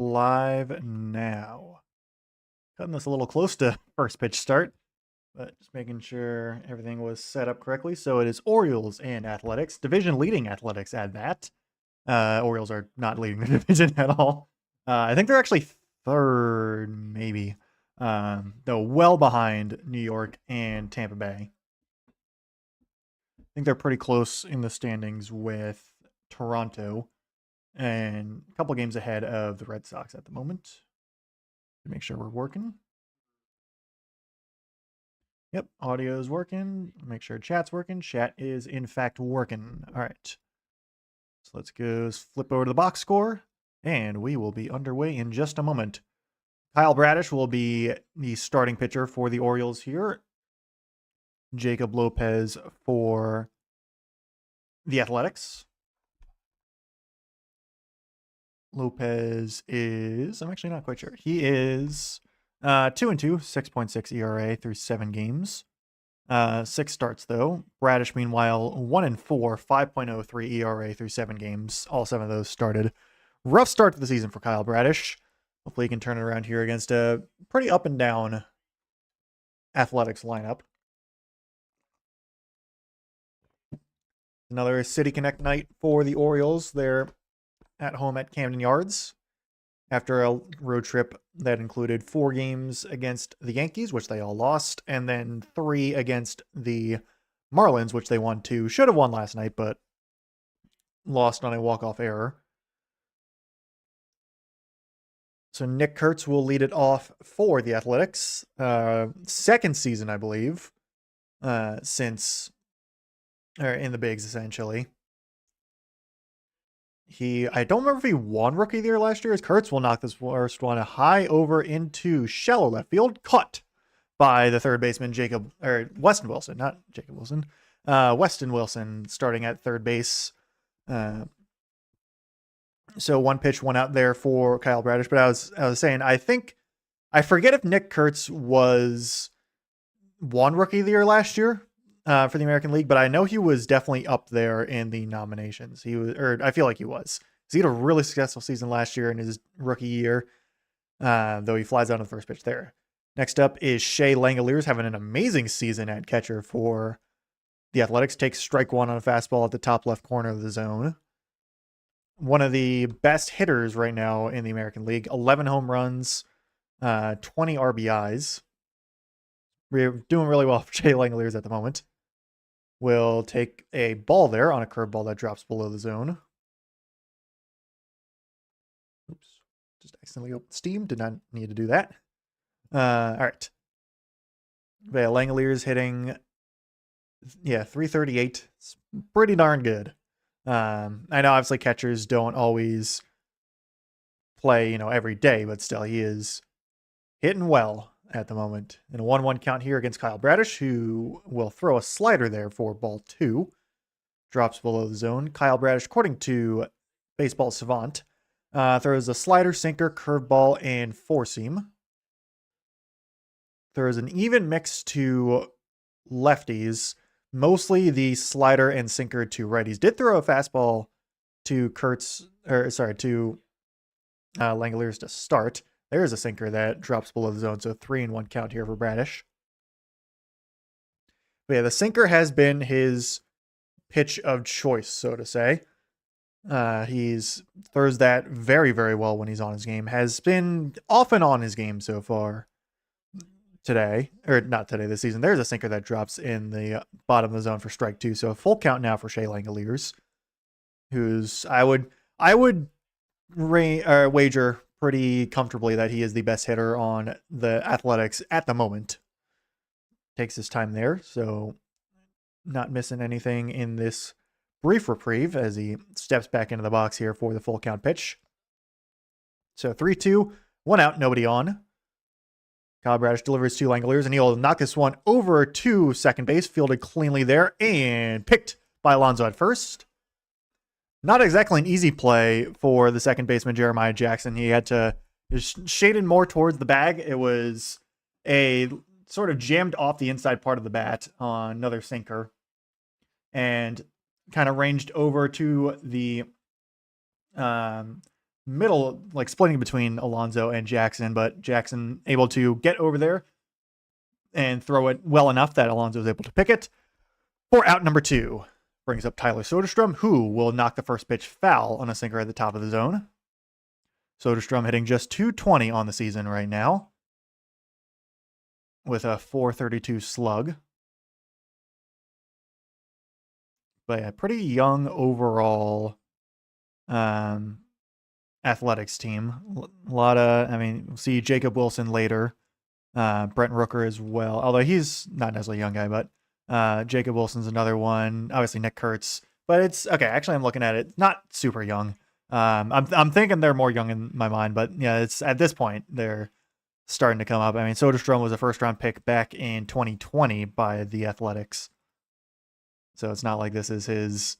Live now. Cutting this a little close to first pitch start, but just making sure everything was set up correctly. So it is Orioles and Athletics, division leading Athletics at that. Orioles are not leading the division at all. I think they're actually third, maybe. Though well behind New York and Tampa Bay. I think they're pretty close in the standings with Toronto and a couple games ahead of the Red Sox at the moment. To make sure we're working. Yep, audio is working. Make sure chat's working. Chat is in fact working. All right. So let's go flip over to the box score, and we will be underway in just a moment. Kyle Bradish will be the starting pitcher for the Orioles here. Jacob Lopez for the Athletics. Lopez is, I'm actually not quite sure. He is 2-2, 6.6 ERA through 7 games. 6 starts though. Bradish, meanwhile, 1-4, 5.03 ERA through 7 games. All 7 of those started. Rough start to the season for Kyle Bradish. Hopefully he can turn it around here against a pretty up and down Athletics lineup. Another City Connect night for the Orioles. They're at home at Camden Yards after a road trip that included 4 games against the Yankees, which they all lost, and then 3 against the Marlins, which they won 2. Should have won last night, but lost on a walk-off error. So Nick Kurtz will lead it off for the Athletics. Second season, I believe, since, or in the bigs, essentially. I don't remember if he won Rookie of the Year last year, as Kurtz will knock this first one high over into shallow left field, caught by the third baseman, Weston Wilson, not Jacob Wilson. Weston Wilson starting at third base. So 1 pitch, 1 out there for Kyle Bradish. But I was saying, I forget if Nick Kurtz won Rookie of the Year last year for the American League, but I know he was definitely up there in the nominations. I feel like he was. He had a really successful season last year in his rookie year, though he flies out on the first pitch there. Next up is Shea Langoliers, having an amazing season at catcher for the Athletics. Takes strike 1 on a fastball at the top left corner of the zone. One of the best hitters right now in the American League. 11 home runs, 20 RBIs. We're doing really well for Shea Langoliers at the moment. Will take a ball there on a curveball that drops below the zone. Oops. Just accidentally opened Steam. Did not need to do that. All right. But yeah, Langoliers hitting, 338. It's pretty darn good. I know obviously catchers don't always play, every day, but still he is hitting well at the moment. In a 1-1 count here against Kyle Bradish, who will throw a slider there for ball 2. Drops below the zone. Kyle Bradish, according to Baseball Savant, throws a slider, sinker, curveball, and 4-seam. Throws an even mix to lefties, mostly the slider and sinker to righties. Did throw a fastball to Langoliers to start. There's a sinker that drops below the zone, so 3-1 count here for Bradish. But yeah, the sinker has been his pitch of choice, so to say. He's throws that very, very well when he's on his game. Has been off and on his game so far this season. There's a sinker that drops in the bottom of the zone for strike 2. So a full count now for Shea Langoliers, who's I would wager pretty comfortably that he is the best hitter on the Athletics at the moment. Takes his time there, so not missing anything in this brief reprieve as he steps back into the box here for the full count pitch. So 3-2, 1 out, nobody on. Kyle Bradish delivers to Langoliers, and he'll knock this one over to second base, fielded cleanly there, and picked by Alonso at first. Not exactly an easy play for the second baseman, Jeremiah Jackson. He had to shaded more towards the bag. It was a sort of jammed off the inside part of the bat on another sinker and kind of ranged over to the middle, like splitting between Alonso and Jackson, but Jackson able to get over there and throw it well enough that Alonso was able to pick it. For out number 2, brings up Tyler Soderstrom, who will knock the first pitch foul on a sinker at the top of the zone. Soderstrom hitting just .220 on the season right now with a .432 slug. But yeah, pretty young overall athletics team. A lot of, I mean, we'll see Jacob Wilson later. Brent Rooker as well, although he's not necessarily a young guy, but Jacob Wilson's another one. Obviously Nick Kurtz, but it's okay. Actually, I'm looking at it, not super young. I'm thinking they're more young in my mind, but yeah, it's at this point they're starting to come up. I mean, Soderstrom was a first-round pick back in 2020 by the Athletics, so it's not like this is his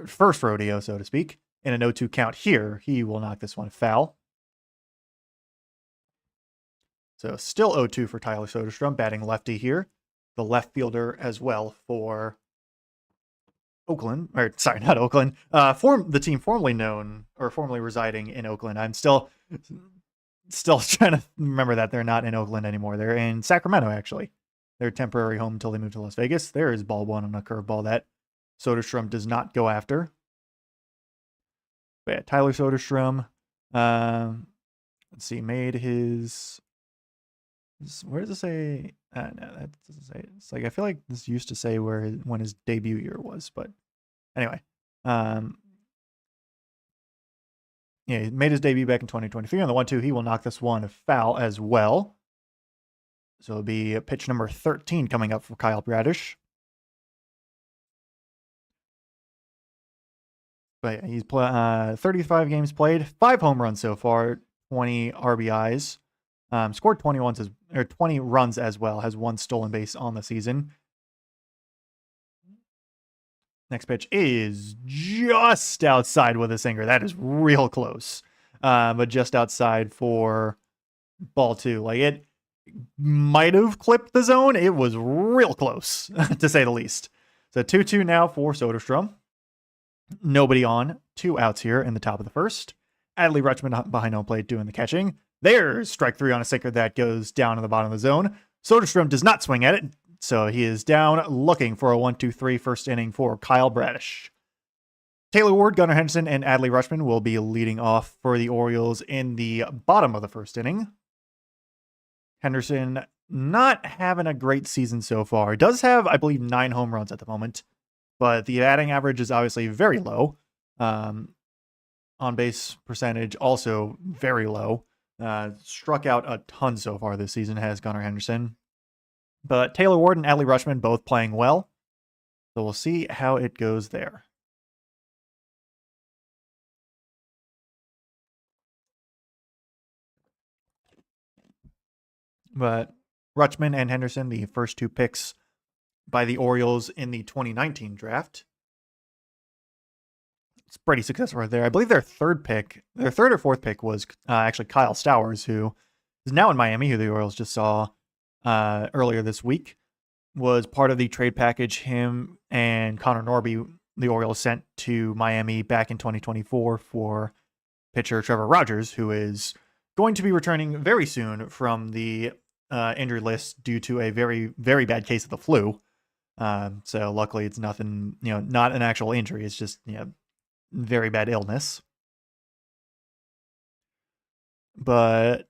first rodeo, so to speak. In an 0-2 count here, he will knock this one foul. So still 0-2 for Tyler Soderstrom, batting lefty here. The left fielder as well for Oakland, or sorry, not Oakland. The team formerly known or formerly residing in Oakland. I'm still trying to remember that they're not in Oakland anymore. They're in Sacramento, actually. Their temporary home until they move to Las Vegas. There is ball one on a curveball that Soderstrom does not go after. But yeah, Tyler Soderstrom, let's see, made his, where does it say? No, that doesn't say it. It's like, I feel like this used to say when his debut year was, but anyway. Yeah, he made his debut back in 2023 on the 1-2. He will knock this one foul as well. So it'll be pitch number 13 coming up for Kyle Bradish. But yeah, he's 35 games played, 5 home runs so far, 20 RBIs. Scored 20 runs as well, has 1 stolen base on the season. Next pitch is just outside with a sinker. That is real close. But just outside for ball 2. Like, it might have clipped the zone. It was real close, to say the least. So 2-2 now for Soderstrom. Nobody on. 2 outs here in the top of the first. Adley Rutschman behind home plate doing the catching. There's strike 3 on a sinker that goes down in the bottom of the zone. Soderstrom does not swing at it, so he is down looking for a 1-2-3 first inning for Kyle Bradish. Taylor Ward, Gunnar Henderson, and Adley Rutschman will be leading off for the Orioles in the bottom of the first inning. Henderson not having a great season so far. Does have, I believe, 9 home runs at the moment, but the batting average is obviously very low. On base percentage also very low. Struck out a ton so far this season, has Gunnar Henderson. But Taylor Ward and Adley Rutschman both playing well. So we'll see how it goes there. But Rutschman and Henderson, the first 2 picks by the Orioles in the 2019 draft. It's pretty successful right there. I believe their third or fourth pick was actually Kyle Stowers, who is now in Miami, who the Orioles just saw earlier this week. Was part of the trade package him and Connor Norby, the Orioles sent to Miami back in 2024 for pitcher Trevor Rogers, who is going to be returning very soon from the injured list due to a very, very bad case of the flu. So luckily it's nothing, not an actual injury. It's just, very bad illness. But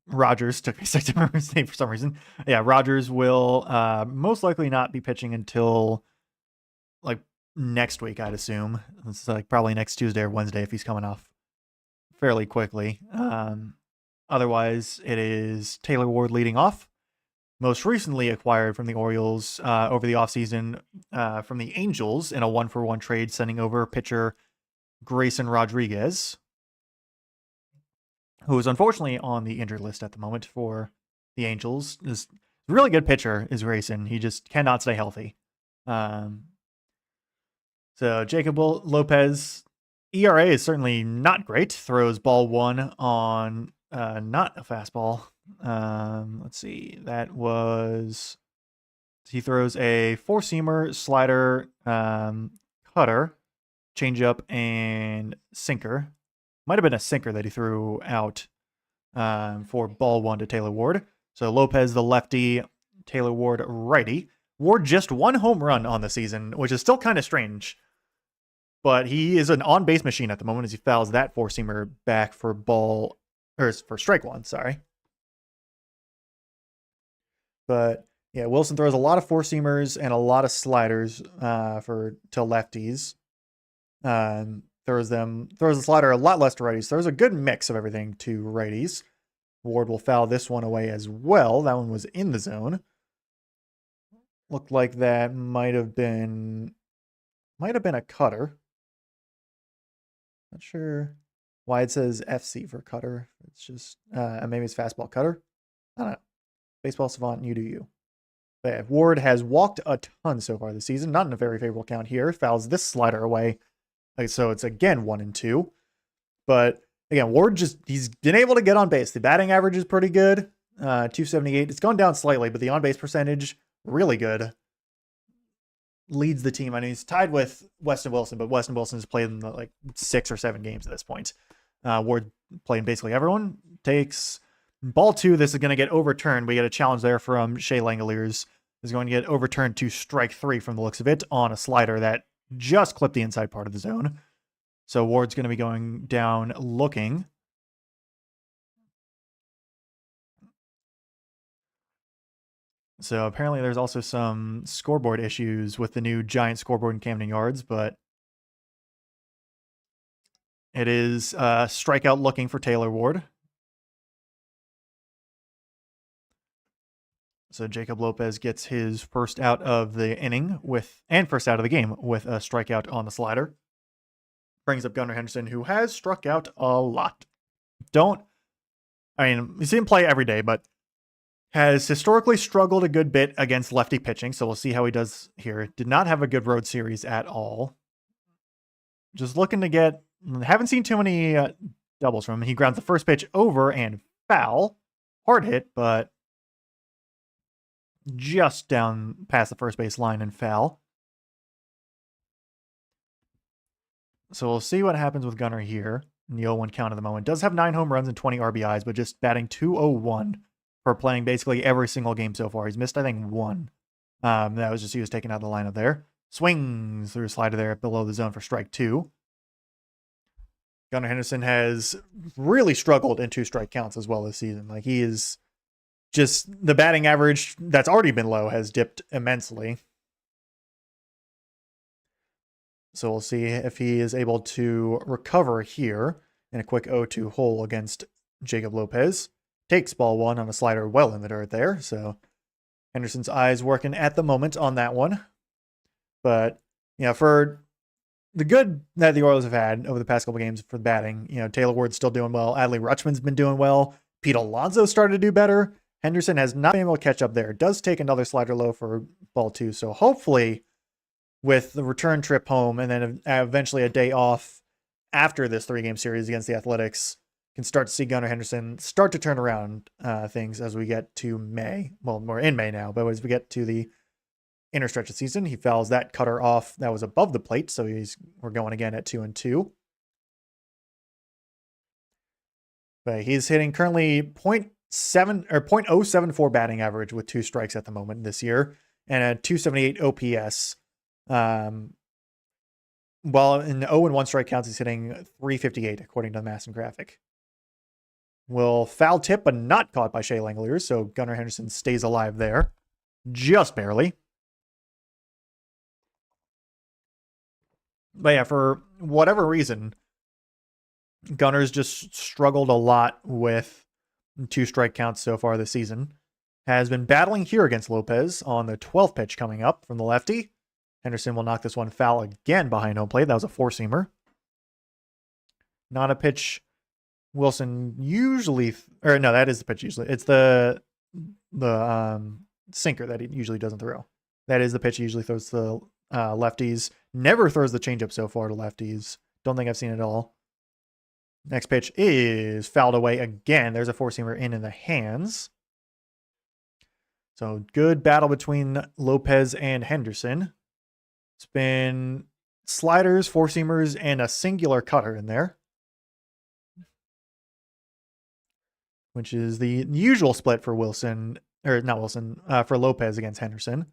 Rogers took a second to remember his name for some reason. Yeah, Rogers will most likely not be pitching until like next week, I'd assume. It's like probably next Tuesday or Wednesday if he's coming off fairly quickly. Otherwise, it is Taylor Ward leading off. Most recently acquired from the Orioles over the offseason from the Angels in a 1-for-1 trade, sending over pitcher Grayson Rodriguez, who is unfortunately on the injured list at the moment for the Angels. Is a really good pitcher, is Grayson. He just cannot stay healthy. So Jacob Lopez, ERA is certainly not great. Throws ball 1 on not a fastball. Let's see. He throws a 4-seamer, slider, cutter, changeup, and sinker. Might have been a sinker that he threw out for ball one to Taylor Ward. So Lopez, the lefty, Taylor Ward, righty. Ward just one home run on the season, which is still kind of strange. But he is an on-base machine at the moment as he fouls that four-seamer back for for strike one, sorry. But yeah, Wilson throws a lot of four-seamers and a lot of sliders to lefties. Throws the slider a lot less to righties. Throws a good mix of everything to righties. Ward will foul this one away as well. That one was in the zone. Looked like that might have been a cutter. Not sure why it says FC for cutter. It's just maybe it's fastball cutter. I don't know. Baseball savant, you do you. But yeah, Ward has walked a ton so far this season. Not in a very favorable count here. Fouls this slider away. So it's again 1-2. But again, Ward he's been able to get on base. The batting average is pretty good. 278. It's gone down slightly, but the on-base percentage, really good. Leads the team. I mean, he's tied with Weston Wilson, but Weston Wilson's played in like 6 or 7 games at this point. Ward playing basically everyone. Takes ball 2. This is going to get overturned. We get a challenge there from Shea Langoliers. Is going to get overturned to strike 3 from the looks of it on a slider that just clipped the inside part of the zone. So Ward's going to be going down looking. So apparently there's also some scoreboard issues with the new giant scoreboard in Camden Yards, but it is strikeout looking for Taylor Ward. So Jacob Lopez gets his first out of the inning first out of the game with a strikeout on the slider. Brings up Gunnar Henderson, who has struck out a lot. You see him play every day, but has historically struggled a good bit against lefty pitching, so we'll see how he does here. Did not have a good road series at all. Just looking to haven't seen too many doubles from him. He grounds the first pitch over and foul. Hard hit, but just down past the first base line and foul. So we'll see what happens with Gunnar here. In the 0-1 count at the moment. Does have 9 home runs and 20 RBIs, but just batting .201 for playing basically every single game so far. He's missed, I think, 1. That was just he was taken out of the lineup there. Swings through a slider there below the zone for strike 2. Gunnar Henderson has really struggled in 2-strike counts as well this season. Like, he is just, the batting average that's already been low has dipped immensely. So we'll see if he is able to recover here in a quick 0-2 hole against Jacob Lopez. Takes ball 1 on a slider well in the dirt there. So Henderson's eyes working at the moment on that one. But, for the good that the Orioles have had over the past couple games for the batting, Taylor Ward's still doing well. Adley Rutschman's been doing well. Pete Alonso started to do better. Henderson has not been able to catch up there. Does take another slider low for ball 2. So hopefully with the return trip home and then eventually a day off after this 3-game series against the Athletics, can start to see Gunnar Henderson start to turn around things as we get to May. Well, we're in May now, but as we get to the inner stretch of season, he fouls that cutter off that was above the plate, so we're going again at 2-2. But he's hitting currently .074 batting average with 2 strikes at the moment this year, and a 278 OPS. While in 0-1 strike counts, he's hitting 358 according to the Masson graphic. Will foul tip, but not caught by Shea Langoliers, so Gunnar Henderson stays alive there. Just barely. But yeah, for whatever reason, Gunnar's just struggled a lot with 2-strike counts so far this season. Has been battling here against Lopez on the 12th pitch coming up from the lefty. Henderson will knock this one foul again behind home plate. That was a 4-seamer. Not a pitch Wilson usually, that is the pitch usually. It's the sinker that he usually doesn't throw. That is the pitch he usually throws to lefties. Never throws the changeup so far to lefties. Don't think I've seen it all. Next pitch is fouled away again. There's a 4-seamer in the hands. So good battle between Lopez and Henderson. It's been sliders, four-seamers, and a singular cutter in there, which is the usual split for Wilson, or not Wilson, for Lopez against Henderson.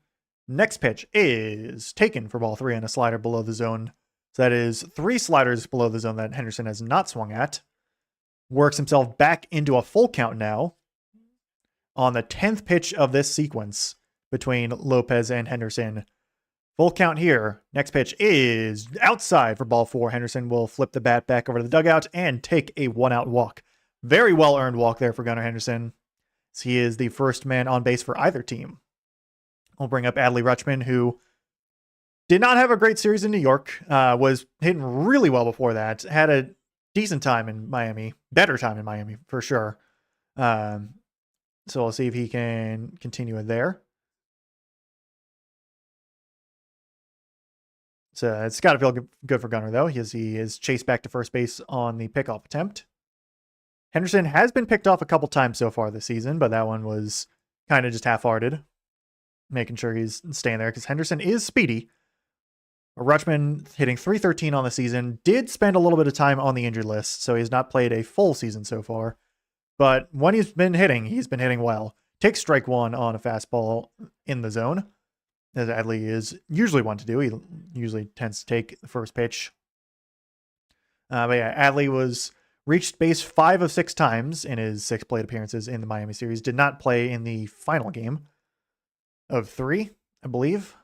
Next pitch is taken for ball 3 and a slider below the zone. So that is 3 sliders below the zone that Henderson has not swung at. Works himself back into a full count now on the 10th pitch of this sequence between Lopez and Henderson. Full count here. Next pitch is outside for ball 4. Henderson will flip the bat back over to the dugout and take a 1-out walk. Very well-earned walk there for Gunnar Henderson. He is the first man on base for either team. We'll bring up Adley Rutschman, who did not have a great series in New York. Was hitting really well before that. Had a decent time in Miami. Better time in Miami, for sure. So we'll see if he can continue it there. So it's got to feel good for Gunnar, though. He is chased back to first base on the pickoff attempt. Henderson has been picked off a couple times so far this season, but that one was kind of just half-hearted. Making sure he's staying there because Henderson is speedy. Rutschman hitting .313 on the season. Did spend a little bit of time on the injured list, so he's not played a full season so far. But when he's been hitting well. Takes strike 1 on a fastball in the zone, as Adley is usually one to do. He usually tends to take the first pitch. But yeah, Adley was reached base 5 of 6 times in his 6 plate appearances in the Miami series. Did not play in the final game of 3, I believe.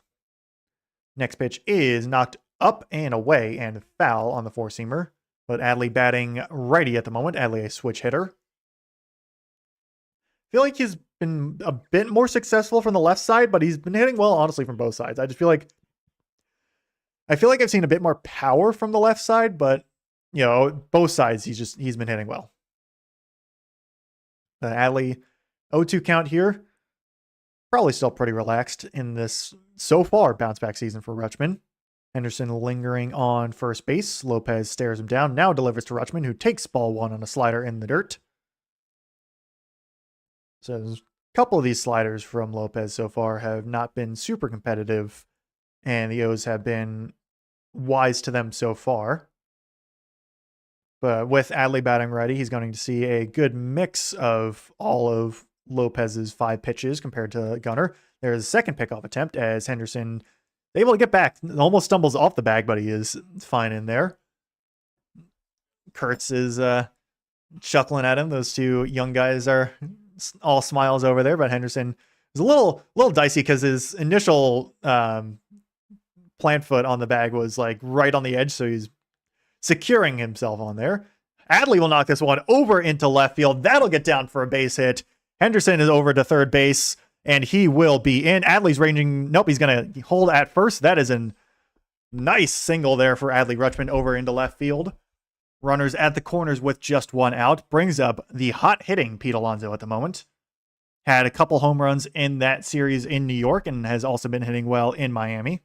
Next pitch is knocked up and away and foul on the four-seamer. But Adley batting righty at the moment. Adley a switch hitter. I feel like he's been a bit more successful from the left side, but he's been hitting well, honestly, from both sides. I feel like I've seen a bit more power from the left side, but you know, both sides he's been hitting well. Adley 0-2 count here. Probably still pretty relaxed in this, so far, bounce back season for Rutschman. Henderson lingering on first base. Lopez stares him down. Now delivers to Rutschman, who takes ball 1 on a slider in the dirt. So a couple of these sliders from Lopez so far have not been super competitive, and the O's have been wise to them so far. But with Adley batting righty, he's going to see a good mix of all of Lopez's 5 pitches compared to Gunnar. There's a second pickoff attempt as Henderson is able to get back. Almost stumbles off the bag, but he is fine in there. Kurtz is chuckling at him. Those two young guys are all smiles over there, but Henderson is a little dicey because his initial plant foot on the bag was like right on the edge, so he's securing himself on there. Adley will knock this one over into left field. That'll get down for a base hit. Henderson is over to third base, and he will be in. Adley's ranging. Nope, he's going to hold at first. That is a nice single there for Adley Rutschman over into left field. Runners at the corners with just 1 out. Brings up the hot-hitting Pete Alonso at the moment. Had a couple home runs in that series in New York and has also been hitting well in Miami.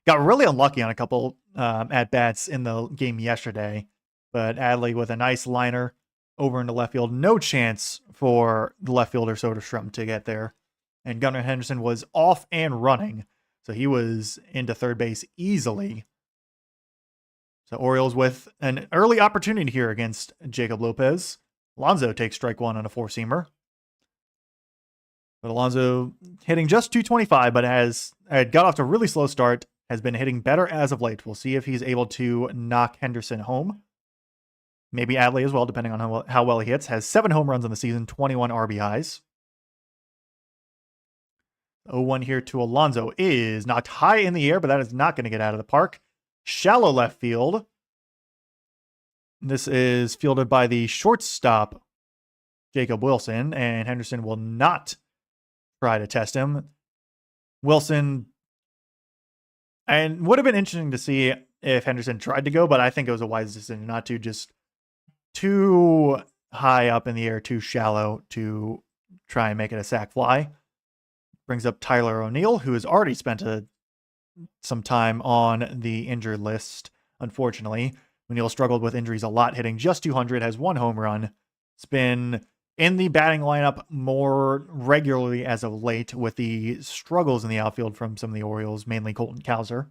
Got really unlucky on a couple at-bats in the game yesterday, but Adley with a nice liner over into left field. No chance for the left fielder Soderstrom to get there. And Gunnar Henderson was off and running, so he was into third base easily. So Orioles with an early opportunity here against Jacob Lopez. Alonso takes strike 1 on a four-seamer. But Alonso hitting just .225, but got off to a really slow start, has been hitting better as of late. We'll see if he's able to knock Henderson home. Maybe Adley as well, depending on how well he hits. Has 7 home runs on the season, 21 RBIs. 0-1 here to Alonso is knocked high in the air, but that is not going to get out of the park. Shallow left field. This is fielded by the shortstop, Jacob Wilson, and Henderson will not try to test him. Wilson, and would have been interesting to see if Henderson tried to go, but I think it was a wise decision not to. Just too high up in the air, too shallow to try and make it a sac fly. Brings up Tyler O'Neill, who has already spent some time on the injured list, unfortunately. O'Neill struggled with injuries a lot, hitting just .200, has 1 home run. It's been in the batting lineup more regularly as of late with the struggles in the outfield from some of the Orioles, mainly Colton Cowser.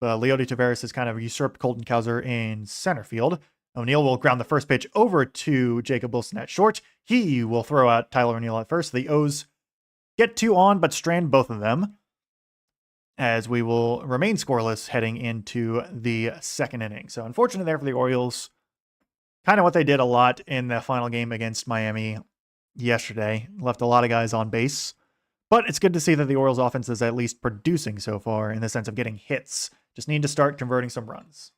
Leody Taveras has kind of usurped Colton Cowser in center field. O'Neill will ground the first pitch over to Jacob Wilson at short. He will throw out Tyler O'Neill at first. The O's get 2 on, but strand both of them, as we will remain scoreless heading into the second inning. So unfortunate there for the Orioles. Kind of what they did a lot in the final game against Miami yesterday. Left a lot of guys on base. But it's good to see that the Orioles offense is at least producing so far in the sense of getting hits. Just need to start converting some runs.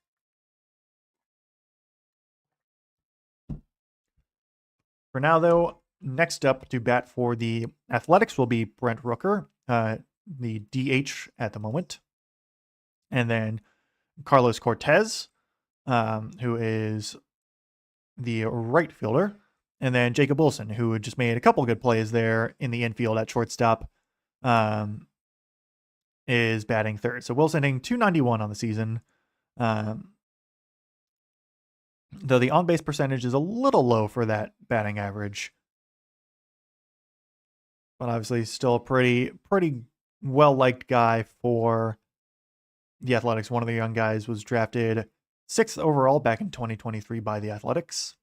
For now, though, next up to bat for the Athletics will be Brent Rooker, the DH at the moment. And then Carlos Cortez, who is the right fielder. And then Jacob Wilson, who just made a couple good plays there in the infield at shortstop, is batting third. So Wilson hitting .291 on the season. Though the on-base percentage is a little low for that batting average. But obviously still a pretty well-liked guy for the Athletics. One of the young guys was drafted 6th overall back in 2023 by the Athletics.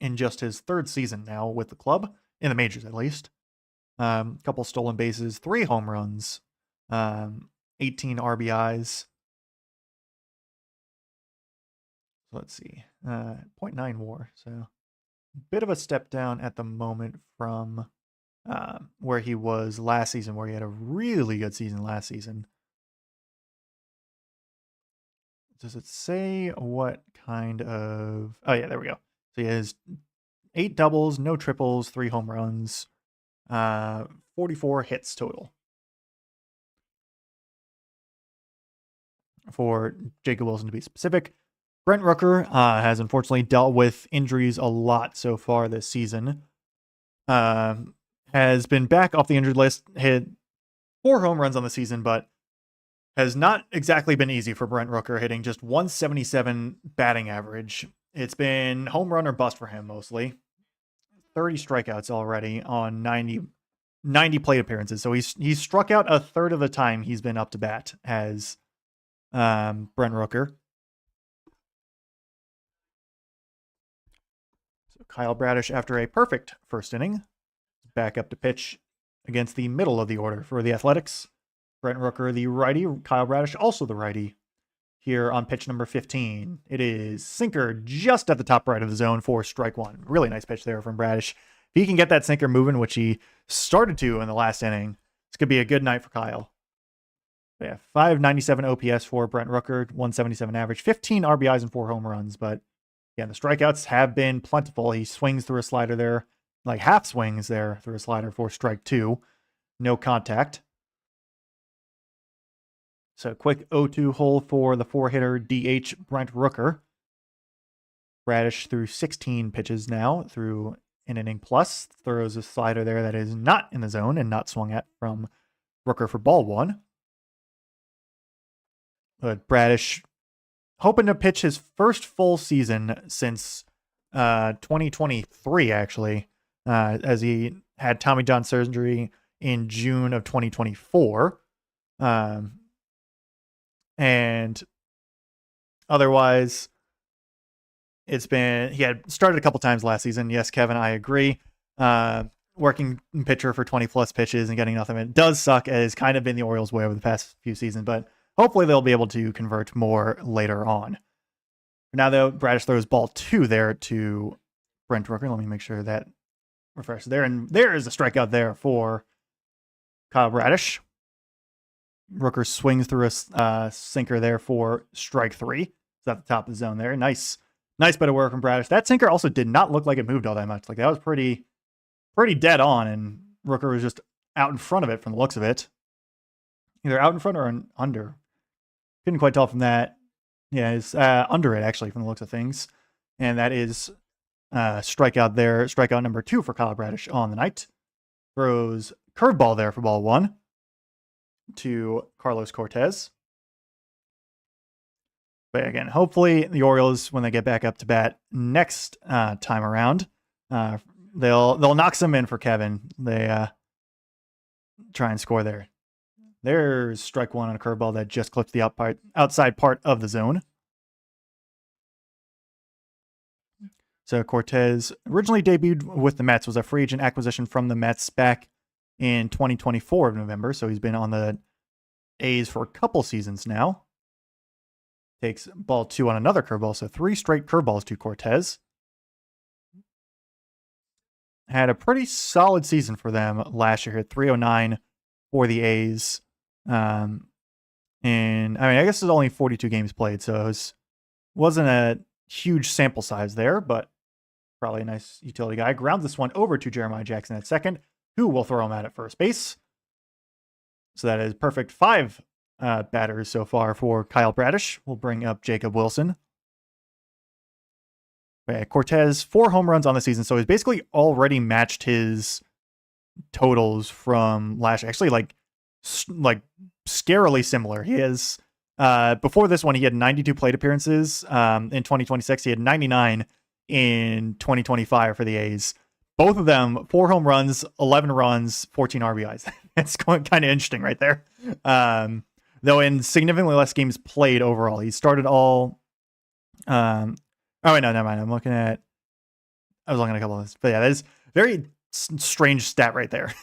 In just his 3rd season now with the club, in the majors at least. Couple stolen bases, 3 home runs, 18 RBIs. So let's see, 0.9 WAR. So a bit of a step down at the moment from where he was last season, where he had a really good season last season. Does it say what kind of... Oh, yeah, there we go. So he has 8 doubles, no triples, 3 home runs, 44 hits total for Jacob Wilson, to be specific. Brent Rooker has unfortunately dealt with injuries a lot so far this season. Has been back off the injured list, hit 4 home runs on the season, but has not exactly been easy for Brent Rooker, hitting just 177 batting average. It's been home run or bust for him mostly. 30 strikeouts already on 90 plate appearances. So he's struck out a third of the time he's been up to bat as Brent Rooker. So Kyle Bradish, after a perfect first inning, back up to pitch against the middle of the order for the Athletics. Brent Rooker, the righty. Kyle Bradish, also the righty. Here on pitch number 15. It is sinker just at the top right of the zone for strike 1. Really nice pitch there from Bradish. If he can get that sinker moving, which he started to in the last inning, this could be a good night for Kyle. But yeah, 597 OPS for Brent Rooker, 177 average, 15 RBIs and 4 home runs. But yeah, the strikeouts have been plentiful. He swings through a slider there, like half swings there through a slider for strike 2. No contact. So quick 0-2 hole for the 4-hitter DH Brent Rooker. Bradish through 16 pitches now through an inning plus. Throws a slider there that is not in the zone and not swung at from Rooker for ball 1. But Bradish hoping to pitch his first full season since 2023, actually, as he had Tommy John surgery in June of 2024. And otherwise, he had started a couple times last season. Yes, Kevin, I agree. Working pitcher for 20 plus pitches and getting nothing. It does suck. It has kind of been the Orioles' way over the past few seasons, but hopefully they'll be able to convert more later on. For now, though, Bradish throws ball 2 there to Brent Rooker. Let me make sure that refreshes there. And there is a strikeout there for Kyle Bradish. Rooker swings through a sinker there for strike 3. It's at the top of the zone there. Nice bit of work from Bradish. That sinker also did not look like it moved all that much. Like that was pretty dead on, and Rooker was just out in front of it from the looks of it. Either out in front or under. Couldn't quite tell from that. Yeah, it's under it actually from the looks of things. And that is strikeout there. Strikeout number 2 for Kyle Bradish on the night. Throws curveball there for ball 1 to Carlos Cortez. But again, hopefully the Orioles, when they get back up to bat next time around, they'll knock some in for Kevin. They try and score there. There's strike one on a curveball that just clips the outside part of the zone. So Cortez originally debuted with the Mets, was a free agent acquisition from the Mets back in 2024 of November. So he's been on the A's for a couple seasons now. Takes ball two on another curveball. So 3 straight curveballs to Cortez. Had a pretty solid season for them last year. Hit 309 for the A's. And I guess it's only 42 games played, so it wasn't a huge sample size there, but probably a nice utility guy. Grounds this one over to Jeremiah Jackson at second, who will throw him out at first base. So that is perfect 5 batters so far for Kyle Bradish. We'll bring up Jacob Wilson. Cortez, 4 home runs on the season, so he's basically already matched his totals from last year. Actually, like scarily similar. He has before this one, he had 92 plate appearances. In 2026, he had 99 in 2025 for the A's. Both of them 4 home runs, 11 runs, 14 RBIs. It's kind of interesting right there. Though in significantly less games played overall, he started all. Oh wait, no, never mind. I was looking at a couple of this, but yeah, that is very strange stat right there.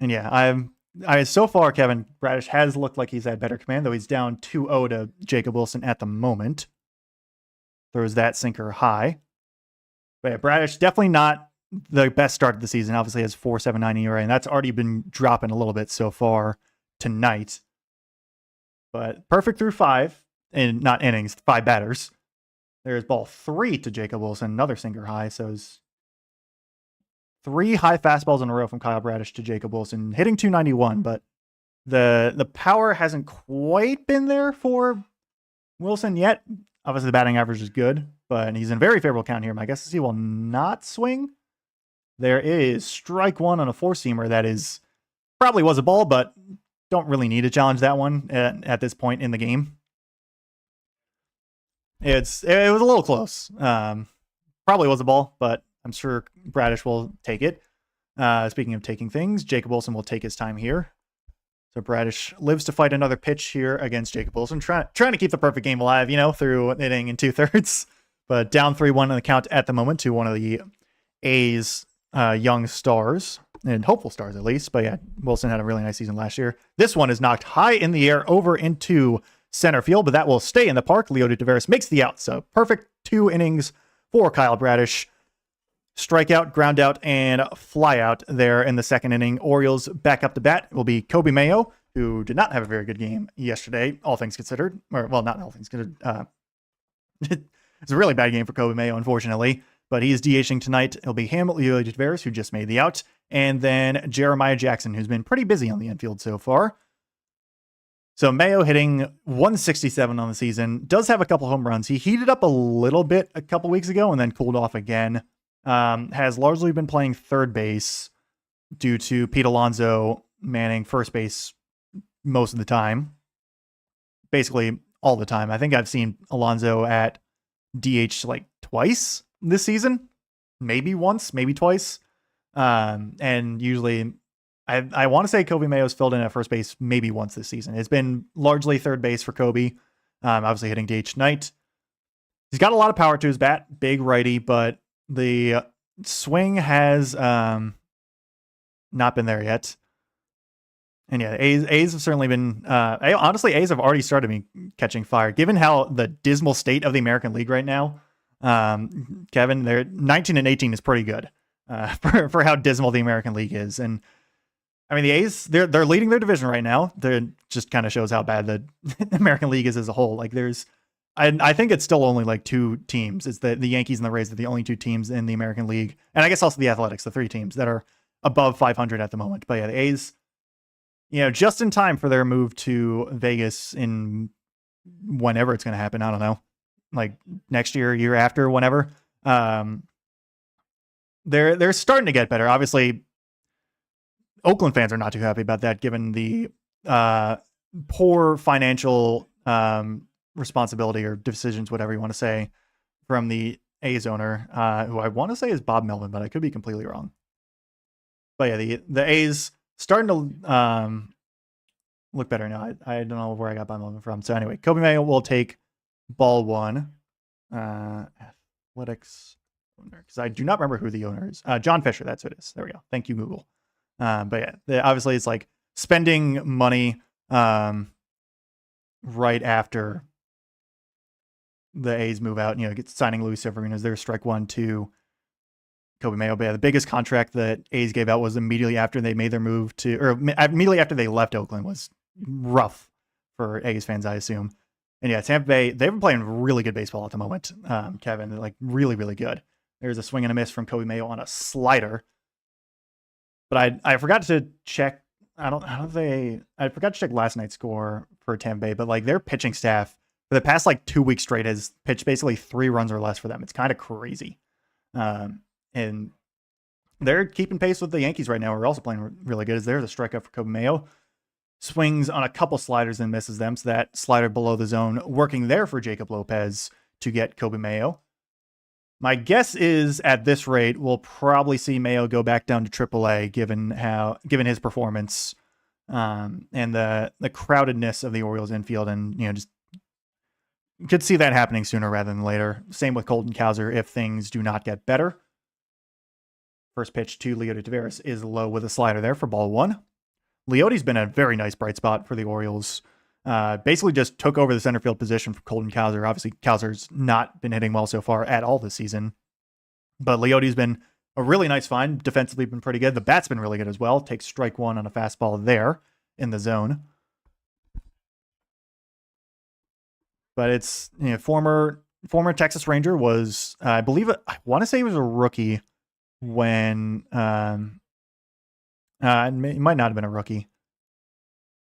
And yeah, so far, Kevin Bradish has looked like he's had better command, though he's down 2-0 to Jacob Wilson at the moment. Throws that sinker high. But yeah, Bradish definitely not the best start of the season. Obviously has 4.79 ERA, and that's already been dropping a little bit so far tonight. But perfect through 5, and not innings, 5 batters. There's ball 3 to Jacob Wilson, another sinker high. So it's 3 high fastballs in a row from Kyle Bradish to Jacob Wilson, hitting 291, but the power hasn't quite been there for Wilson yet. Obviously, the batting average is good, but he's in very favorable count here. My guess is he will not swing. There is strike 1 on a 4-seamer that is probably was a ball, but don't really need to challenge that one at this point in the game. It was a little close. Probably was a ball, but I'm sure Bradish will take it. Speaking of taking things, Jacob Wilson will take his time here. So Bradish lives to fight another pitch here against Jacob Wilson, trying to keep the perfect game alive, through an inning and 2/3. But down 3-1 on the count at the moment to one of the A's young stars, and hopeful stars at least. But yeah, Wilson had a really nice season last year. This one is knocked high in the air over into center field, but that will stay in the park. Leody Taveras makes the out. So perfect 2 innings for Kyle Bradish. Strikeout, ground out, and fly out there in the second inning. Orioles back up to bat will be Kobe Mayo, who did not have a very good game yesterday, all things considered. Or, well, not all things considered. It's a really bad game for Kobe Mayo, unfortunately. But he is DHing tonight. It'll be him, Leody Taveras, who just made the out, and then Jeremiah Jackson, who's been pretty busy on the infield so far. So Mayo hitting 167 on the season, does have a couple home runs. He heated up a little bit a couple weeks ago and then cooled off again. Has largely been playing third base due to Pete Alonso manning first base most of the time. Basically all the time. I think I've seen Alonso at DH like twice this season. Maybe once, maybe twice. And usually I want to say Kobe Mayo's filled in at first base maybe once this season. It's been largely third base for Kobe. Obviously hitting DH tonight. He's got a lot of power to his bat. Big righty, but the swing has not been there yet. And yeah, A's have certainly been... honestly, A's have already started me catching fire. Given how the dismal state of the American League right now, Kevin, they're 19-18 is pretty good for how dismal the American League is. And I mean, the A's, they're leading their division right now. It just kind of shows how bad the American League is as a whole. Like I think it's still only like 2 teams. It's the Yankees and the Rays are the only 2 teams in the American League. And I guess also the Athletics, the 3 teams that are above 500 at the moment. But yeah, the A's, just in time for their move to Vegas in whenever it's going to happen. I don't know, like next year, year after, whenever. They're starting to get better. Obviously, Oakland fans are not too happy about that, given the poor financial responsibility or decisions, whatever you want to say, from the A's owner, who I want to say is Bob Melvin, but I could be completely wrong. But yeah, the A's starting to look better now. I don't know where I got my moment from. So anyway, Kobe Mayo will take ball one. Athletics owner, because I do not remember who the owner is. John Fisher, that's who it is. There we go. Thank you, Google. But yeah, obviously it's like spending money right after the A's move out. Get signing Luis Severino. There's strike one to Kobe Mayo. But yeah, the biggest contract that A's gave out was immediately after they made their move or immediately after they left Oakland. Was rough for A's fans, I assume. And yeah, Tampa Bay, they've been playing really good baseball at the moment, Kevin. They're like really, really good. There's a swing and a miss from Kobe Mayo on a slider. But I forgot to check. I forgot to check last night's score for Tampa Bay, but like their pitching staff for the past like 2 weeks straight has pitched basically 3 runs or less for them. It's kind of crazy. And they're keeping pace with the Yankees right now. We're also playing really good. There's a strikeout for Kobe Mayo. Swings on a couple sliders and misses them. So that slider below the zone working there for Jacob Lopez to get Kobe Mayo. My guess is at this rate, we'll probably see Mayo go back down to AAA given his performance and the crowdedness of the Orioles infield. And, just could see that happening sooner rather than later. Same with Colton Cowser if things do not get better. First pitch to Leody Taveras is low with a slider there for ball one. Leody's been a very nice bright spot for the Orioles. Basically just took over the center field position from Colton Cowser. Obviously, Cowser's not been hitting well so far at all this season. But Leody's been a really nice find. Defensively been pretty good. The bat's been really good as well. Takes strike one on a fastball there in the zone. But it's former Texas Ranger was, I want to say he was a rookie when he might not have been a rookie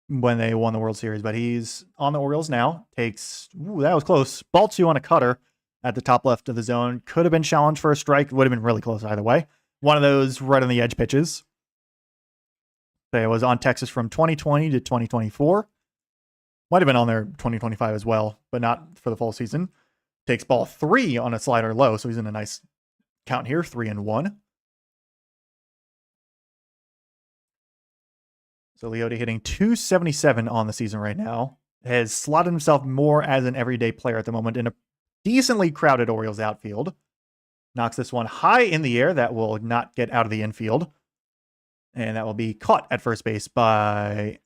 when they won the World Series, but he's on the Orioles now. That was close. Ball two on a cutter at the top left of the zone. Could have been challenged for a strike. Would have been really close either way. One of those right on the edge pitches. But it was on Texas from 2020 to 2024. Might have been on there 2025 as well, but not for the full season. Takes ball 3 on a slider low, so he's in a nice count here, 3-1. So Leody hitting .277 on the season right now. Has slotted himself more as an everyday player at the moment in a decently crowded Orioles outfield. Knocks this one high in the air. That will not get out of the infield. And that will be caught at first base by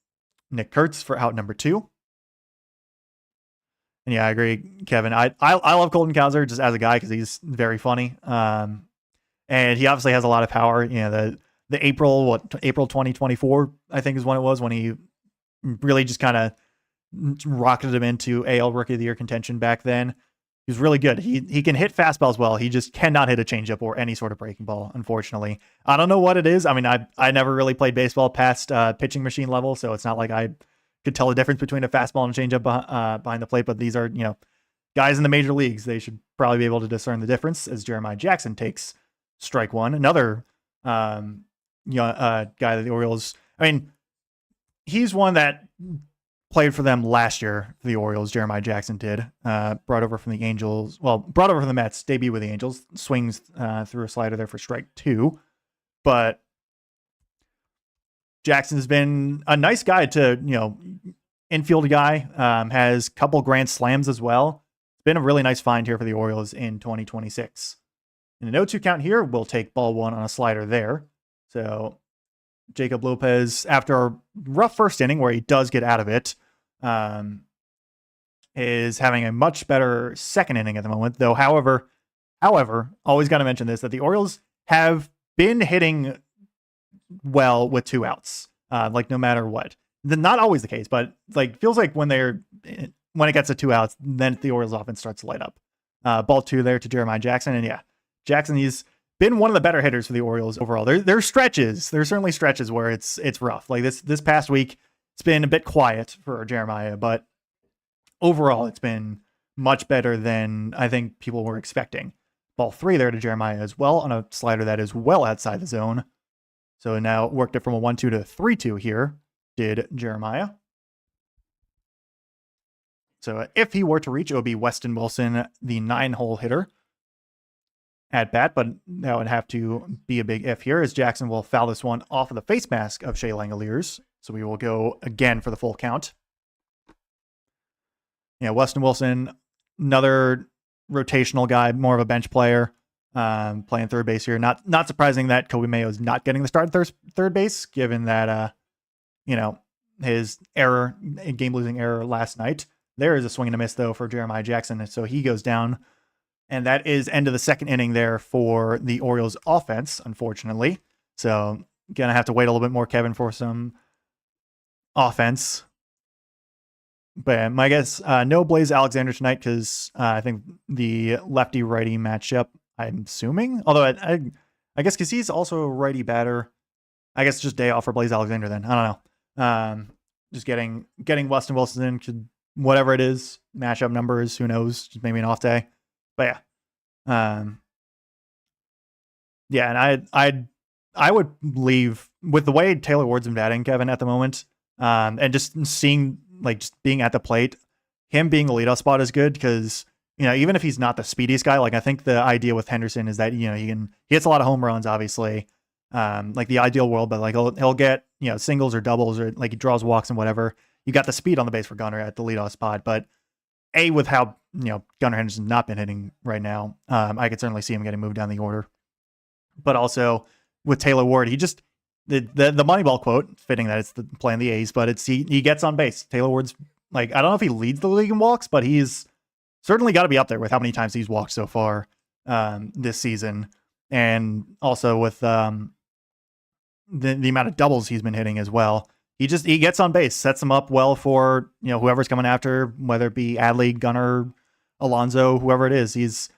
Nick Kurtz for out number 2. And yeah, I agree, Kevin. I love Colton Cowser just as a guy because he's very funny. And he obviously has a lot of power. The April 2024, I think is when it was, when he really just kind of rocketed him into AL Rookie of the Year contention back then. He was really good. He can hit fastballs well. He just cannot hit a changeup or any sort of breaking ball, unfortunately. I don't know what it is. I mean, I never really played baseball past pitching machine level, so it's not like I could tell the difference between a fastball and a changeup behind the plate, but these are, guys in the major leagues. They should probably be able to discern the difference as Jeremiah Jackson takes strike one. Another guy that the Orioles, I mean, he's one that played for them last year for the Orioles. Jeremiah Jackson did. Brought over from the Mets, debut with the Angels, swings through a slider there for strike 2. But Jackson's been a nice guy to, infield guy, has a couple grand slams as well. It's been a really nice find here for the Orioles in 2026. In an 0-2 count here, we'll take ball 1 on a slider there. So Jacob Lopez, after a rough first inning where he does get out of it, is having a much better second inning at the moment. Though, however, always got to mention this, that the Orioles have been hitting well with 2 outs, no matter what. Not always the case, but feels like when it gets to 2 outs, then the Orioles offense starts to light up. Ball 2 there to Jeremiah Jackson, and yeah, Jackson, he's been one of the better hitters for the Orioles overall. There's stretches. There's certainly stretches where it's rough. Like this past week, it's been a bit quiet for Jeremiah, but overall, it's been much better than I think people were expecting. Ball 3 there to Jeremiah as well on a slider that is well outside the zone. So now worked it from a 1-2 to a 3-2 here, did Jeremiah. So if he were to reach, it would be Weston Wilson, the 9-hole hitter. at bat, but that would have to be a big if here, as Jackson will foul this one off of the face mask of Shea Langoliers. So we will go again for the full count. Yeah, Weston Wilson, another rotational guy, more of a bench player, playing third base here. Not surprising that Kobe Mayo is not getting the start at third base, given that his error, game-losing error last night. There is a swing and a miss, though, for Jeremiah Jackson, so he goes down. And that is end of the second inning there for the Orioles offense, unfortunately. So going to have to wait a little bit more, Kevin, for some offense. But my guess, no Blaze Alexander tonight because I think the lefty-righty matchup, I'm assuming. Although I guess because he's also a righty batter. I guess just day off for Blaze Alexander then. I don't know. Just getting Weston Wilson in, whatever it is, matchup numbers, who knows, just maybe an off day. But yeah, and I would leave with the way Taylor Ward's been batting, Kevin, at the moment, and just seeing just being at the plate, him being the leadoff spot is good because even if he's not the speediest guy, I think the idea with Henderson is that he hits a lot of home runs, obviously, the ideal world, but he'll get singles or doubles or he draws walks and whatever. You got the speed on the base for Gunnar at the leadoff spot, but with how Gunnar Henderson's not been hitting right now, I could certainly see him getting moved down the order. But also with Taylor Ward, he just the Moneyball quote, fitting that it's playing the A's, but it's he gets on base. Taylor Ward's I don't know if he leads the league in walks, but he's certainly got to be up there with how many times he's walked so far this season, and also with the amount of doubles he's been hitting as well. He gets on base, sets him up well for whoever's coming after, whether it be Adley, Gunnar, Alonso, whoever it is. He's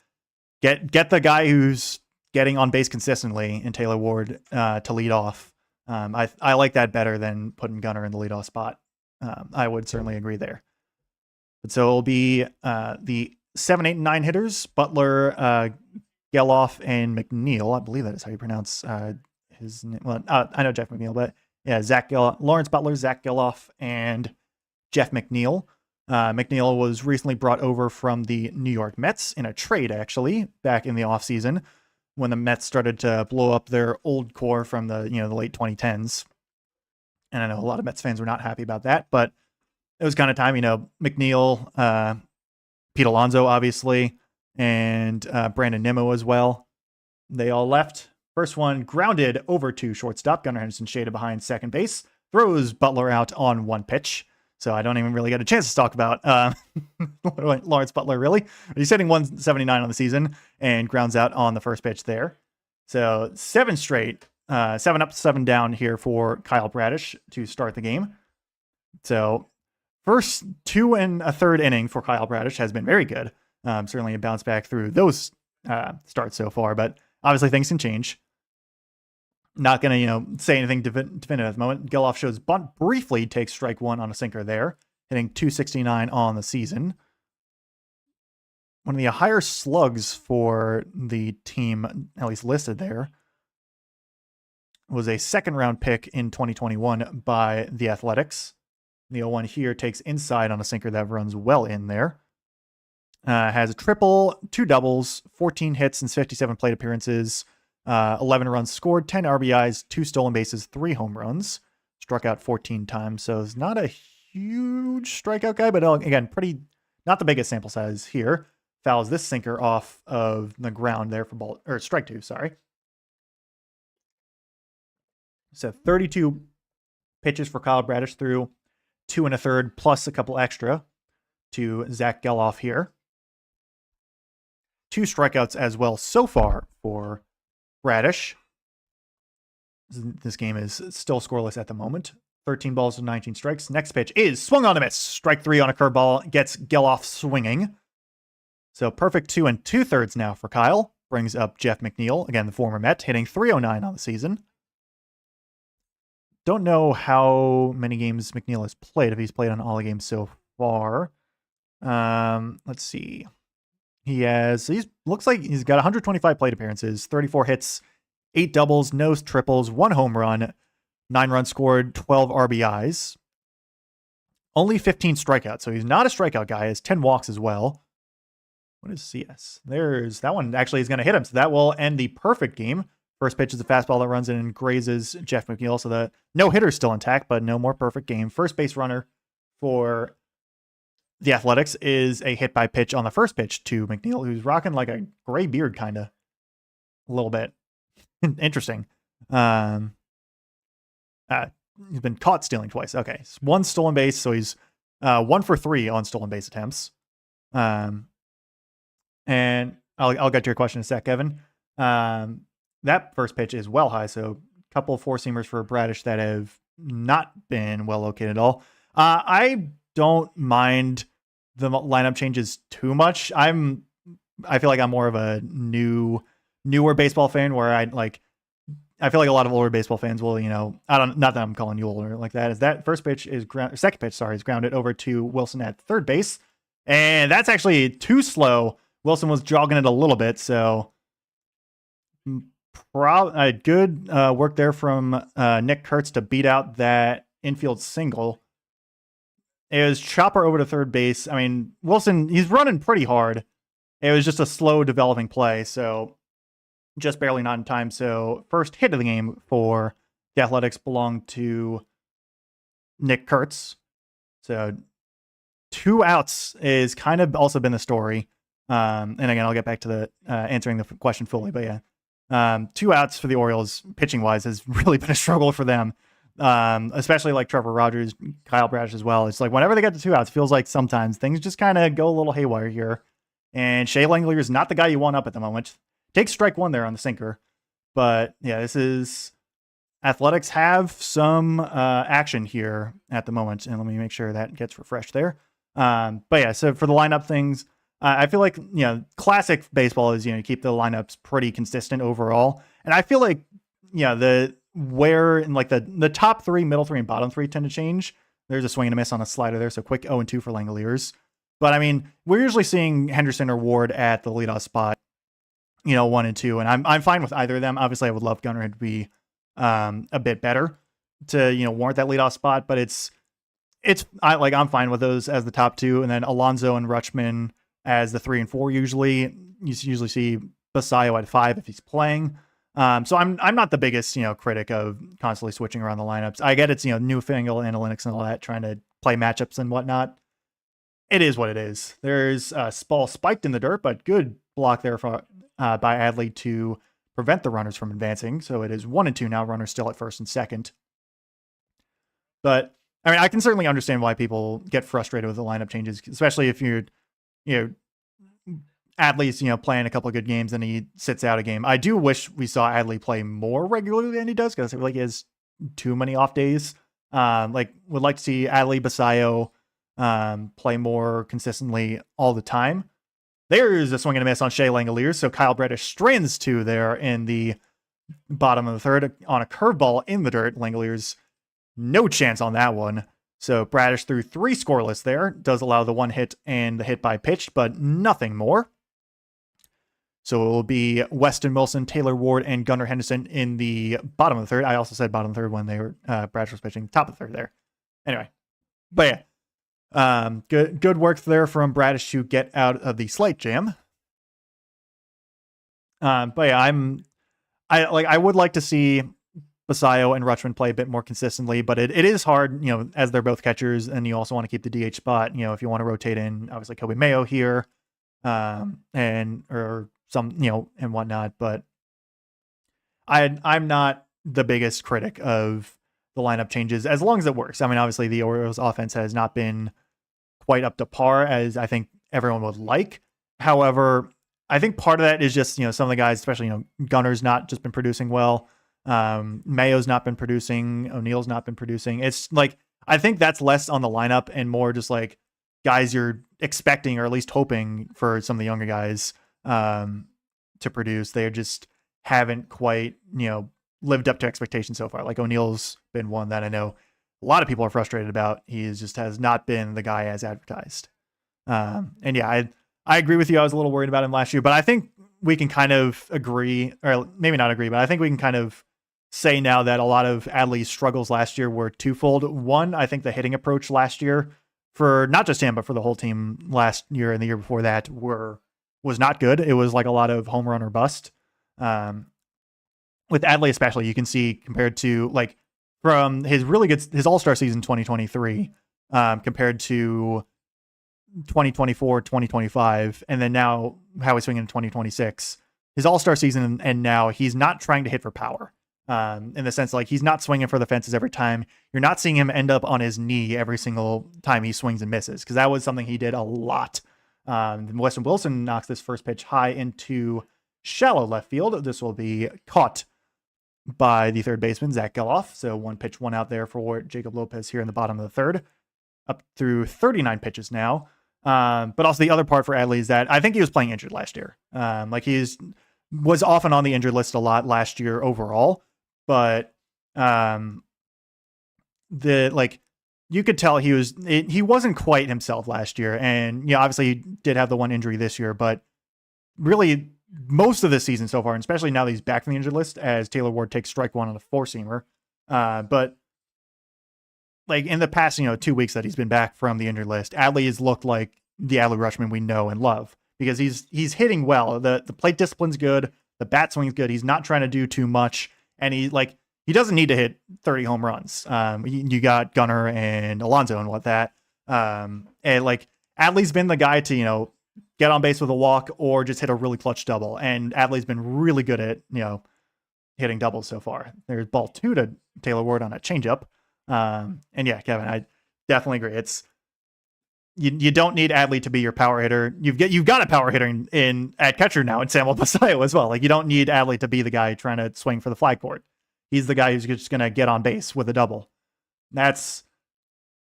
get the guy who's getting on base consistently in Taylor Ward to lead off. I like that better than putting Gunnar in the leadoff spot. I would certainly agree there. But so it'll be the 7, 8, and 9 hitters: Butler, Geloff, and McNeil. I believe that is how you pronounce his name. Well, I know Jeff McNeil, but yeah, Lawrence Butler, Zach Geloff, and Jeff McNeil. McNeil was recently brought over from the New York Mets in a trade, actually, back in the offseason when the Mets started to blow up their old core from the the late 2010s. And I know a lot of Mets fans were not happy about that, but it was kind of time. McNeil, Pete Alonso, obviously, and Brandon Nimmo as well. They all left. First one grounded over to shortstop. Gunnar Henderson shaded behind second base. Throws Butler out on one pitch. So I don't even really get a chance to talk about Lawrence Butler, really. He's hitting 179 on the season and grounds out on the first pitch there. So 7 straight, 7 up, 7 down here for Kyle Bradish to start the game. So first 2 1/3 inning for Kyle Bradish has been very good. Certainly a bounce back through those starts so far, but obviously things can change. Not going to, say anything definitive at the moment. Geloff shows bunt briefly, takes strike 1 on a sinker there, hitting 269 on the season. One of the higher slugs for the team, at least listed there, was a second-round pick in 2021 by the Athletics. The 0-1 here takes inside on a sinker that runs well in there. Has a triple, 2 doubles, 14 hits and 57 plate appearances, 11 runs scored, 10 RBIs, 2 stolen bases, 3 home runs. Struck out 14 times, so it's not a huge strikeout guy, but again, not the biggest sample size here. Fouls this sinker off of the ground there for strike 2, sorry. So 32 pitches for Kyle Bradish through 2 1/3 plus a couple extra to Zach Geloff here. 2 strikeouts as well so far for Bradish. This game is still scoreless at the moment. 13 balls to 19 strikes. Next pitch is swung on a miss. Strike 3 on a curveball. Gets Geloff swinging. So perfect 2 2/3 now for Kyle. Brings up Jeff McNeil, again the former Met, hitting 309 on the season. Don't know how many games McNeil has played, if he's played on all the games so far. Let's see. Looks like he's got 125 plate appearances, 34 hits, 8 doubles, no triples, 1 home run, 9 runs scored, 12 RBIs. Only 15 strikeouts, so he's not a strikeout guy. He has 10 walks as well. What is CS? There's that one actually is going to hit him. So that will end the perfect game. First pitch is a fastball that runs in and grazes Jeff McNeil. So the no hitter is still intact, but no more perfect game. First base runner for the Athletics is a hit by pitch on the first pitch to McNeil, who's rocking like a gray beard, kind of a little bit. Interesting. He's been caught stealing twice. Okay. One stolen base. So he's 1 for 3 on stolen base attempts. And I'll get to your question in a sec, Kevin. That first pitch is well high, so a couple of four-seamers for Bradish that have not been well located at all. I don't mind the lineup changes too much. I feel like I'm more of a newer baseball fan where I feel like a lot of older baseball fans will, not that I'm calling you older like that, is that first pitch is second pitch, is grounded over to Wilson at third base. And that's actually too slow. Wilson was jogging it a little bit, so good work there from Nick Kurtz to beat out that infield single. It was chopper over to third base. I mean, Wilson, he's running pretty hard. It was just a slow developing play, so just barely not in time. So first hit of the game for the Athletics belonged to Nick Kurtz. So 2 outs is kind of also been the story. And again, I'll get back to the answering the question fully, but yeah, 2 outs for the Orioles pitching wise has really been a struggle for them. Especially like Trevor Rogers, Kyle Bradish as well. It's like whenever they get to 2 outs, it feels like sometimes things just kind of go a little haywire here. And Shea Langeliers is not the guy you want up at the moment. Takes strike 1 there on the sinker. But yeah, this is Athletics have some action here at the moment. And let me make sure that gets refreshed there. But yeah, so for the lineup things, I feel like, classic baseball is, you keep the lineups pretty consistent overall. And I feel like, where in like the top 3, middle 3, and bottom 3 tend to change. There's a swing and a miss on a slider there. So quick 0-2 for Langeliers. But I mean, we're usually seeing Henderson or Ward at the leadoff spot, 1 and 2. And I'm fine with either of them. Obviously, I would love Gunnar to be a bit better to, warrant that leadoff spot. But I'm fine with those as the top 2. And then Alonso and Rutschman as the 3 and 4 usually. You usually see Basayo at 5 if he's playing. So I'm not the biggest, critic of constantly switching around the lineups. I get it's, newfangled analytics and all that, trying to play matchups and whatnot. It is what it is. There's a ball spiked in the dirt, but good block there by Adley to prevent the runners from advancing. So it is 1 and 2 now, runners still at first and second. But I mean, I can certainly understand why people get frustrated with the lineup changes, especially if you're, Adley's, playing a couple of good games and he sits out a game. I do wish we saw Adley play more regularly than he does, because I feel like he has too many off days. Would like to see Adley, Basayo play more consistently all the time. There's a swing and a miss on Shea Langeliers. So Kyle Bradish strands 2 there in the bottom of the third on a curveball in the dirt. Langeliers, no chance on that one. So Bradish threw 3 scoreless there. Does allow the 1 hit and the hit by pitch, but nothing more. So it will be Weston Wilson, Taylor Ward, and Gunnar Henderson in the bottom of the third. I also said bottom of the third when they were Bradish was pitching top of the third there. Anyway, but yeah, good work there from Bradish to get out of the slight jam. But yeah, I would like to see Basayo and Rutschman play a bit more consistently, but it is hard, as they're both catchers, and you also want to keep the DH spot. If you want to rotate in, obviously Kobe Mayo here, or some, and whatnot. But I'm not the biggest critic of the lineup changes as long as it works. I mean, obviously the Orioles offense has not been quite up to par as I think everyone would like. However, I think part of that is just, some of the guys, especially, Gunnar's not just been producing well. Mayo's not been producing. O'Neill's not been producing. It's like, I think that's less on the lineup and more just like guys you're expecting or at least hoping for some of the younger guys to produce. They just haven't quite, lived up to expectations so far. Like O'Neill's been one that I know a lot of people are frustrated about. He just has not been the guy as advertised. And yeah, I agree with you. I was a little worried about him last year, but I think we can kind of agree, or maybe not agree, but I think we can kind of say now that a lot of Adley's struggles last year were twofold. One, I think the hitting approach last year for not just him, but for the whole team last year and the year before that were was not good. It was like a lot of home run or bust. With Adley especially, you can see compared to like from his All-Star season 2023 compared to 2024, 2025, and then now how he's swinging in 2026. His All-Star season and now he's not trying to hit for power. In the sense like he's not swinging for the fences every time. You're not seeing him end up on his knee every single time he swings and misses, because that was something he did a lot. Weston Wilson knocks this first pitch high into shallow left field. This will be caught by the third baseman, Zach Geloff. So 1 pitch, 1 out there for Jacob Lopez here in the bottom of the third. Up through 39 pitches now. But also the other part for Adley is that I think he was playing injured last year. Like was often on the injured list a lot last year overall, but you could tell he wasn't quite himself last year. And obviously he did have the one injury this year, but really most of this season so far, and especially now that he's back from the injured list as Taylor Ward takes strike 1 on a 4-seamer. But like in the past, 2 weeks that he's been back from the injured list, Adley has looked like the Adley Rutschman we know and love, because he's hitting well. The plate discipline's good. The bat swing's good. He's not trying to do too much. And he doesn't need to hit 30 home runs. You got Gunnar and Alonso and what that. And like Adley's been the guy to, get on base with a walk or just hit a really clutch double. And Adley's been really good at, hitting doubles so far. There's ball 2 to Taylor Ward on a changeup. And yeah, Kevin, I definitely agree. It's you don't need Adley to be your power hitter. You've got a power hitter in at catcher now in Samuel Basayo as well. Like you don't need Adley to be the guy trying to swing for the fly court. He's the guy who's just going to get on base with a double.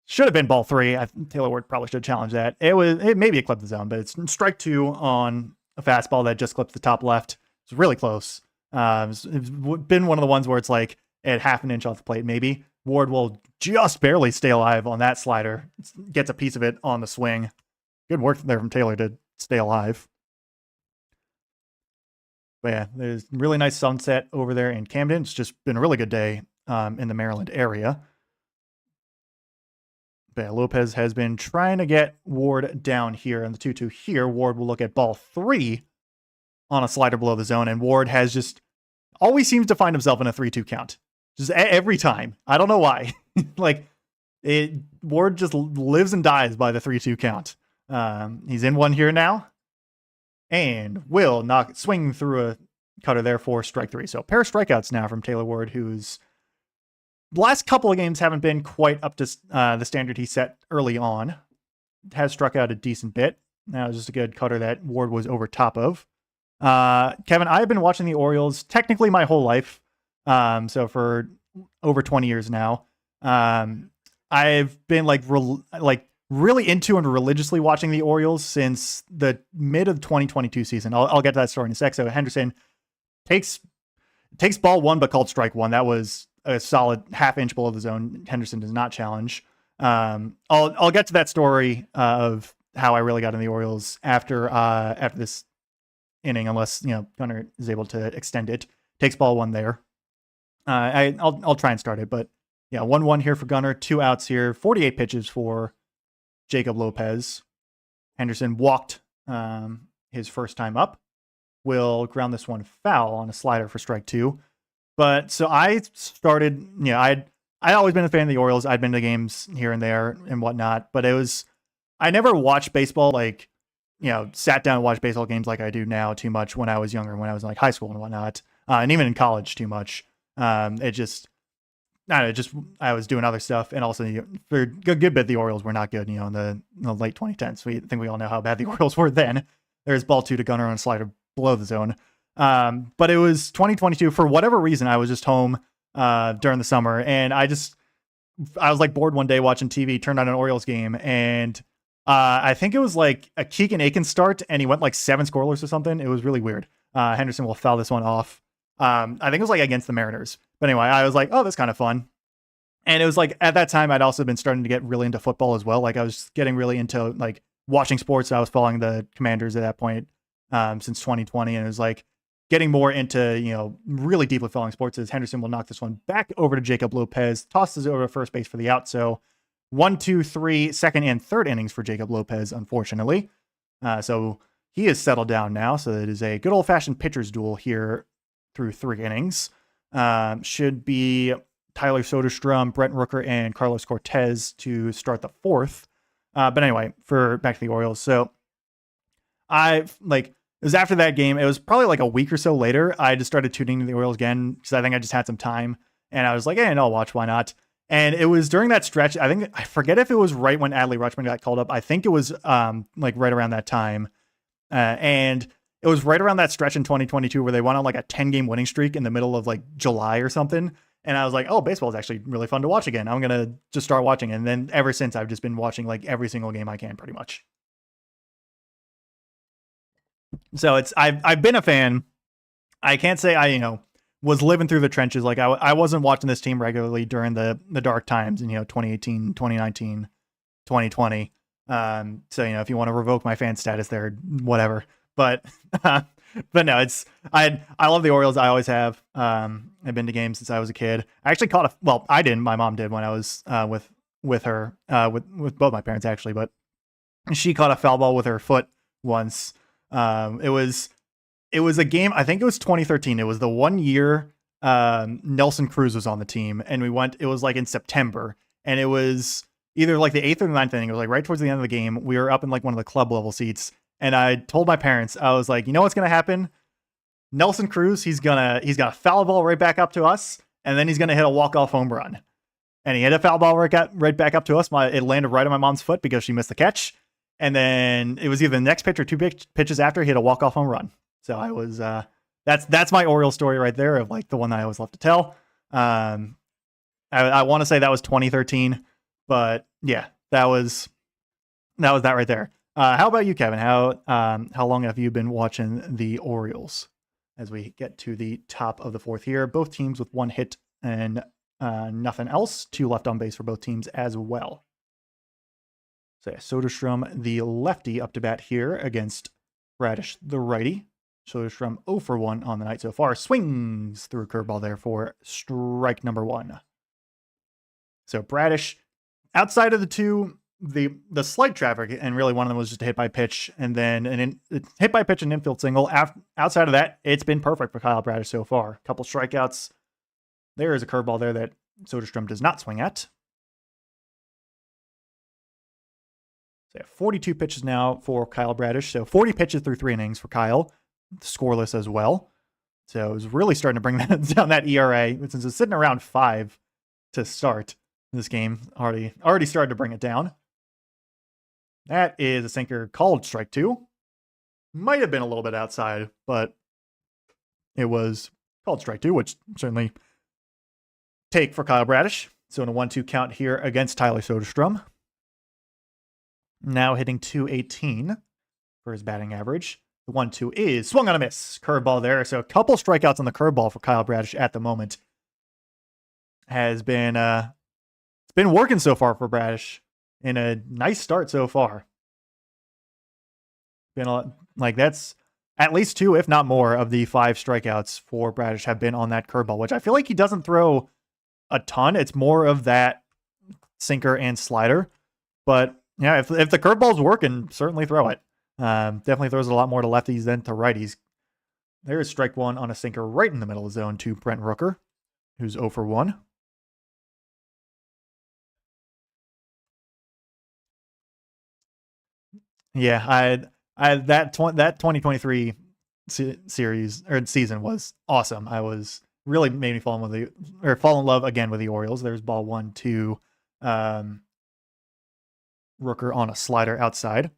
Should have been ball 3. Taylor Ward probably should have challenged that. It maybe clipped the zone, but it's strike 2 on a fastball that just clips the top left. It's really close. It's been one of the ones where it's like at half an inch off the plate, maybe. Ward will just barely stay alive on that slider. Gets a piece of it on the swing. Good work there from Taylor to stay alive. But yeah, there's really nice sunset over there in Camden. It's just been a really good day in the Maryland area. But yeah, Lopez has been trying to get Ward down here in the 2-2 here. Ward will look at ball 3 on a slider below the zone, and Ward has just always seems to find himself in a 3-2 count. Just every time. I don't know why. Ward just lives and dies by the 3-2 count. He's in one here now. And will swing through a cutter there for strike 3. So a pair of strikeouts now from Taylor Ward, who's last couple of games haven't been quite up to the standard he set early on. Has struck out a decent bit. That was just a good cutter that Ward was over top of. Kevin, I've been watching the Orioles technically my whole life. So for over 20 years now. I've been really into and religiously watching the Orioles since the mid of 2022 season. I'll get to that story in a sec. So Henderson takes ball 1, but called strike 1. That was a solid half-inch below the zone. Henderson does not challenge. I'll get to that story of how I really got in the Orioles after this inning, unless Gunnar is able to extend it. Takes ball 1 there. I'll try and start it, but yeah, 1-1 here for Gunnar. 2 outs here. 48 pitches for Jacob Lopez. Henderson walked his first time up. Will ground this one foul on a slider for strike 2. But so I started, I'd always been a fan of the Orioles. I'd been to games here and there and whatnot, but I never watched baseball sat down and watched baseball games like I do now too much when I was younger, when I was in high school and whatnot, and even in college too much. I was doing other stuff, and also for a good bit the Orioles were not good. In the late 2010s, I think we all know how bad the Orioles were then. There's ball 2 to Gunnar on a slider below the zone. But it was 2022 for whatever reason. I was just home during the summer, and I was bored one day watching TV. Turned on an Orioles game, and I think it was like a Keegan Aiken start, and he went 7 scoreless or something. It was really weird. Henderson will foul this one off. I think it was against the Mariners. But anyway, I was like, oh, that's kind of fun. And it was at that time, I'd also been starting to get really into football as well. I was getting really into watching sports. I was following the Commanders at that point since 2020. And it was getting more into, really deeply following sports. As Henderson will knock this one back over to Jacob Lopez, tosses it over to first base for the out. So 1, 2, 3, second and third innings for Jacob Lopez, unfortunately. So he is settled down now. So it is a good old fashioned pitcher's duel here through 3 innings. Should be Tyler Soderstrom, Brent Rooker, and Carlos Cortez to start the 4th. But anyway, back to the Orioles. So it was after that game. It was probably like a week or so later. I just started tuning to the Orioles again because I think I just had some time, and I was like, "Hey, no, I'll watch. Why not?" And it was during that stretch. I forget if it was right when Adley Rutschman got called up. I think it was like right around that time, and it was right around that stretch in 2022 where they went on like a 10-game winning streak in the middle of like July or something. And I was like, "Oh, baseball is actually really fun to watch again. I'm gonna just start watching." And then ever since, I've just been watching like every single game I can, pretty much. So I've been a fan. I can't say I was living through the trenches. Like I wasn't watching this team regularly during the dark times in 2018, 2019, 2020. So if you want to revoke my fan status there, whatever. But but no, I love the Orioles. I always have. I've been to games since I was a kid. I actually I didn't. My mom did when I was with her with both my parents actually, but she caught a foul ball with her foot once. It was a game. I think it was 2013. It was the 1 year Nelson Cruz was on the team, and it was like in September, and it was either like the 8th or the 9th inning. It was like right towards the end of the game. We were up in like one of the club level seats, and I told my parents, I was like, what's gonna happen? Nelson Cruz, he's gonna foul ball right back up to us, and then he's gonna hit a walk-off home run. And he hit a foul ball right back up to us. It landed right on my mom's foot because she missed the catch. And then it was either the next pitch or 2 pitches after he hit a walk-off home run. So I was that's my Orioles story right there, of like the one that I always love to tell. I want to say that was 2013, but yeah, that was that right there. How about you, Kevin? How long have you been watching the Orioles? As we get to the top of the 4th here, both teams with 1 hit and nothing else. 2 left on base for both teams as well. So Soderstrom, the lefty, up to bat here against Bradish, the righty. Soderstrom 0 for 1 on the night so far. Swings through a curveball there for strike number 1. So Bradish, outside of the 2, the slight traffic, and really one of them was just a hit by pitch, and then hit by pitch and infield single. Outside of that, it's been perfect for Kyle Bradish so far. A couple strikeouts. There is a curveball there that Soderstrom does not swing at. So 42 pitches now for Kyle Bradish. So 40 pitches through 3 innings for Kyle. Scoreless as well. So it was really starting to bring down that ERA. Since it's sitting around 5 to start this game, already started to bring it down. That is a sinker called strike 2. Might have been a little bit outside, but it was called strike 2, which certainly take for Kyle Bradish. So in a 1-2 count here against Tyler Soderstrom. Now hitting .218 for his batting average. The 1-2 is swung on a miss. Curveball there. So a couple strikeouts on the curveball for Kyle Bradish at the moment. Has been it's been working so far for Bradish in a nice start so far. Been that's at least 2, if not more, of the 5 strikeouts for Bradish have been on that curveball, which I feel like he doesn't throw a ton. It's more of that sinker and slider. But yeah, if the curveball's working, certainly throw it. Definitely throws it a lot more to lefties than to righties. There is strike 1 on a sinker right in the middle of the zone to Brent Rooker, who's 0 for 1. Yeah, that 2023 series or season was awesome. I was really made me fall in love again with the Orioles. There's ball 1 to Rooker on a slider outside.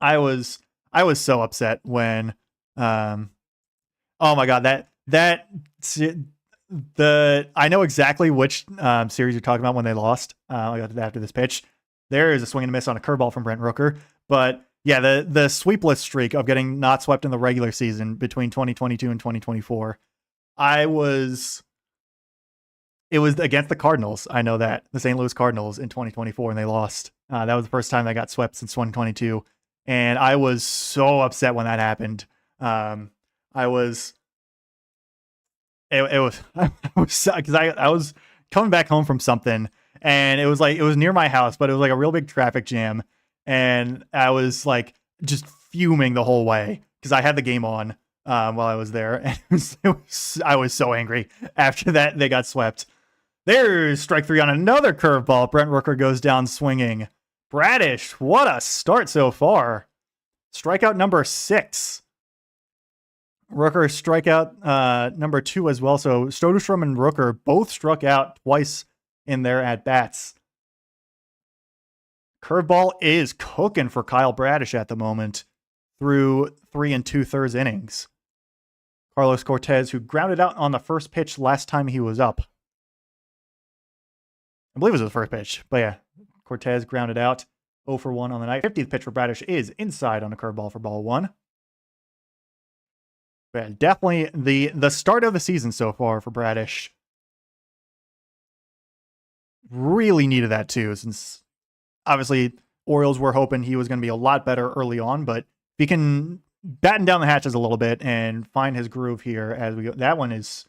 I was so upset when oh my god, I know exactly which series you're talking about when they lost after this pitch. There is a swing and a miss on a curveball from Brent Rooker, but yeah, the sweepless streak of getting not swept in the regular season between 2022 and 2024. It was against the Cardinals. I know that, the St. Louis Cardinals in 2024, and they lost. That was the first time they got swept since 2022. And I was so upset when that happened. I was because I was coming back home from something, and it was near my house, but it was like a real big traffic jam, and I was like just fuming the whole way because I had the game on while I was there. And I was so angry. After that, they got swept. There's strike 3 on another curveball. Brent Rooker goes down swinging. Bradish, what a start so far. Strikeout number 6. Rooker strikeout number 2 as well. So Soderstrom and Rooker both struck out twice in their at-bats. Curveball is cooking for Kyle Bradish at the moment through 3 2/3 innings. Carlos Cortez, who grounded out on the first pitch last time he was up. I believe it was the first pitch, but yeah, Cortez grounded out 0 for 1 on the night. 50th pitch for Bradish is inside on a curveball for ball 1. But definitely the start of the season so far for Bradish. Really needed that too, since obviously Orioles were hoping he was going to be a lot better early on, but if he can batten down the hatches a little bit and find his groove here as we go. That one is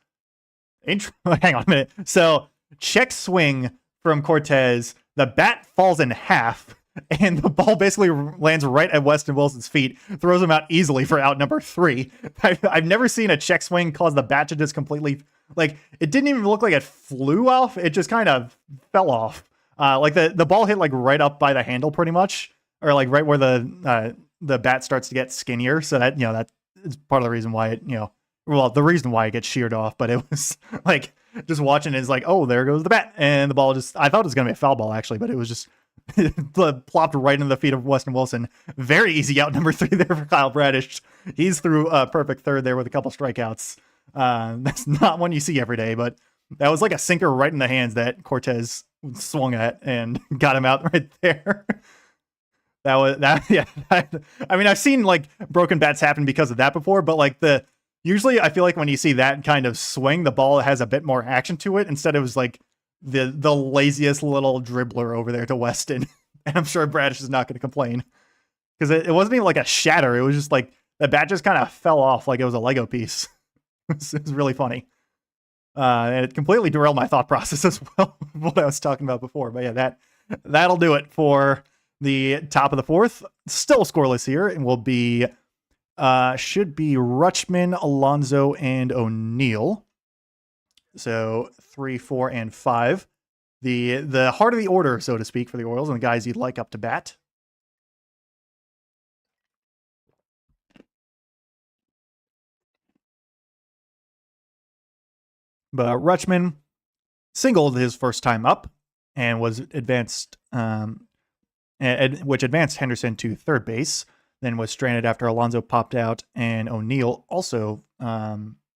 hang on a minute. So check swing from Cortez. The bat falls in half, and the ball basically lands right at Weston Wilson's feet, throws him out easily for out number 3. I've never seen a check swing cause the bat to just completely, like, it didn't even look like it flew off. It just kind of fell off. Like the ball hit like right up by the handle pretty much, or like right where the bat starts to get skinnier. So that, that is part of the reason why it, the reason why it gets sheared off. But it was like, just watching it is like, oh, there goes the bat. And the ball I thought it was going to be a foul ball actually, but it was just plopped right into the feet of Weston Wilson. Very easy out number 3 there for Kyle Bradish. He's through a perfect third there with a couple strikeouts. That's not one you see every day, but that was like a sinker right in the hands that Cortez swung at and got him out right there. Yeah. I mean, I've seen like broken bats happen because of that before, but like usually I feel like when you see that kind of swing, the ball has a bit more action to it. Instead, it was like the laziest little dribbler over there to Weston. And I'm sure Bradish is not going to complain because it wasn't even like a shatter. It was just like the bat just kind of fell off like it was a Lego piece. It was really funny. And it completely derailed my thought process as well, what I was talking about before. But yeah, that'll do it for the top of the 4th. Still scoreless here, and will be should be Rutschman, Alonso, and O'Neill. So 3, 4, and 5. The heart of the order, so to speak, for the Orioles and the guys you'd like up to bat. But Rutschman singled his first time up and was advanced, which advanced Henderson to third base. Then was stranded after Alonso popped out, and O'Neill also, I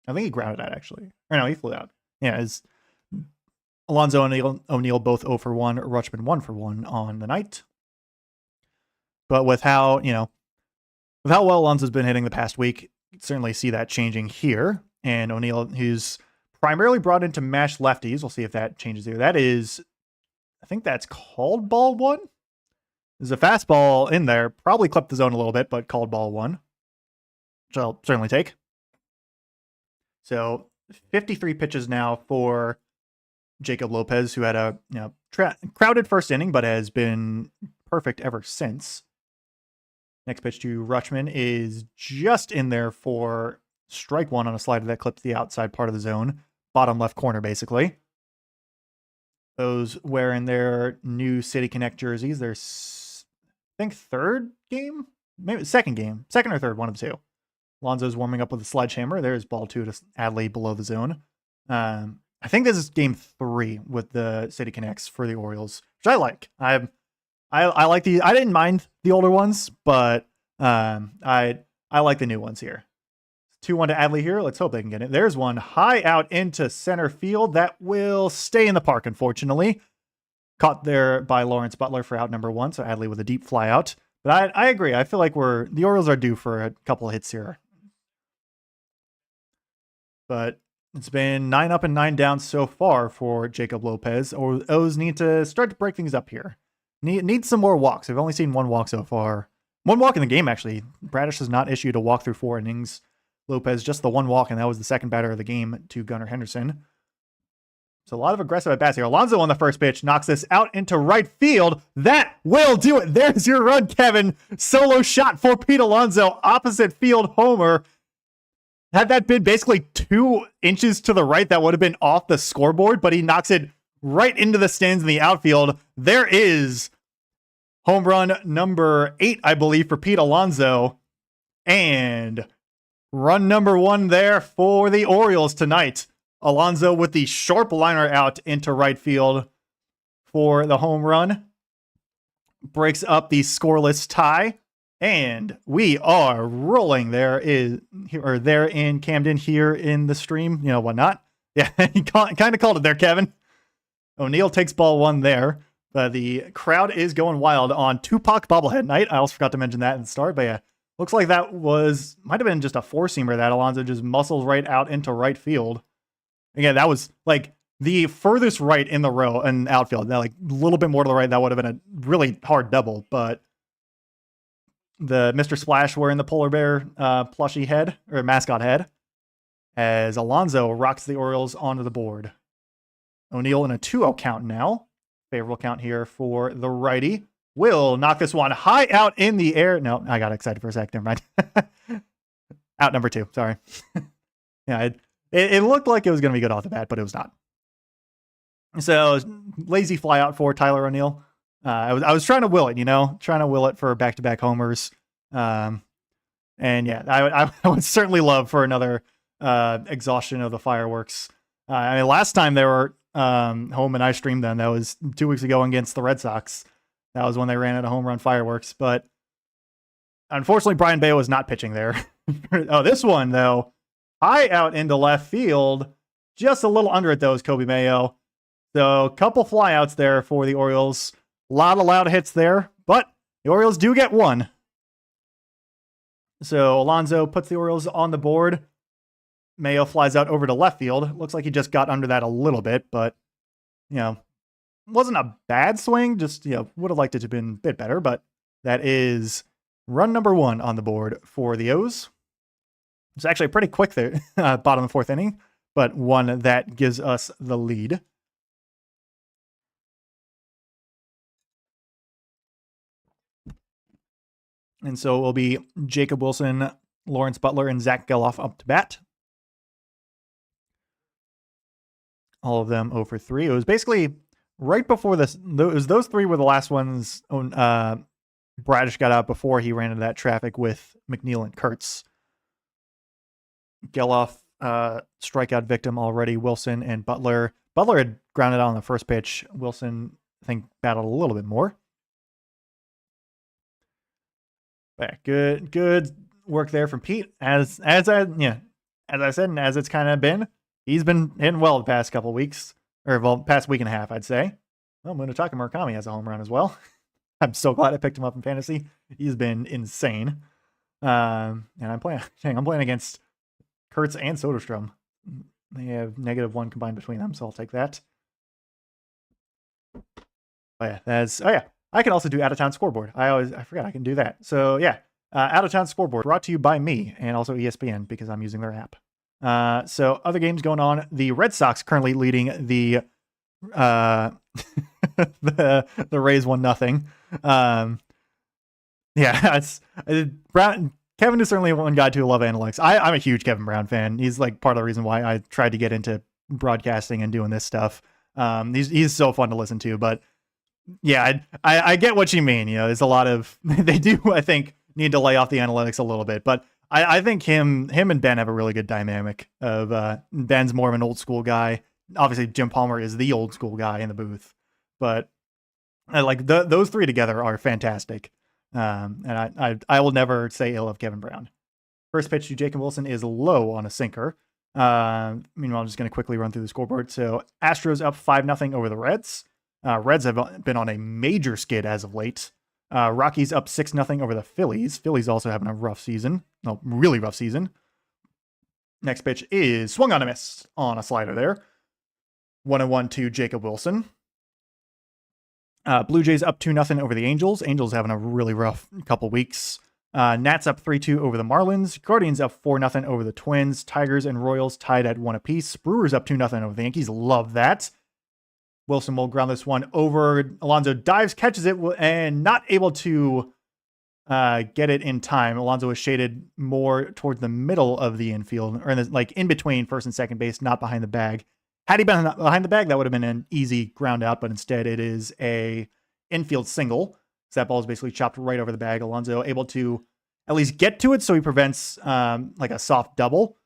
think he grounded out actually. Or no, he flew out. Yeah, Alonso and O'Neill both 0 for 1, Rutschman 1 for 1 on the night. But with how well Alonso's been hitting the past week, you can certainly see that changing here. And O'Neill, who's primarily brought in to mash lefties. We'll see if that changes here. That is, I think that's called ball 1. There's a fastball in there. Probably clipped the zone a little bit, but called ball 1. Which I'll certainly take. So 53 pitches now for Jacob Lopez, who had a crowded first inning, but has been perfect ever since. Next pitch to Rutschman is just in there for strike 1 on a slider that clips the outside part of the zone. Bottom left corner, basically. Those wearing their new City Connect jerseys. Their, I think, third game? Maybe second or third, one of the two. Lonzo's warming up with a sledgehammer. There's ball 2 to Adley below the zone. I think this is game 3 with the City Connects for the Orioles, which I like. I like the. I didn't mind the older ones, but I like the new ones here. 2-1 to Adley here. Let's hope they can get it. There's one high out into center field. That will stay in the park, unfortunately. Caught there by Lawrence Butler for out number 1, so Adley with a deep fly out. But I agree. I feel like the Orioles are due for a couple of hits here. But it's been 9 up and 9 down so far for Jacob Lopez. O's need to start to break things up here. Need some more walks. I've only seen 1 walk so far. 1 walk in the game, actually. Bradish has not issued a walk through 4 innings. Lopez just the 1 walk, and that was the second batter of the game to Gunnar Henderson. So a lot of aggressive at bats here. Alonso on the first pitch knocks this out into right field. That will do it. There's your run, Kevin. Solo shot for Pete Alonso, opposite field homer. Had that been basically 2 inches to the right, that would have been off the scoreboard, but he knocks it right into the stands in the outfield. There is home run number 8, I believe, for Pete Alonso. And run number 1 there for the Orioles tonight. Alonso with the sharp liner out into right field for the home run. Breaks up the scoreless tie. And we are rolling there in Camden here in the stream. You know, whatnot. Yeah, he kind of called it there, Kevin. O'Neill takes ball 1 there. The crowd is going wild on Tupac bobblehead night. I also forgot to mention that in the start. But yeah, looks like that might have been just a 4-seamer that Alonso just muscles right out into right field. Again, that was like the furthest right in the row and outfield. Now, like a little bit more to the right, that would have been a really hard double. But the Mr. Splash wearing the polar bear plushie head or mascot head as Alonso rocks the Orioles onto the board. O'Neill in a 2-0 count now. Favorable count here for the righty. Will knock this one high out in the air. No, I got excited for a sec. Never mind. Out number 2. Sorry. Yeah, it looked like it was going to be good off the bat, but it was not. So lazy fly out for Tyler O'Neill. I was trying to will it, trying to will it for back-to-back homers. And yeah, I would certainly love for another exhaustion of the fireworks. I mean, last time they were home and I streamed them, that was 2 weeks ago against the Red Sox. That was when they ran out of home run fireworks. But unfortunately, Brian Bayo was not pitching there. Oh, this one, though, high out into left field. Just a little under it, though, is Kobe Mayo. So a couple flyouts there for the Orioles. A lot of loud hits there, but the Orioles do get 1. So Alonso puts the Orioles on the board. Mayo flies out over to left field. Looks like he just got under that a little bit, but, wasn't a bad swing. Just, would have liked it to have been a bit better, but that is run number 1 on the board for the O's. It's actually pretty quick there, bottom of the 4th inning, but one that gives us the lead. And so it will be Jacob Wilson, Lawrence Butler, and Zach Geloff up to bat. All of them 0 for 3. It was basically right before this. Those 3 were the last ones Bradish got out before he ran into that traffic with McNeil and Kurtz. Geloff, strikeout victim already. Wilson and Butler. Butler had grounded out on the first pitch. Wilson, I think, battled a little bit more. Yeah, good work there from Pete. As I said, and as it's kind of been, he's been hitting well the past couple weeks, or past week and a half, I'd say. Well, Munetaka Murakami has a home run as well. I'm so glad I picked him up in fantasy. He's been insane. And I'm playing against Kurtz and Soderstrom. They have -1 combined between them, so I'll take that. Oh yeah, I can also do out-of-town scoreboard. I forgot I can do that. So yeah, out-of-town scoreboard brought to you by me and also ESPN because I'm using their app. So other games going on. The Red Sox currently leading the the Rays 1-0. Yeah, it's Brown. Kevin is certainly one guy to love analytics. I'm a huge Kevin Brown fan. He's like part of the reason why I tried to get into broadcasting and doing this stuff. He's so fun to listen to, but yeah, I get what you mean. There's a lot of, they do, I think, need to lay off the analytics a little bit, but I think him and Ben have a really good dynamic of, Ben's more of an old school guy. Obviously Jim Palmer is the old school guy in the booth, but those 3 together are fantastic. And I will never say ill of Kevin Brown. First pitch to Jacob Wilson is low on a sinker. Meanwhile, I'm just going to quickly run through the scoreboard. So Astros up 5-0 over the Reds. Reds have been on a major skid as of late. Rockies up 6-0 over the Phillies. Phillies also having a rough season. No, really rough season. Next pitch is swung on a miss on a slider there. 1-1 to Jacob Wilson. Blue Jays up 2-0 over the Angels. Angels having a really rough couple weeks. Nats up 3-2 over the Marlins. Guardians up 4-0 over the Twins. Tigers and Royals tied at 1 apiece. Brewers up 2-0 over the Yankees. Love that. Wilson will ground this one over. Alonso dives, catches it, and not able to get it in time. Alonso was shaded more towards the middle of the infield, or in between first and second base, not behind the bag. Had he been behind the bag, that would have been an easy ground out, but instead it is a infield single. So that ball is basically chopped right over the bag. Alonso able to at least get to it, so he prevents like a soft double,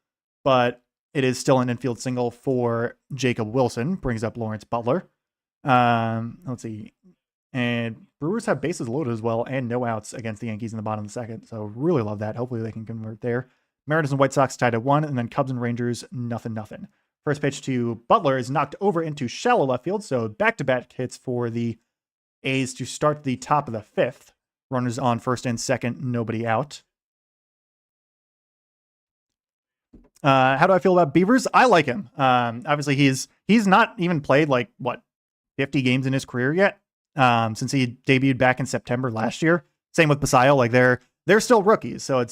but it is still an infield single for Jacob Wilson. Brings up Lawrence Butler. Let's see. And Brewers have bases loaded as well and no outs against the Yankees in the bottom of the second. So really love that. Hopefully they can convert there. Mariners and White Sox tied at 1, and then Cubs and Rangers 0-0. First pitch to Butler is knocked over into shallow left field. So back-to-back hits for the A's to start the top of the 5th. Runners on first and second, nobody out. How do I feel about Beavers? I like him. Obviously, he's not even played 50 games in his career yet. Since he debuted back in September last year. Same with Basayo. They're still rookies, so I'm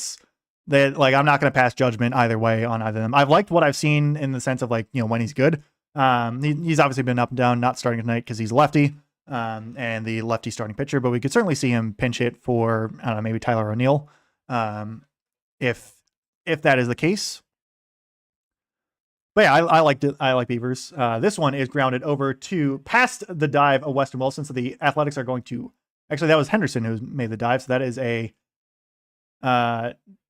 not going to pass judgment either way on either of them. I've liked what I've seen in the sense of when he's good. He's obviously been up and down, not starting tonight because he's lefty, and the lefty starting pitcher. But we could certainly see him pinch hit for maybe Tyler O'Neill, if that is the case. But yeah, I like Beavers. This one is grounded over to past the dive of Weston Wilson. So the Athletics are going to actually, that was Henderson who made the dive. So that is a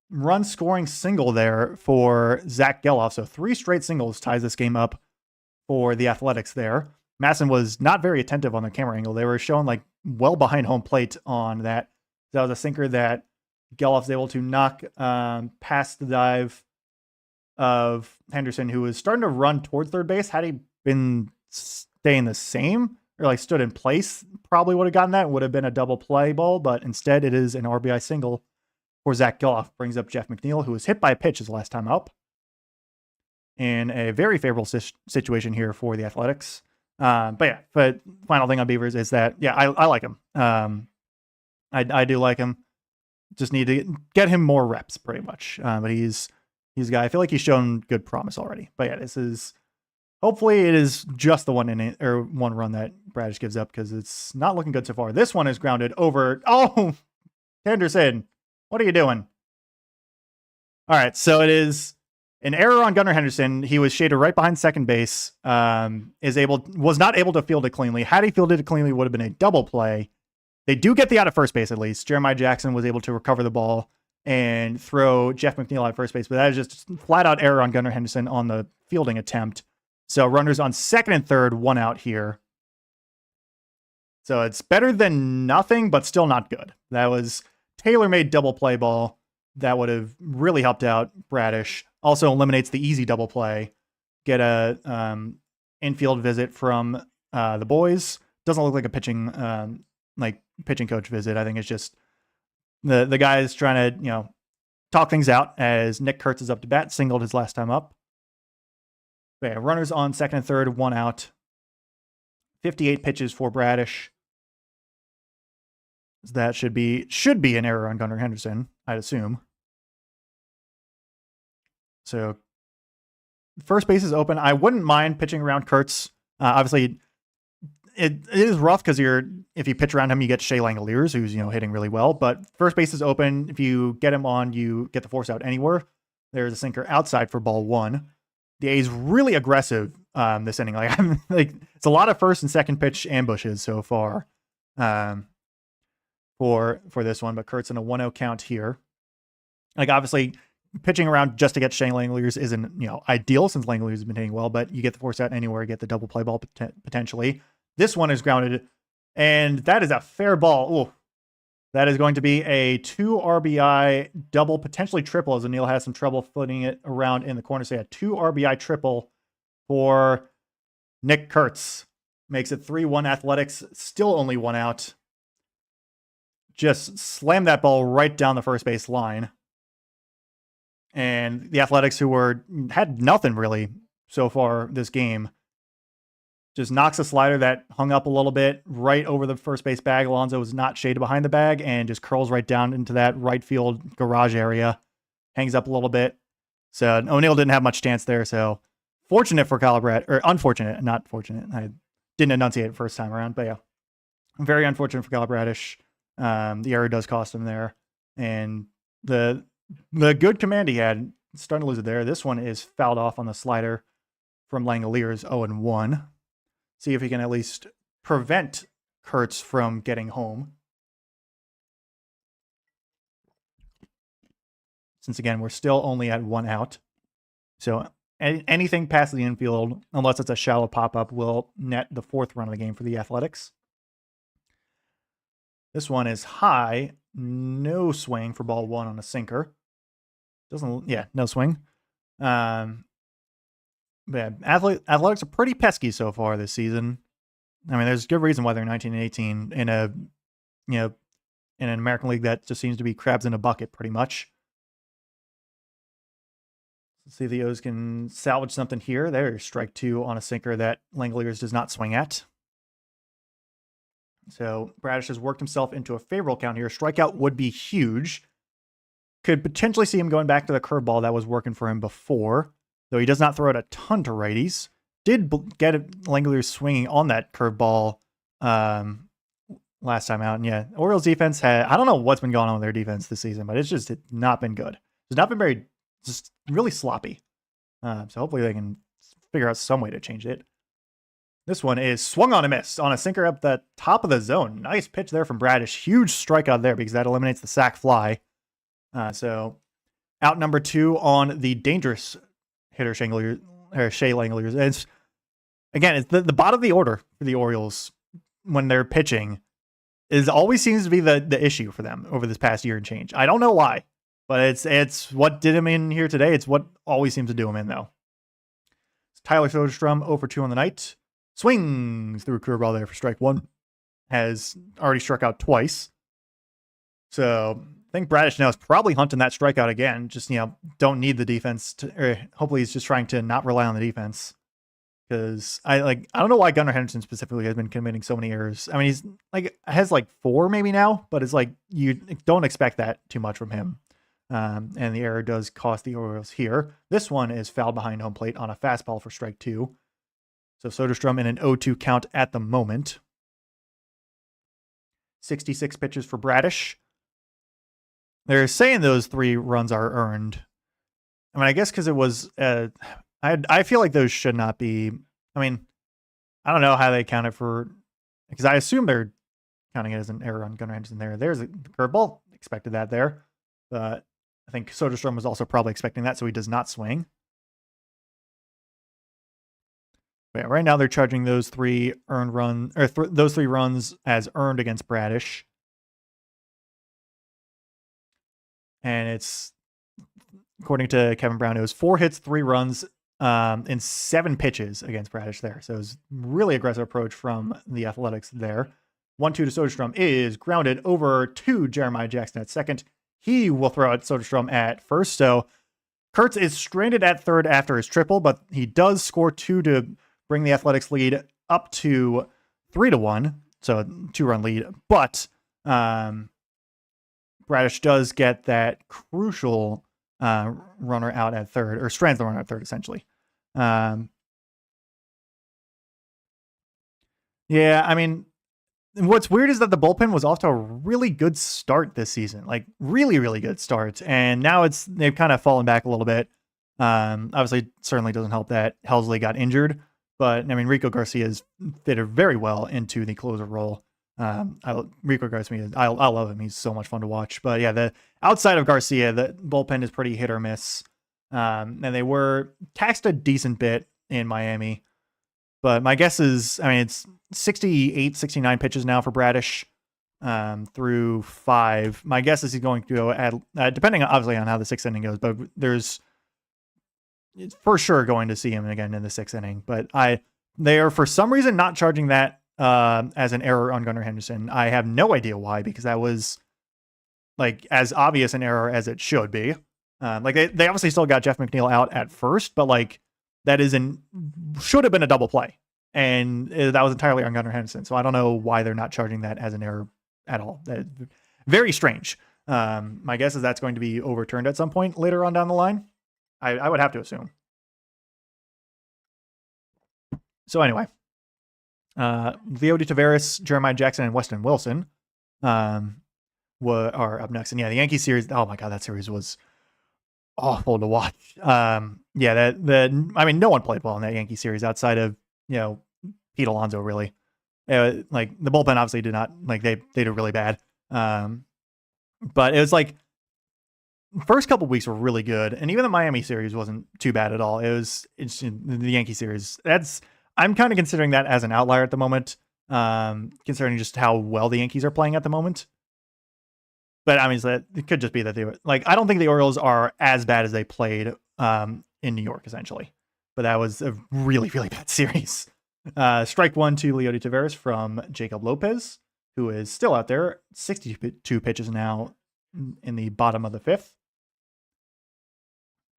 run scoring single there for Zach Geloff. So 3 straight singles ties this game up for the Athletics there. Masson was not very attentive on the camera angle. They were shown well behind home plate on that. That was a sinker that Geloff's able to knock past the dive of Henderson, who was starting to run towards third base. Had he been staying the same or stood in place, probably would have gotten that. Would have been a double play ball, but instead it is an RBI single for Zach Geloff. Brings up Jeff McNeil, who was hit by a pitch his last time up. In a very favorable situation here for the Athletics. But final thing on Beavers is that, I like him. I do like him. Just need to get him more reps, pretty much. But he's a guy, I feel like he's shown good promise already. But this is, hopefully it is just the one run that Bradish gives up, because it's not looking good so far. This one is grounded over. Oh, Henderson, what are you doing? All right, so it is an error on Gunnar Henderson. He was shaded right behind second base. Was not able to field it cleanly. Had he fielded it cleanly, it would have been a double play. They do get the out at first base at least. Jeremiah Jackson was able to recover the ball and throw Jeff McNeil at first base, but that is just flat out error on Gunnar Henderson on the fielding attempt. So runners on second and third, 1 out here. So it's better than nothing, but still not good. That was tailor-made double play ball that would have really helped out Bradish. Also eliminates the easy double play. Get a infield visit from the boys. Doesn't look like a pitching coach visit. I think it's just the guys trying to, talk things out as Nick Kurtz is up to bat, singled his last time up. But yeah, runners on second and third, 1 out. 58 pitches for Bradish. That should be an error on Gunnar Henderson, I'd assume. So first base is open. I wouldn't mind pitching around Kurtz. Obviously, it is rough because if you pitch around him, you get Shea Langoliers, who's hitting really well. But first base is open. If you get him on, you get the force out anywhere. There's a sinker outside for ball 1. The A's really aggressive this inning. It's a lot of first and second pitch ambushes so far for this one. But Kurtz in a 1-0 count here. Obviously, pitching around just to get Shea Langoliers isn't ideal, since Langoliers has been hitting well. But you get the force out anywhere, get the double play ball potentially. This one is grounded, and that is a fair ball. Ooh, that is going to be a 2 RBI double, potentially triple, as O'Neill has some trouble footing it around in the corner. So, 2 RBI triple for Nick Kurtz. Makes it 3-1 Athletics, still only 1 out. Just slammed that ball right down the first base line. And the Athletics, who had nothing really so far this game, just knocks a slider that hung up a little bit right over the first base bag. Alonso was not shaded behind the bag and just curls right down into that right field garage area. Hangs up a little bit. So O'Neill didn't have much chance there. So fortunate for Kyle Bradish, or unfortunate, not fortunate. I didn't enunciate it first time around, but yeah. Very unfortunate for Kyle Bradish. The error does cost him there. And the good command he had, starting to lose it there. This one is fouled off on the slider from Langoliers 0-1. See if he can at least prevent Kurtz from getting home. Since again, we're still only at 1 out. So anything past the infield, unless it's a shallow pop-up, will net the 4th run of the game for the Athletics. This one is high. No swing for ball 1 on a sinker. No swing. But Athletics are pretty pesky so far this season. I mean, there's good reason why they're 19 and 18 in in an American League that just seems to be crabs in a bucket pretty much. Let's see if the O's can salvage something here. There's strike 2 on a sinker that Langoliers does not swing at. So Bradish has worked himself into a favorable count here. Strikeout would be huge. Could potentially see him going back to the curveball that was working for him before. Though he does not throw it a ton to righties. Did get Langoliers swinging on that curveball last time out. And yeah, Orioles defense I don't know what's been going on with their defense this season, but it's not been good. It's not been just really sloppy. So hopefully they can figure out some way to change it. This one is swung on a miss on a sinker up the top of the zone. Nice pitch there from Bradish. Huge strikeout there because that eliminates the sac fly. So out number 2 on the dangerous hitter Shea Langoliers. It's the bottom of the order for the Orioles when they're pitching always seems to be the issue for them over this past year and change. I don't know why, but it's what did him in here today. It's what always seems to do him in though. It's Tyler Soderstrom 0-for-2 on the night. Swings through a curveball there for strike 1. Has already struck out twice. So I think Bradish now is probably hunting that strikeout again. Just, don't need the defense hopefully he's just trying to not rely on the defense. Because I don't know why Gunnar Henderson specifically has been committing so many errors. I mean, he's has 4 maybe now, but it's you don't expect that too much from him. And the error does cost the Orioles here. This one is fouled behind home plate on a fastball for strike 2. So Soderstrom in an 0-2 count at the moment. 66 pitches for Bradish. They're saying those 3 runs are earned. I mean, I guess because it was, I feel like those should not be. I mean, I don't know how they count it because I assume they're counting it as an error on Gunnar Henderson there. There's a curveball. Expected that there. But I think Soderstrom was also probably expecting that, so he does not swing. But yeah, right now they're charging those 3 earned those 3 runs as earned against Bradish. And it's, according to Kevin Brown, it was 4 hits, 3 runs, in 7 pitches against Bradish there. So it was really aggressive approach from the Athletics there. 1-2 to Soderstrom is grounded over to Jeremiah Jackson at second. He will throw at Soderstrom at first. So Kurtz is stranded at third after his triple, but he does score 2 to bring the Athletics lead up to 3-1. So a 2-run lead. But Bradish does get that crucial runner out at third, or strands the runner at third, essentially. Yeah, I mean, what's weird is that the bullpen was off to a really good start this season, really, really good start. And now they've kind of fallen back a little bit. Obviously, certainly doesn't help that Helsley got injured, but I mean, Rico Garcia's fitted very well into the closer role. Rico Garcia, I love him. He's so much fun to watch. But yeah, the outside of Garcia, the bullpen is pretty hit or miss. And they were taxed a decent bit in Miami. But my guess is, I mean, it's 68, 69 pitches now for Bradish through 5. My guess is he's going to go at, depending obviously on how the 6th inning goes, but it's for sure going to see him again in the 6th inning. But they are for some reason not charging that as an error on Gunnar Henderson. I have no idea why, because that was as obvious an error as it should be. They obviously still got Jeff McNeil out at first, but that should have been a double play. and that was entirely on Gunnar Henderson. So I don't know why they're not charging that as an error at all. Very strange. My guess is that's going to be overturned at some point later on down the line. I would have to assume. So anyway, Leody Taveras, Jeremiah Jackson, and Weston Wilson are up next. And yeah, the Yankee series. Oh my god, that series was awful to watch. Yeah, I mean, no one played well in that Yankee series outside of Pete Alonso. Really, like the bullpen obviously did not they did really bad. But it was like first couple weeks were really good, and even the Miami series wasn't too bad at all. It's the Yankee series. I'm kind of considering that as an outlier at the moment, considering just how well the Yankees are playing at the moment. But I mean, it could just be that they were I don't think the Orioles are as bad as they played in New York, essentially. But that was a really, really bad series. Strike one to Leody Taveras from Jacob Lopez, who is still out there. 62 pitches now in the bottom of the fifth.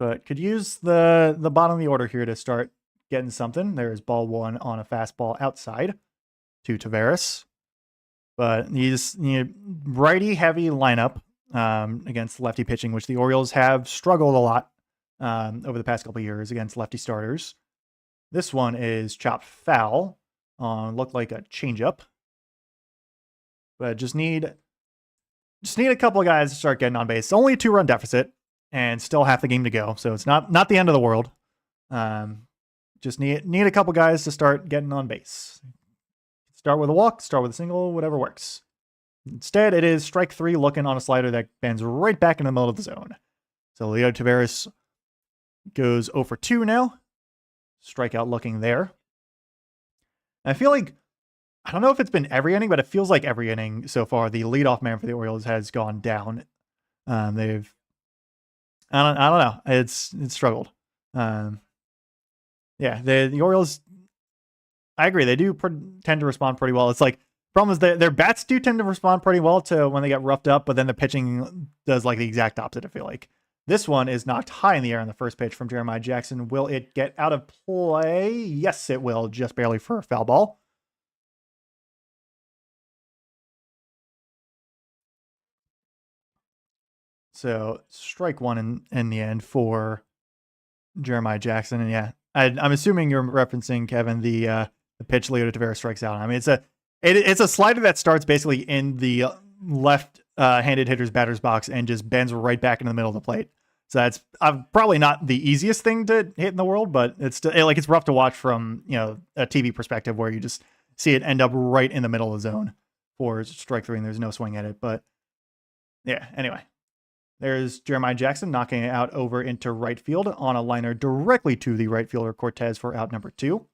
But could use the bottom of the order here to start getting something. There's ball one on a fastball outside to Taveras. But he's righty heavy lineup against lefty pitching, which the Orioles have struggled a lot over the past couple of years against lefty starters. This one is chopped foul. Looked like a changeup. But just need a couple of guys to start getting on base. It's only a 2-run deficit and still half the game to go, so it's not the end of the world. Just need a couple guys to start getting on base. Start with a walk, start with a single, whatever works. Instead, it is strike three looking on a slider that bends right back in the middle of the zone. So Leody Taveras goes 0 for 2 now. Strikeout looking there. I feel like, I don't know if it's been every inning, but it feels like every inning so far, the leadoff man for the Orioles has gone down. I don't know. It's struggled. Yeah, the Orioles, I agree. They do tend to respond pretty well. It's like, problem is their bats do tend to respond pretty well to when they get roughed up, but then the pitching does the exact opposite, I feel like. This one is knocked high in the air on the first pitch from Jeremiah Jackson. Will it get out of play? Yes, it will, just barely for a foul ball. So strike one in the end for Jeremiah Jackson. And yeah, I'm assuming you're referencing, Kevin, the pitch Leody Taveras strikes out. I mean, it's a slider that starts basically in the left-handed hitter's batter's box and just bends right back into the middle of the plate. So that's probably not the easiest thing to hit in the world, but it's still it's rough to watch from a TV perspective where you just see it end up right in the middle of the zone for strike three and there's no swing at it. But yeah, anyway. There's Jeremiah Jackson knocking it out over into right field on a liner directly to the right fielder Cortez for out number 2.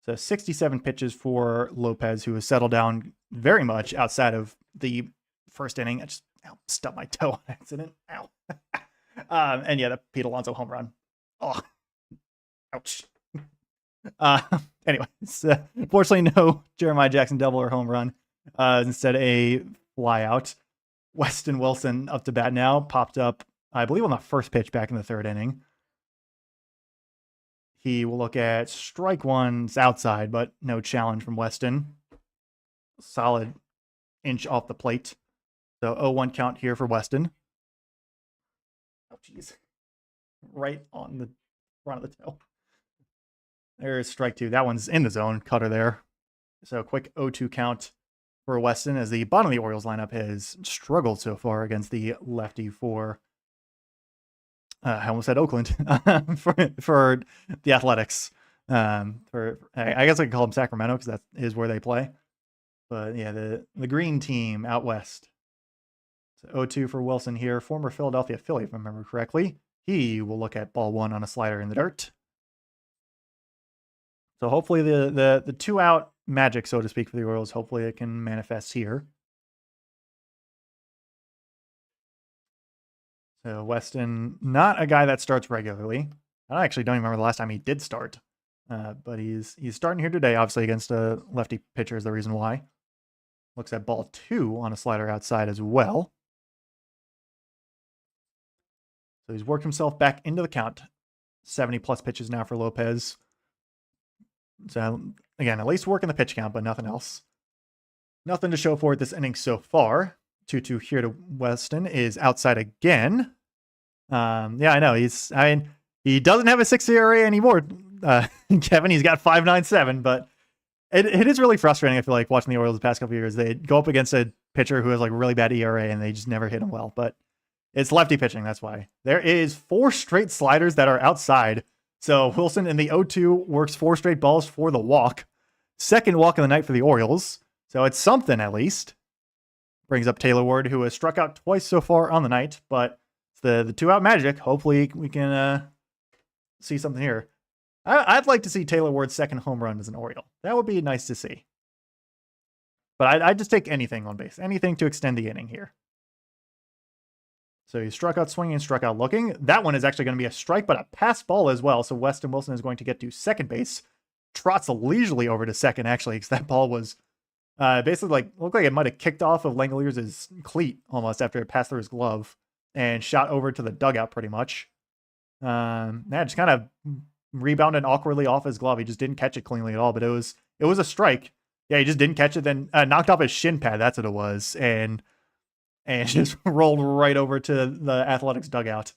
So 67 pitches for Lopez, who has settled down very much outside of the first inning. I just stubbed my toe on accident. Ow. And yeah, the Pete Alonso home run. Oh, ouch. Anyways, unfortunately, no Jeremiah Jackson double or home run. Instead, a flyout. Weston Wilson up to bat now, popped up, I believe, on the first pitch back in the third inning. He will look at strike one's outside, but no challenge from Weston. Solid inch off the plate. So 0-1 count here for Weston. Oh, jeez. Right on the front of the toe. There's strike two. That one's in the zone. Cutter there. So quick 0-2 count for Weston, as the bottom of the Orioles lineup has struggled so far against the lefty for I almost said Oakland for the Athletics. I guess I could call them Sacramento because that is where they play. But yeah, the green team out west. So 0-2 for Wilson here, former Philadelphia Philly, if I remember correctly. He will look at ball one on a slider in the dirt. So hopefully the 2-out magic, so to speak, for the Orioles, hopefully it can manifest here. So Weston, not a guy that starts regularly. I actually don't even remember the last time he did start. But he's starting here today, obviously against a lefty pitcher is the reason why. Looks at ball two on a slider outside as well. So he's worked himself back into the count. 70 plus pitches now for Lopez. So again, at least working the pitch count, but nothing else. Nothing to show for it this inning so far. 2-2 here to Weston is outside again. Yeah, I know. He doesn't have a 6 ERA anymore, Kevin. He's got 5.97, but it is really frustrating, I feel like, watching the Orioles the past couple of years. They go up against a pitcher who has like really bad ERA and they just never hit him well. But it's lefty pitching, that's why. There is 4 straight sliders that are outside. So Wilson in the 0-2 works 4 straight balls for the walk. Second walk of the night for the Orioles. So it's something at least. Brings up Taylor Ward, who has struck out twice so far on the night, but it's the 2-out magic. Hopefully we can see something here. I'd like to see Taylor Ward's second home run as an Oriole. That would be nice to see. But I'd just take anything on base. Anything to extend the inning here. So he struck out swinging and struck out looking. That one is actually going to be a strike, but a pass ball as well. So Weston Wilson is going to get to second base. Trots leisurely over to second, actually, because that ball was basically looked like it might have kicked off of Langoliers' cleat almost after it passed through his glove and shot over to the dugout pretty much. Just kind of rebounded awkwardly off his glove. He just didn't catch it cleanly at all, but it was a strike. Yeah, he just didn't catch it, then knocked off his shin pad. That's what it was. And just rolled right over to the Athletics dugout.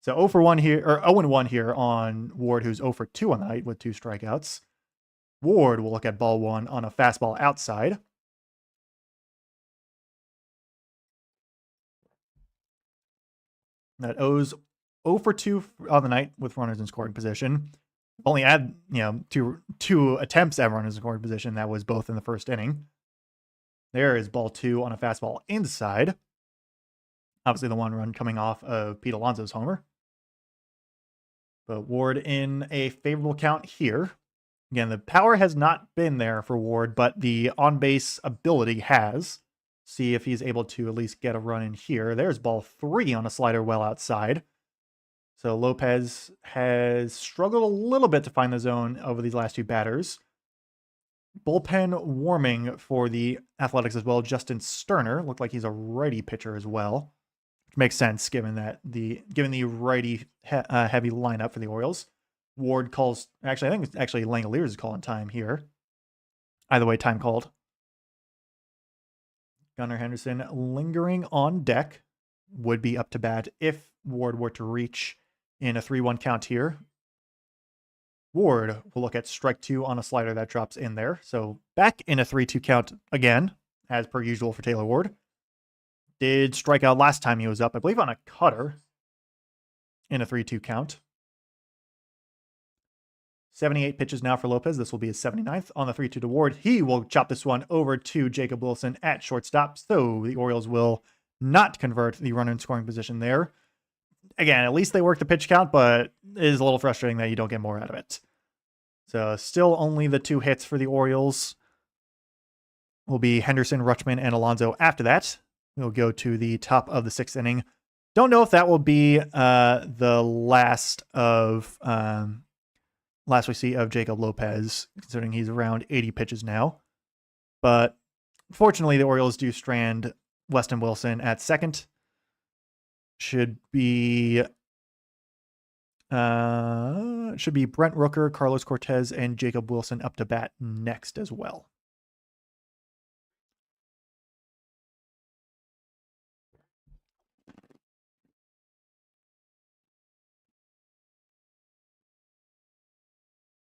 So 0-1 here, or 0-1 here on Ward, who's 0-2 on the night with 2 strikeouts. Ward will look at ball 1 on a fastball outside. That owes 0-2 on the night with runners in scoring position. Only had, two attempts at runners in scoring position. That was both in the first inning. There is ball 2 on a fastball inside. Obviously the 1 run coming off of Pete Alonso's homer. But Ward in a favorable count here. Again, the power has not been there for Ward, but the on-base ability has. See if he's able to at least get a run in here. There's ball 3 on a slider well outside. So Lopez has struggled a little bit to find the zone over these last 2 batters. Bullpen warming for the Athletics as well. Justin Sterner looked like he's a righty pitcher as well, which makes sense given the righty heavy lineup for the Orioles. Ward calls, actually, I think it's actually Langoliers is calling time here. Either way, time called. Gunnar Henderson lingering on deck. Would be up to bat if Ward were to reach in a 3-1 count here. Ward will look at strike 2 on a slider that drops in there. So back in a 3-2 count again, as per usual for Taylor Ward. Did strike out last time he was up, I believe on a cutter in a 3-2 count. 78 pitches now for Lopez. This will be his 79th on the 3-2 to Ward. He will chop this one over to Jacob Wilson at shortstop. So the Orioles will not convert the runner in scoring position there. Again, at least they work the pitch count, but it is a little frustrating that you don't get more out of it. So still only the 2 hits for the Orioles. Will be Henderson, Rutschman, and Alonso after that. We'll go to the top of the 6th inning. Don't know if that will be the last we see of Jacob Lopez, considering he's around 80 pitches now. But fortunately, the Orioles do strand Weston Wilson at second. Should be Brent Rooker, Carlos Cortez, and Jacob Wilson up to bat next as well.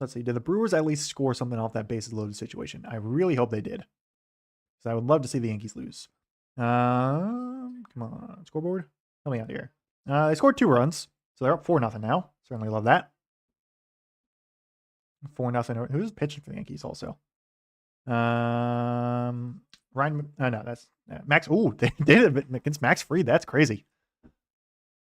Let's see. Did the Brewers at least score something off that bases loaded situation? I really hope they did, because I would love to see the Yankees lose. Come on, scoreboard. Help me out here. They scored 2 runs, so they're up 4-0 now. Certainly love that. 4-0. Who's pitching for the Yankees also? Ryan. No, that's Max. Ooh, they did it against Max Fried. That's crazy.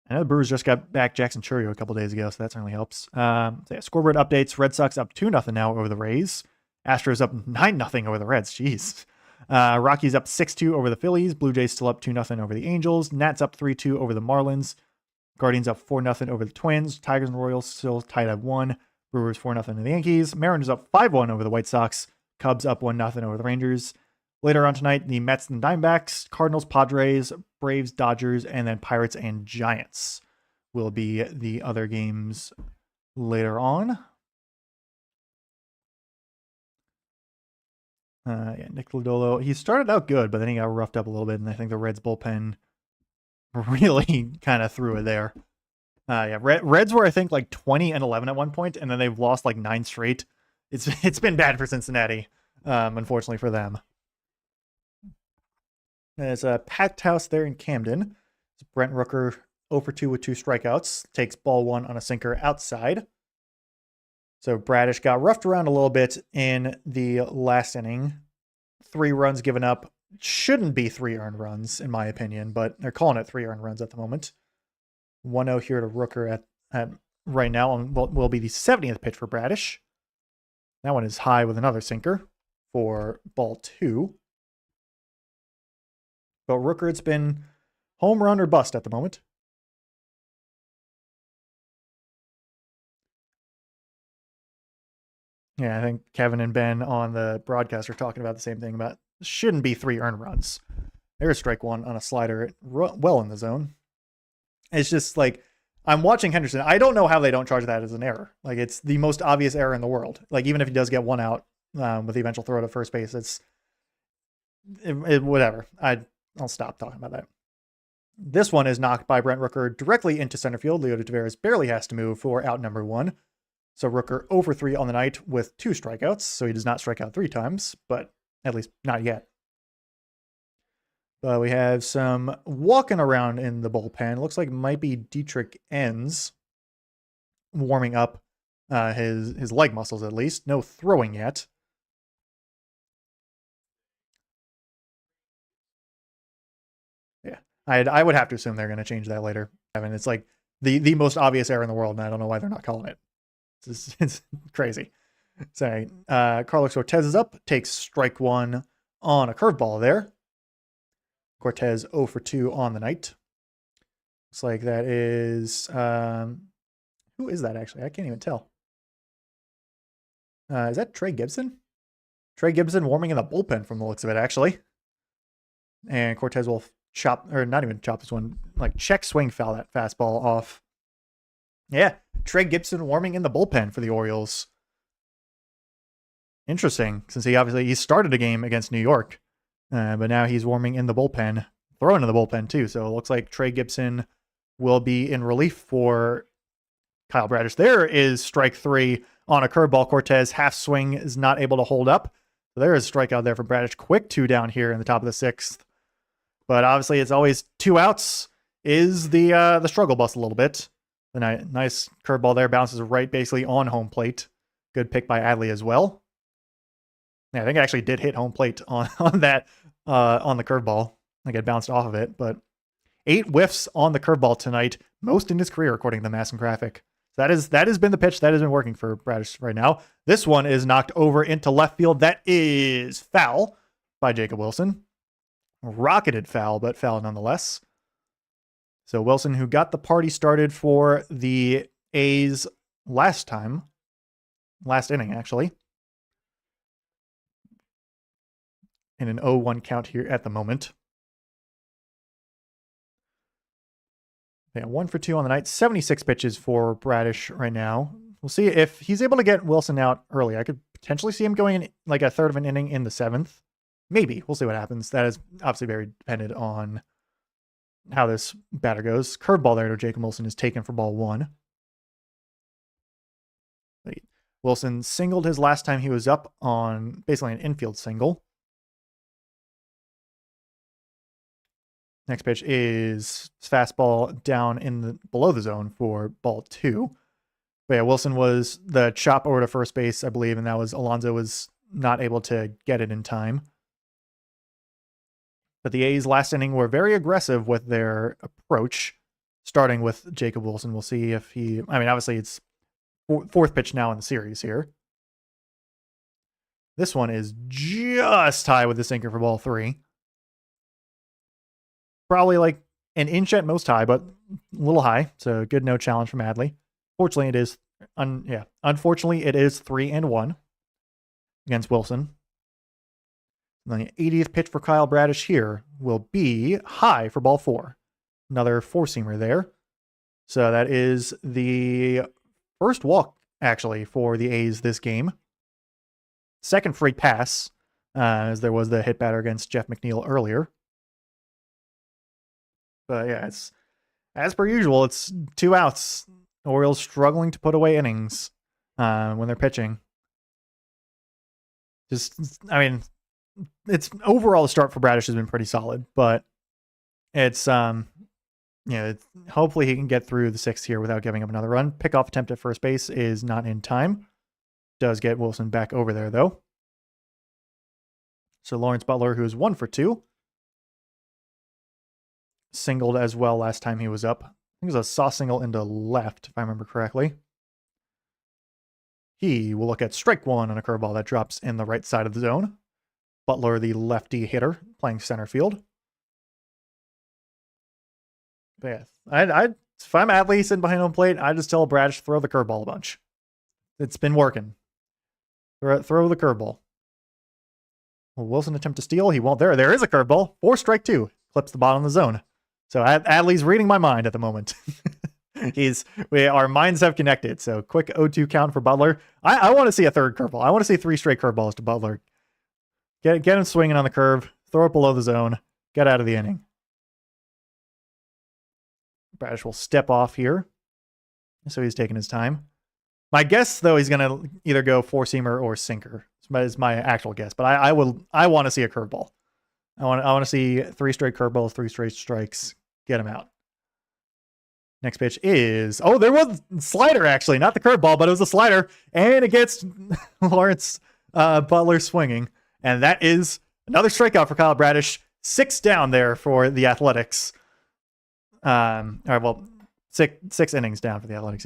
I know the Brewers just got back Jackson Chourio a couple days ago, so that certainly helps. So yeah, scoreboard updates. Red Sox up 2-0 now over the Rays. Astros up 9-0 over the Reds. Jeez. Rockies up 6-2 over the Phillies. Blue Jays still up 2-0 over the Angels. Nats up 3-2 over the Marlins. Guardians up 4-0 over the Twins. Tigers and Royals still tied at 1. Brewers 4-0 to the Yankees. Mariners up 5-1 over the White Sox. Cubs up 1-0 over the Rangers. Later on tonight, the Mets and Diamondbacks, Cardinals, Padres, Braves, Dodgers, and then Pirates and Giants will be the other games later on. Yeah, Nick Lodolo, he started out good, but then he got roughed up a little bit, and I think the Reds bullpen really kind of threw it there. Yeah, Reds were, I think, like 20-11 at one point, and then they've lost like 9 straight. It's been bad for Cincinnati, unfortunately for them. There's a packed house there in Camden. It's Brent Rooker 0 for 2 with 2 strikeouts. Takes ball 1 on a sinker outside. So Bradish got roughed around a little bit in the last inning. 3 runs given up. Shouldn't be 3 earned runs, in my opinion, but they're calling it 3 earned runs at the moment. 1-0 here to Rooker at right now, and will be the 70th pitch for Bradish. That one is high with another sinker for ball 2. But Rooker, it's been home run or bust at the moment. Yeah, I think Kevin and Ben on the broadcast are talking about the same thing about shouldn't be 3 earned runs. There's strike 1 on a slider well in the zone. It's just like, I'm watching Henderson. I don't know how they don't charge that as an error. Like, it's the most obvious error in the world. Like, even if he does get 1 out with the eventual throw to first base, whatever. I'll stop talking about that. This one is knocked by Brent Rooker directly into center field. Leo Taveras barely has to move for out number 1. So Rooker 0 for 3 on the night with 2 strikeouts. So he does not strike out 3 times, but at least not yet. But we have some walking around in the bullpen. Looks like it might be Dietrich Enns warming up his leg muscles at least. No throwing yet. Yeah, I would have to assume they're going to change that later. I mean, it's like the most obvious error in the world, and I don't know why they're not calling it. It's crazy. Sorry. Carlos Cortez is up. Takes strike 1 on a curveball there. Cortez 0 for 2 on the night. Looks like that is... who is that, actually? I can't even tell. Is that Trey Gibson? Trey Gibson warming in the bullpen from the looks of it, actually. And Cortez will chop, or not even chop this one, like check swing foul that fastball off. Yeah, Trey Gibson warming in the bullpen for the Orioles. Interesting, since he started a game against New York, but now he's warming in the bullpen, throwing in the bullpen too. So it looks like Trey Gibson will be in relief for Kyle Bradish. There is strike 3 on a curveball. Cortez half swing is not able to hold up. So there is a strikeout there for Bradish. Quick 2 down here in the top of the 6th. But obviously it's always 2 outs is the struggle bus a little bit. The nice curveball there bounces right basically on home plate. Good pick by Adley as well. Yeah, I think it actually did hit home plate on that on the curveball. Like it bounced off of it, but 8 whiffs on the curveball tonight, most in his career according to the Mass and Graphic. That has been the pitch that has been working for Bradish right now. This one is knocked over into left field. That is foul by Jacob Wilson. Rocketed foul, but foul nonetheless. So Wilson, who got the party started for the A's last inning actually, in an 0-1 count here at the moment. Yeah, 1 for 2 on the night. 76 pitches for Bradish right now. We'll see if he's able to get Wilson out early. I could potentially see him going in like a third of an inning in the 7th. Maybe. We'll see what happens. That is obviously very dependent on how this batter goes. Curveball there to Jacob Wilson is taken for ball 1. Wilson singled his last time he was up on basically an infield single. Next pitch is fastball down below the zone for ball 2. But yeah, Wilson was the chop over to first base, I believe, and that was Alonso was not able to get it in time. But the A's last inning were very aggressive with their approach, starting with Jacob Wilson. We'll see if obviously it's 4th pitch now in the series here. This one is just high with the sinker for ball 3. Probably like an inch at most high, but a little high. So good no challenge from Adley. Unfortunately, it is 3-1 against Wilson. And the 80th pitch for Kyle Bradish here will be high for ball 4. Another 4-seamer there. So that is the first walk, actually, for the A's this game. 2nd free pass as there was the hit batter against Jeff McNeil earlier. But yeah, it's as per usual. It's 2 outs. Orioles struggling to put away innings when they're pitching. I mean, it's overall the start for Bradish has been pretty solid, but it's hopefully he can get through the 6th here without giving up another run. Pickoff attempt at first base is not in time. Does get Wilson back over there though. So Lawrence Butler, who is 1 for 2, singled as well last time he was up. I think it was a saw single into left, if I remember correctly. He will look at strike 1 on a curveball that drops in the right side of the zone. Butler, the lefty hitter, playing center field. But yeah, if I'm Adley sitting behind home plate, I just tell Bradish throw the curveball a bunch. It's been working. Throw the curveball. Will Wilson attempt to steal? He won't. There is a curveball. 4 strike 2. Clips the bottom of the zone. So Adley's reading my mind at the moment. Our minds have connected. So quick 0-2 count for Butler. I want to see a third curveball. I want to see 3 straight curveballs to Butler. Get him swinging on the curve. Throw it below the zone. Get out of the inning. Bradish will step off here. So he's taking his time. My guess, though, he's going to either go 4-seamer or sinker. Is my actual guess. But I want to see a curveball. I want to see 3 straight curveballs, 3 straight strikes. Get him out. Next pitch is... Oh, there was a slider, actually. Not the curveball, but it was a slider. And it gets Lawrence Butler swinging. And that is another strikeout for Kyle Bradish. 6 down there for the Athletics. All right, well, 6 innings down for the Athletics.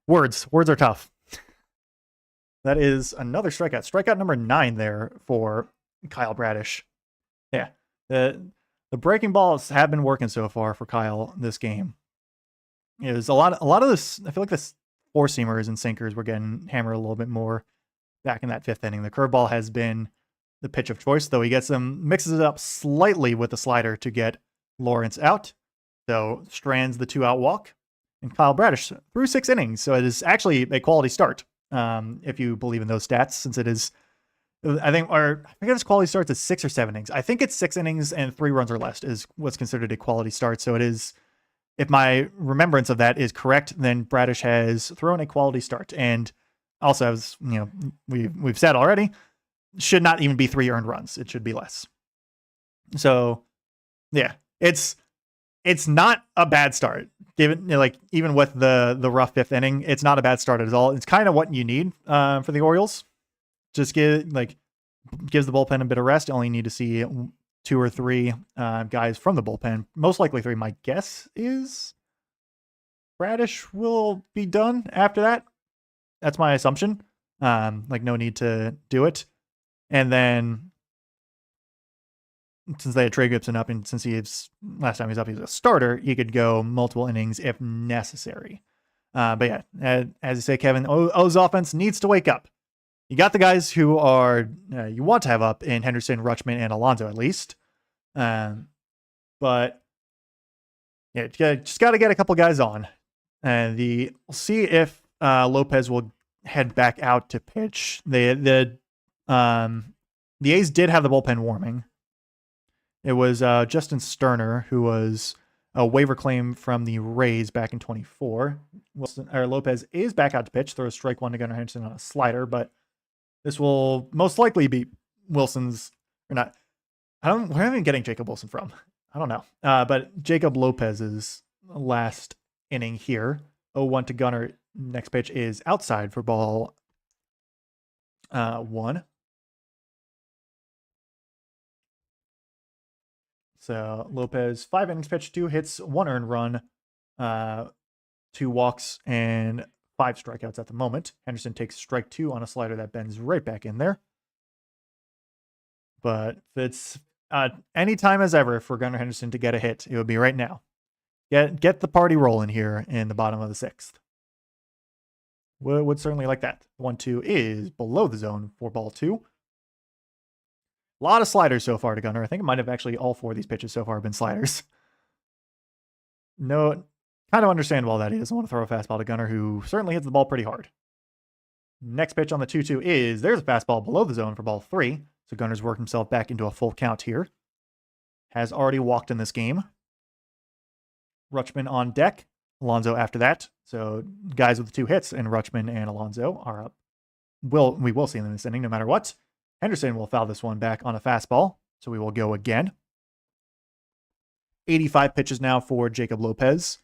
Words are tough. That is another strikeout. Strikeout number 9 there for Kyle Bradish. Yeah, the breaking balls have been working so far for Kyle this game. It was a lot of this. I feel like the 4-seamers and sinkers were getting hammered a little bit more back in that 5th inning. The curveball has been the pitch of choice, though he mixes it up slightly with the slider to get Lawrence out. So strands the 2-out walk, and Kyle Bradish through 6 innings. So it is actually a quality start, if you believe in those stats, since it is, I forget if his quality starts at 6 or 7 innings. I think it's 6 innings and 3 runs or less is what's considered a quality start. So it is, if my remembrance of that is correct, then Bradish has thrown a quality start. And also, as we've said already, should not even be 3 earned runs. It should be less. So yeah, it's not a bad start. Given even with the rough 5th inning, it's not a bad start at all. It's kind of what you need for the Orioles. Just gives the bullpen a bit of rest. You only need to see 2 or 3 guys from the bullpen. Most likely 3. My guess is Bradish will be done after that. That's my assumption. No need to do it. And then, since they had Trey Gibson up, and since last time he was up, he was a starter, he could go multiple innings if necessary. But yeah, as you say, Kevin, O's offense needs to wake up. You got the guys who are you want to have up in Henderson, Rutschman, and Alonso at least. But yeah, just got to get a couple guys on. And we'll see if Lopez will head back out to pitch. The A's did have the bullpen warming. It was Justin Sterner, who was a waiver claim from the Rays back in 24. Lopez is back out to pitch. Throws strike 1 to Gunnar Henderson on a slider, but this will most likely be Wilson's, or not. Where am I getting Jacob Wilson from? I don't know. But Jacob Lopez's last inning here. 0-1 to Gunnar. Next pitch is outside for ball 1. So Lopez, 5 innings pitched, 2 hits, 1 earned run, 2 walks, and 5 strikeouts at the moment. Henderson takes strike 2 on a slider that bends right back in there. But if it's any time as ever for Gunnar Henderson to get a hit, it would be right now. Get the party rolling here in the bottom of the 6th. Would certainly like that. 1-2 is below the zone for ball 2. A lot of sliders so far to Gunnar. I think it might have actually all 4 of these pitches so far have been sliders. No, kind of understandable that he doesn't want to throw a fastball to Gunnar, who certainly hits the ball pretty hard. Next pitch on the 2-2 is, there's a fastball below the zone for ball 3. So Gunner's worked himself back into a full count here. Has already walked in this game. Rutschman on deck. Alonso after that. So guys with 2 hits, and Rutschman and Alonso are up. We will see them in this inning no matter what. Henderson will foul this one back on a fastball. So we will go again. 85 pitches now for Jacob Lopez.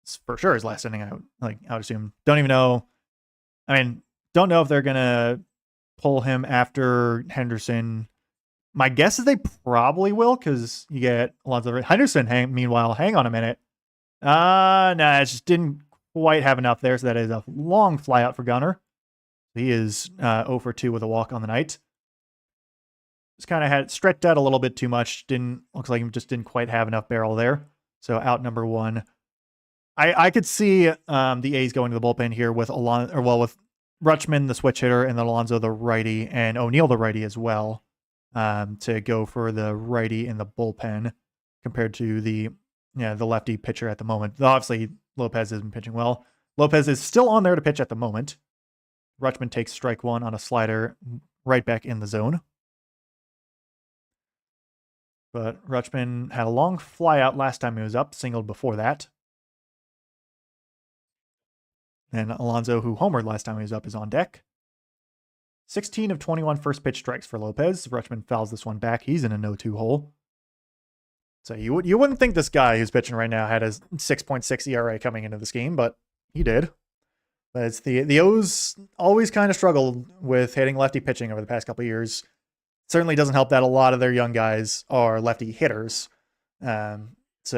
It's for sure his last inning, I would assume. Don't even know. I mean, don't know if they're going to pull him after Henderson. My guess is they probably will, because you get Alonso. Henderson, meanwhile, hang on a minute. Nah, it just didn't quite have enough there, so that is a long fly out for Gunner. He is 0 for 2 with a walk on the night. Just kind of had it stretched out a little bit too much. Looks like he just didn't quite have enough barrel there. So out number 1. I could see the A's going to the bullpen here with with Rutschman, the switch hitter, and then Alonso, the righty, and O'Neill, the righty as well, to go for the righty in the bullpen compared to the lefty pitcher at the moment. Obviously, Lopez isn't pitching well. Lopez is still on there to pitch at the moment. Rutschman takes strike 1 on a slider right back in the zone. But Rutschman had a long fly out last time he was up, singled before that. And Alonso, who homered last time he was up, is on deck. 16 of 21 first pitch strikes for Lopez. Rutschman fouls this one back. He's in a 0-2 hole. So you wouldn't think this guy who's pitching right now had a 6.6 ERA coming into this game, but he did. But it's the O's always kind of struggled with hitting lefty pitching over the past couple of years. Certainly doesn't help that a lot of their young guys are lefty hitters. Most of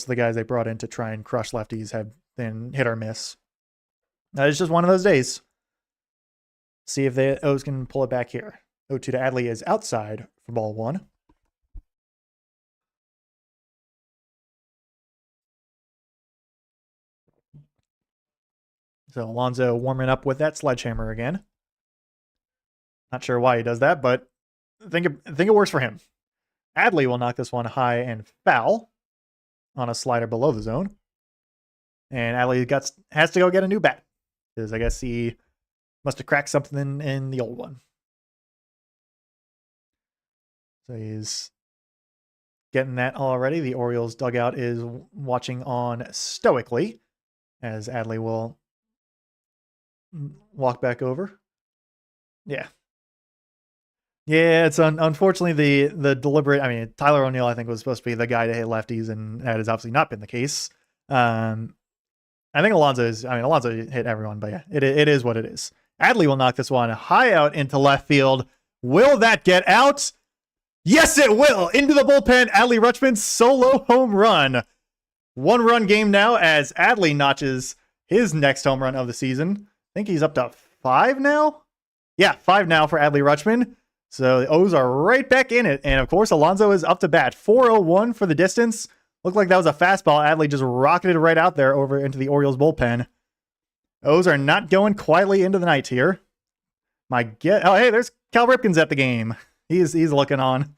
the guys they brought in to try and crush lefties have been hit or miss. It's just one of those days. See if the O's can pull it back here. 0-2 to Adley is outside for ball 1. So Alonso warming up with that sledgehammer again. Not sure why he does that, but I think it works for him. Adley will knock this one high and foul on a slider below the zone. And Adley has to go get a new bat, because I guess he must have cracked something in the old one. So he's getting that already. The Orioles dugout is watching on stoically as Adley will walk back over. Yeah, it's unfortunately the deliberate. I mean, Tyler O'Neill, I think, was supposed to be the guy to hit lefties, and that has obviously not been the case. I think Alonso hit everyone, but yeah, it is what it is. Adley will knock this one high out into left field. Will that get out? Yes, it will. Into the bullpen. Adley Rutschman's solo home run. 1-run game now as Adley notches his next home run of the season. I think he's up to 5 now. Yeah, 5 now for Adley Rutschman. So the O's are right back in it. And of course, Alonso is up to bat. 401 for the distance. Looked like that was a fastball. Adley just rocketed right out there over into the Orioles bullpen. O's are not going quietly into the night here. Oh, hey, there's Cal Ripken's at the game. He's looking on.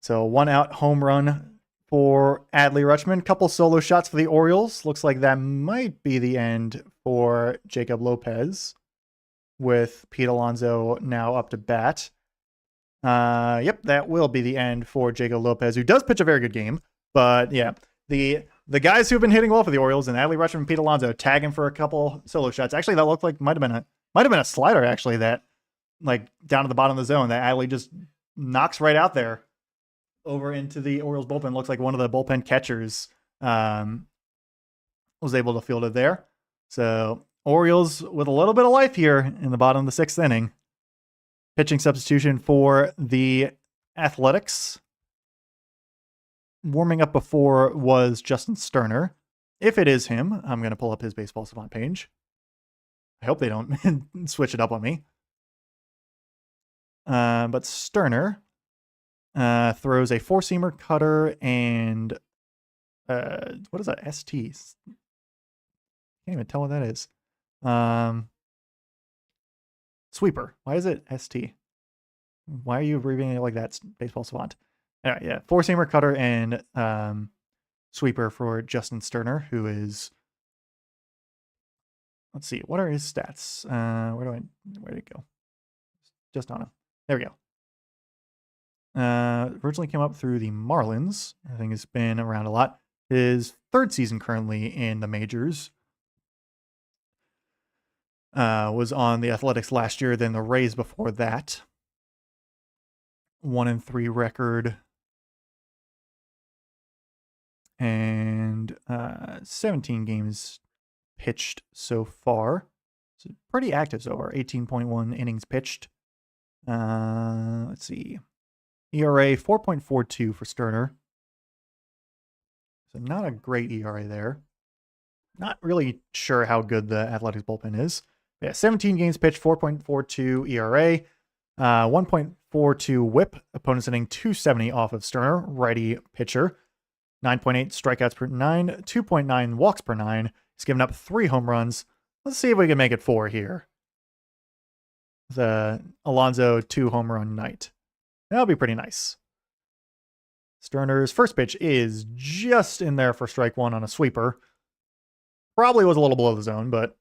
So 1 out home run for Adley Rutschman. Couple solo shots for the Orioles. Looks like that might be the end for Jacob Lopez, with Pete Alonso now up to bat. Yep, that will be the end for Jacob Lopez, who does pitch a very good game. But yeah, the guys who've been hitting well for the Orioles, and Adley Rutschman and Pete Alonso, tag him for a couple solo shots. Actually, that looked like might have been a slider, actually, that like down to the bottom of the zone that Adley just knocks right out there over into the Orioles bullpen. Looks like one of the bullpen catchers was able to field it there. So Orioles with a little bit of life here in the bottom of the 6th inning. Pitching substitution for the Athletics. Warming up before was Justin Sterner. If it is him, I'm going to pull up his Baseball Savant page. I hope they don't switch it up on me. But Sterner throws a 4-seamer, cutter, and what is that? ST. Can't even tell what that is. Sweeper. Why is it ST? Why are you abbreviating it like that, Baseball Savant? All right, yeah. 4-seamer, cutter, and sweeper for Justin Sterner, who is let's see, what are his stats? Where did it go? Just on him. There we go. Originally came up through the Marlins. I think it's been around a lot. His third season currently in the majors. Was on the Athletics last year, then the Rays before that. 1-3 record. And 17 games pitched so far. So pretty active so far. 18.1 innings pitched. Let's see. ERA 4.42 for Sterner. So not a great ERA there. Not really sure how good the Athletics bullpen is. Yeah, 17 games pitched, 4.42 ERA, 1.42 whip. Opponents hitting 270 off of Sterner, righty pitcher. 9.8 strikeouts per 9, 2.9 walks per 9. He's given up 3 home runs. Let's see if we can make it 4 here. The Alonso 2 home run night. That'll be pretty nice. Sterner's first pitch is just in there for strike 1 on a sweeper. Probably was a little below the zone, but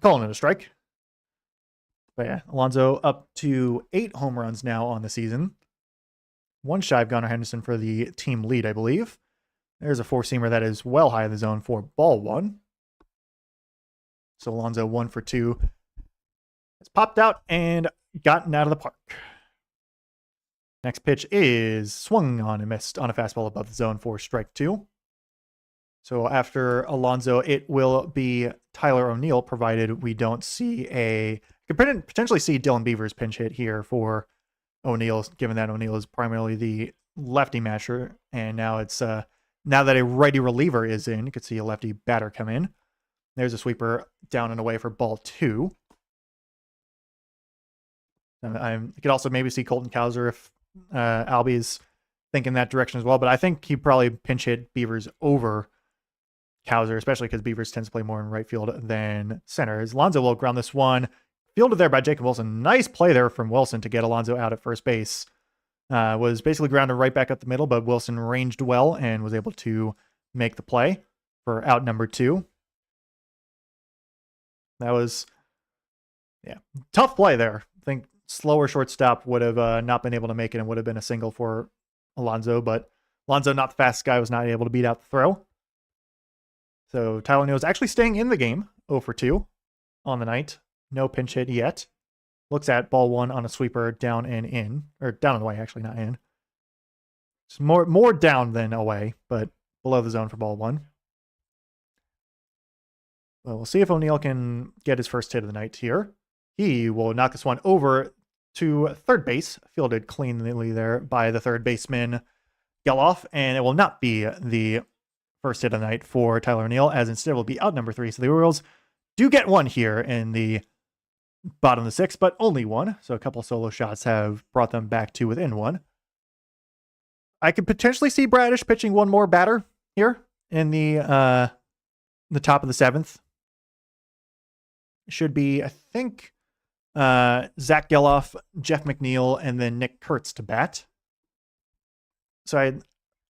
calling it a strike. But yeah, Alonso up to 8 home runs now on the season. 1 shy of Gunnar Henderson for the team lead, I believe. There's a 4-seamer that is well high in the zone for ball 1. So Alonso 1 for 2. It's popped out and gotten out of the park. Next pitch is swung on and missed on a fastball above the zone for strike 2. So after Alonso, it will be Tyler O'Neill, provided we don't see could potentially see Dylan Beavers pinch hit here for O'Neill, given that O'Neill is primarily the lefty matcher, and now it's now that a righty reliever is in, you could see a lefty batter come in. There's a sweeper down and away for ball 2. You could also maybe see Colton Cowser if Albie's thinking that direction as well, but I think he probably pinch hit Beavers over Cowser, especially because Beavers tends to play more in right field than center. As Alonso will ground this one. Fielded there by Jacob Wilson. Nice play there from Wilson to get Alonso out at first base. Was basically grounded right back up the middle, but Wilson ranged well and was able to make the play for out number 2. That was, tough play there. I think slower shortstop would have not been able to make it and would have been a single for Alonso, but Alonso, not the fastest guy, was not able to beat out the throw. So Tyler O'Neill is actually staying in the game, 0 for 2 on the night. No pinch hit yet. Looks at ball 1 on a sweeper down and in. Or down and away, actually, not in. It's more down than away, but below the zone for ball 1. Well, we'll see if O'Neill can get his first hit of the night here. He will knock this one over to third base, fielded cleanly there by the third baseman Geloff, and it will not be the first hit of the night for Tyler O'Neill, as instead will be out number 3. So the Orioles do get 1 here in the bottom of the 6th, but only 1. So a couple solo shots have brought them back to within 1. I could potentially see Bradish pitching 1 more batter here in the top of the 7th. Should be, I think, Zach Geloff, Jeff McNeil, and then Nick Kurtz to bat. So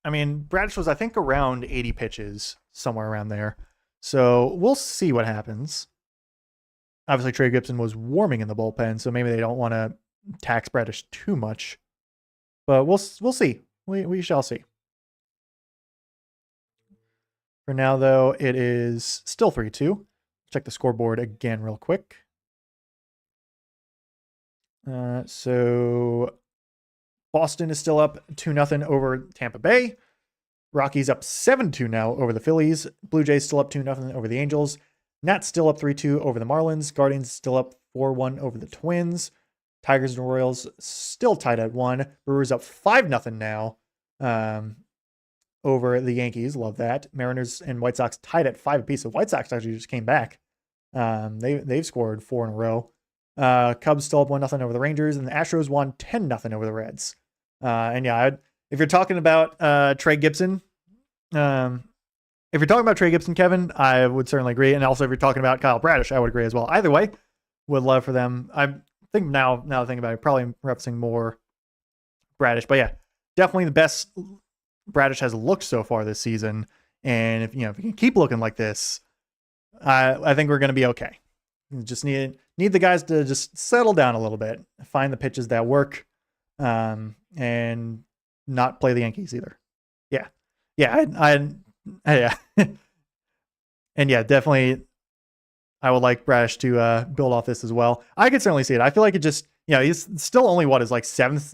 I mean, Bradish was, I think, around 80 pitches, somewhere around there. So we'll see what happens. Obviously, Trey Gibson was warming in the bullpen, so maybe they don't want to tax Bradish too much. But we'll see. We shall see. For now, though, it is still 3-2. Check the scoreboard again real quick. So Boston is still up 2-0 over Tampa Bay. Rockies up 7-2 now over the Phillies. Blue Jays still up 2-0 over the Angels. Nats still up 3-2 over the Marlins. Guardians still up 4-1 over the Twins. Tigers and Royals still tied at 1. Brewers up 5-0 now over the Yankees. Love that. Mariners and White Sox tied at 5 apiece. The White Sox actually just came back. They've scored 4 in a row. Cubs still up 1-0 over the Rangers, and the Astros won 10-0 over the Reds. And yeah, if you're talking about Trey Gibson, Kevin, I would certainly agree. And also, if you're talking about Kyle Bradish, I would agree as well. Either way, would love for them. I think now thinking about it, probably referencing more Bradish, but yeah, definitely the best Bradish has looked so far this season. And if you can keep looking like this, I think we're going to be okay. Just need the guys to just settle down a little bit, find the pitches that work, and not play the Yankees either. Yeah, yeah, yeah, and yeah, definitely. I would like Bradish to build off this as well. I could certainly see it. I feel like it just, he's still only what is like seventh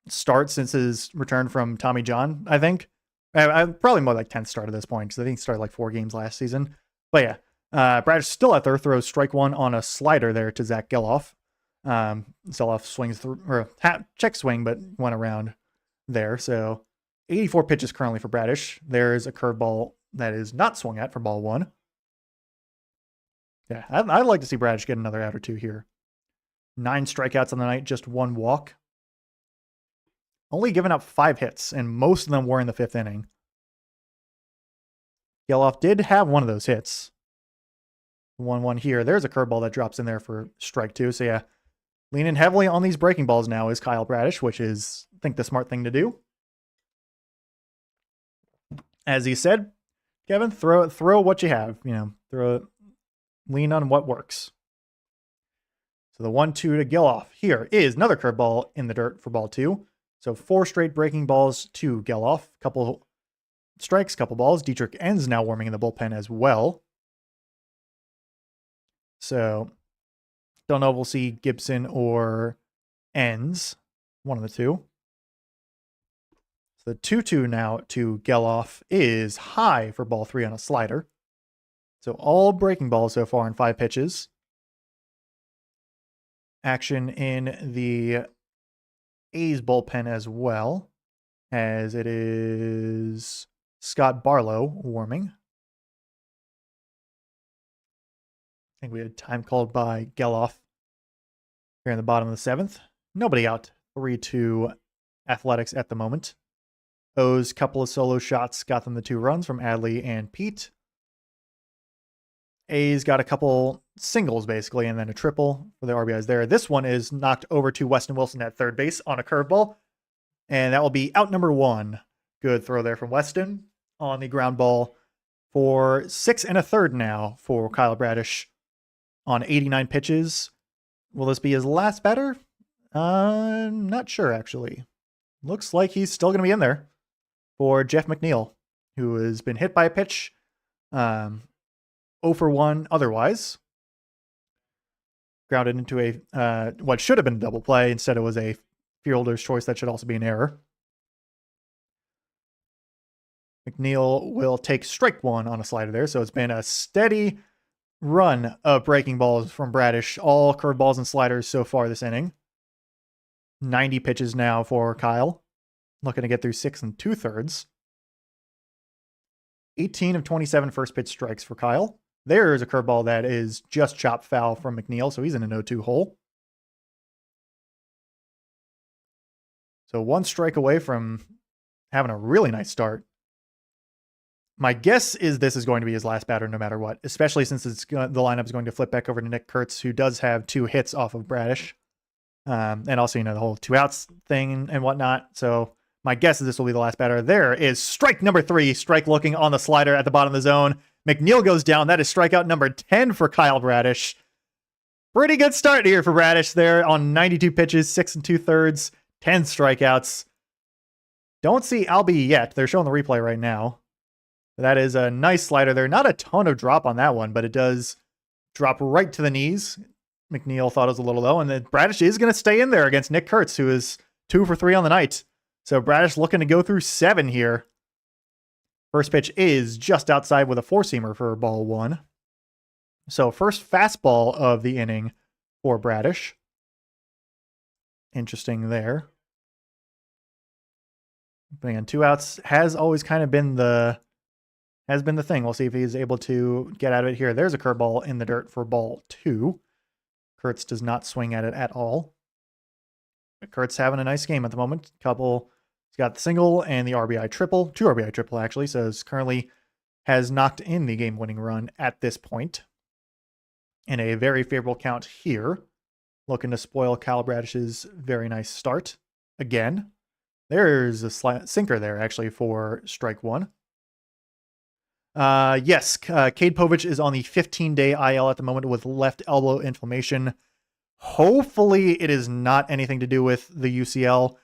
start since his return from Tommy John. I think probably more like 10th start at this point because I think he started like 4 games last season. But yeah, Bradish still out there, throws strike one on a slider there to Zach Geloff. Geloff swings through or check swing, but went around there. So 84 pitches currently for Bradish. There's a curveball that is not swung at for ball 1. Yeah, I'd like to see Bradish get another out or two here. 9 strikeouts on the night, just 1 walk. Only given up 5 hits, and most of them were in the 5th inning. Geloff did have one of those hits. 1-1 here. There's a curveball that drops in there for strike 2. So yeah, leaning heavily on these breaking balls now is Kyle Bradish, which is, I think, the smart thing to do. As he said, Kevin, throw what you have. Lean on what works. So the 1-2 to Geloff. Here is another curveball in the dirt for ball 2. So 4 straight breaking balls to Geloff. Couple strikes, couple balls. Dietrich Enns now warming in the bullpen as well. So don't know if we'll see Gibson or Enns. One of the two. So the 2-2 now to Geloff is high for ball 3 on a slider. So all breaking balls so far in 5 pitches. Action in the A's bullpen as well, as it is Scott Barlow warming. I think we had time called by Geloff here in the bottom of the 7th. Nobody out. 3-2 Athletics at the moment. O's couple of solo shots got them the 2 runs from Adley and Pete. A's got a couple singles, basically, and then a triple for the RBIs there. This one is knocked over to Weston Wilson at third base on a curveball, and that will be out number 1. Good throw there from Weston on the ground ball for 6 1/3 now for Kyle Bradish on 89 pitches. Will this be his last batter? I'm not sure, actually. Looks like he's still going to be in there for Jeff McNeil, who has been hit by a pitch. 0 for 1 otherwise. Grounded into a what should have been a double play. Instead, it was a fielder's choice that should also be an error. McNeil will take strike 1 on a slider there. So it's been a steady run of breaking balls from Bradish. All curveballs and sliders so far this inning. 90 pitches now for Kyle. Looking to get through 6 2/3. 18 of 27 first pitch strikes for Kyle. There is a curveball that is just chopped foul from McNeil, so he's in a 0-2 hole. So 1 strike away from having a really nice start. My guess is this is going to be his last batter no matter what, especially since the lineup is going to flip back over to Nick Kurtz, who does have 2 hits off of Bradish. And also, the whole 2 outs thing and whatnot. So my guess is this will be the last batter. There is strike number 3, strike looking on the slider at the bottom of the zone. McNeil goes down. That is strikeout number 10 for Kyle Bradish. Pretty good start here for Bradish there on 92 pitches, 6 2/3, 10 strikeouts. Don't see Albie yet. They're showing the replay right now. That is a nice slider there. Not a ton of drop on that one, but it does drop right to the knees. McNeil thought it was a little low, and then Bradish is going to stay in there against Nick Kurtz, who is 2 for 3 on the night. So Bradish looking to go through 7 here. First pitch is just outside with a 4-seamer for ball 1. So first fastball of the inning for Bradish. Interesting there. But again, 2 outs has always kind of been the thing. We'll see if he's able to get out of it here. There's a curveball in the dirt for ball 2. Kurtz does not swing at it at all. But Kurtz having a nice game at the moment. He's got the single and the RBI triple. 2 RBI triple, actually. So he's currently has knocked in the game-winning run at this point. In a very favorable count here. Looking to spoil Kyle Bradish's very nice start. Again. There's a sinker there, actually, for strike 1. Yes, Cade Povich is on the 15-day IL at the moment with left elbow inflammation. Hopefully it is not anything to do with the UCL.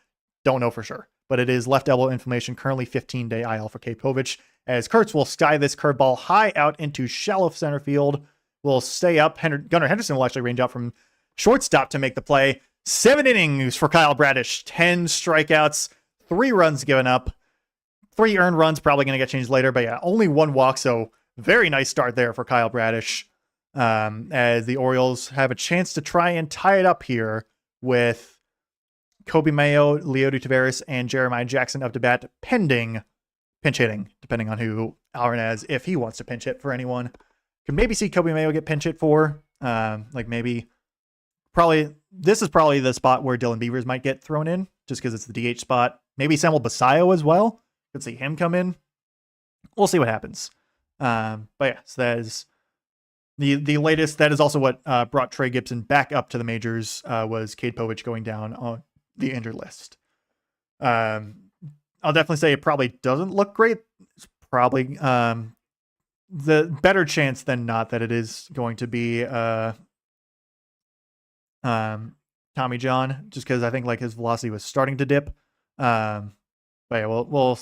Don't know for sure, but it is left elbow inflammation, currently 15-day IL for Cade Povich, as Kurtz will sky this curveball high out into shallow center field, will stay up. Gunnar Henderson will actually range out from shortstop to make the play. 7 innings for Kyle Bradish, 10 strikeouts, 3 runs given up, 3 earned runs, probably going to get changed later, but yeah, only 1 walk, so very nice start there for Kyle Bradish, as the Orioles have a chance to try and tie it up here with Kobe Mayo, Leody Taveras, and Jeremiah Jackson up to bat, pending pinch hitting, depending on who Alvarez, if he wants to pinch hit for anyone. Could maybe see Kobe Mayo get pinch hit for, this is probably the spot where Dylan Beavers might get thrown in, just because it's the DH spot. Maybe Samuel Basayo as well. Could see him come in. We'll see what happens. But yeah, so that is the latest. That is also what brought Trey Gibson back up to the majors, was Cade Povich going down on the injured list. I'll definitely say it probably doesn't look great. It's probably the better chance than not that it is going to be Tommy John, just because I think like his velocity was starting to dip. But yeah, we'll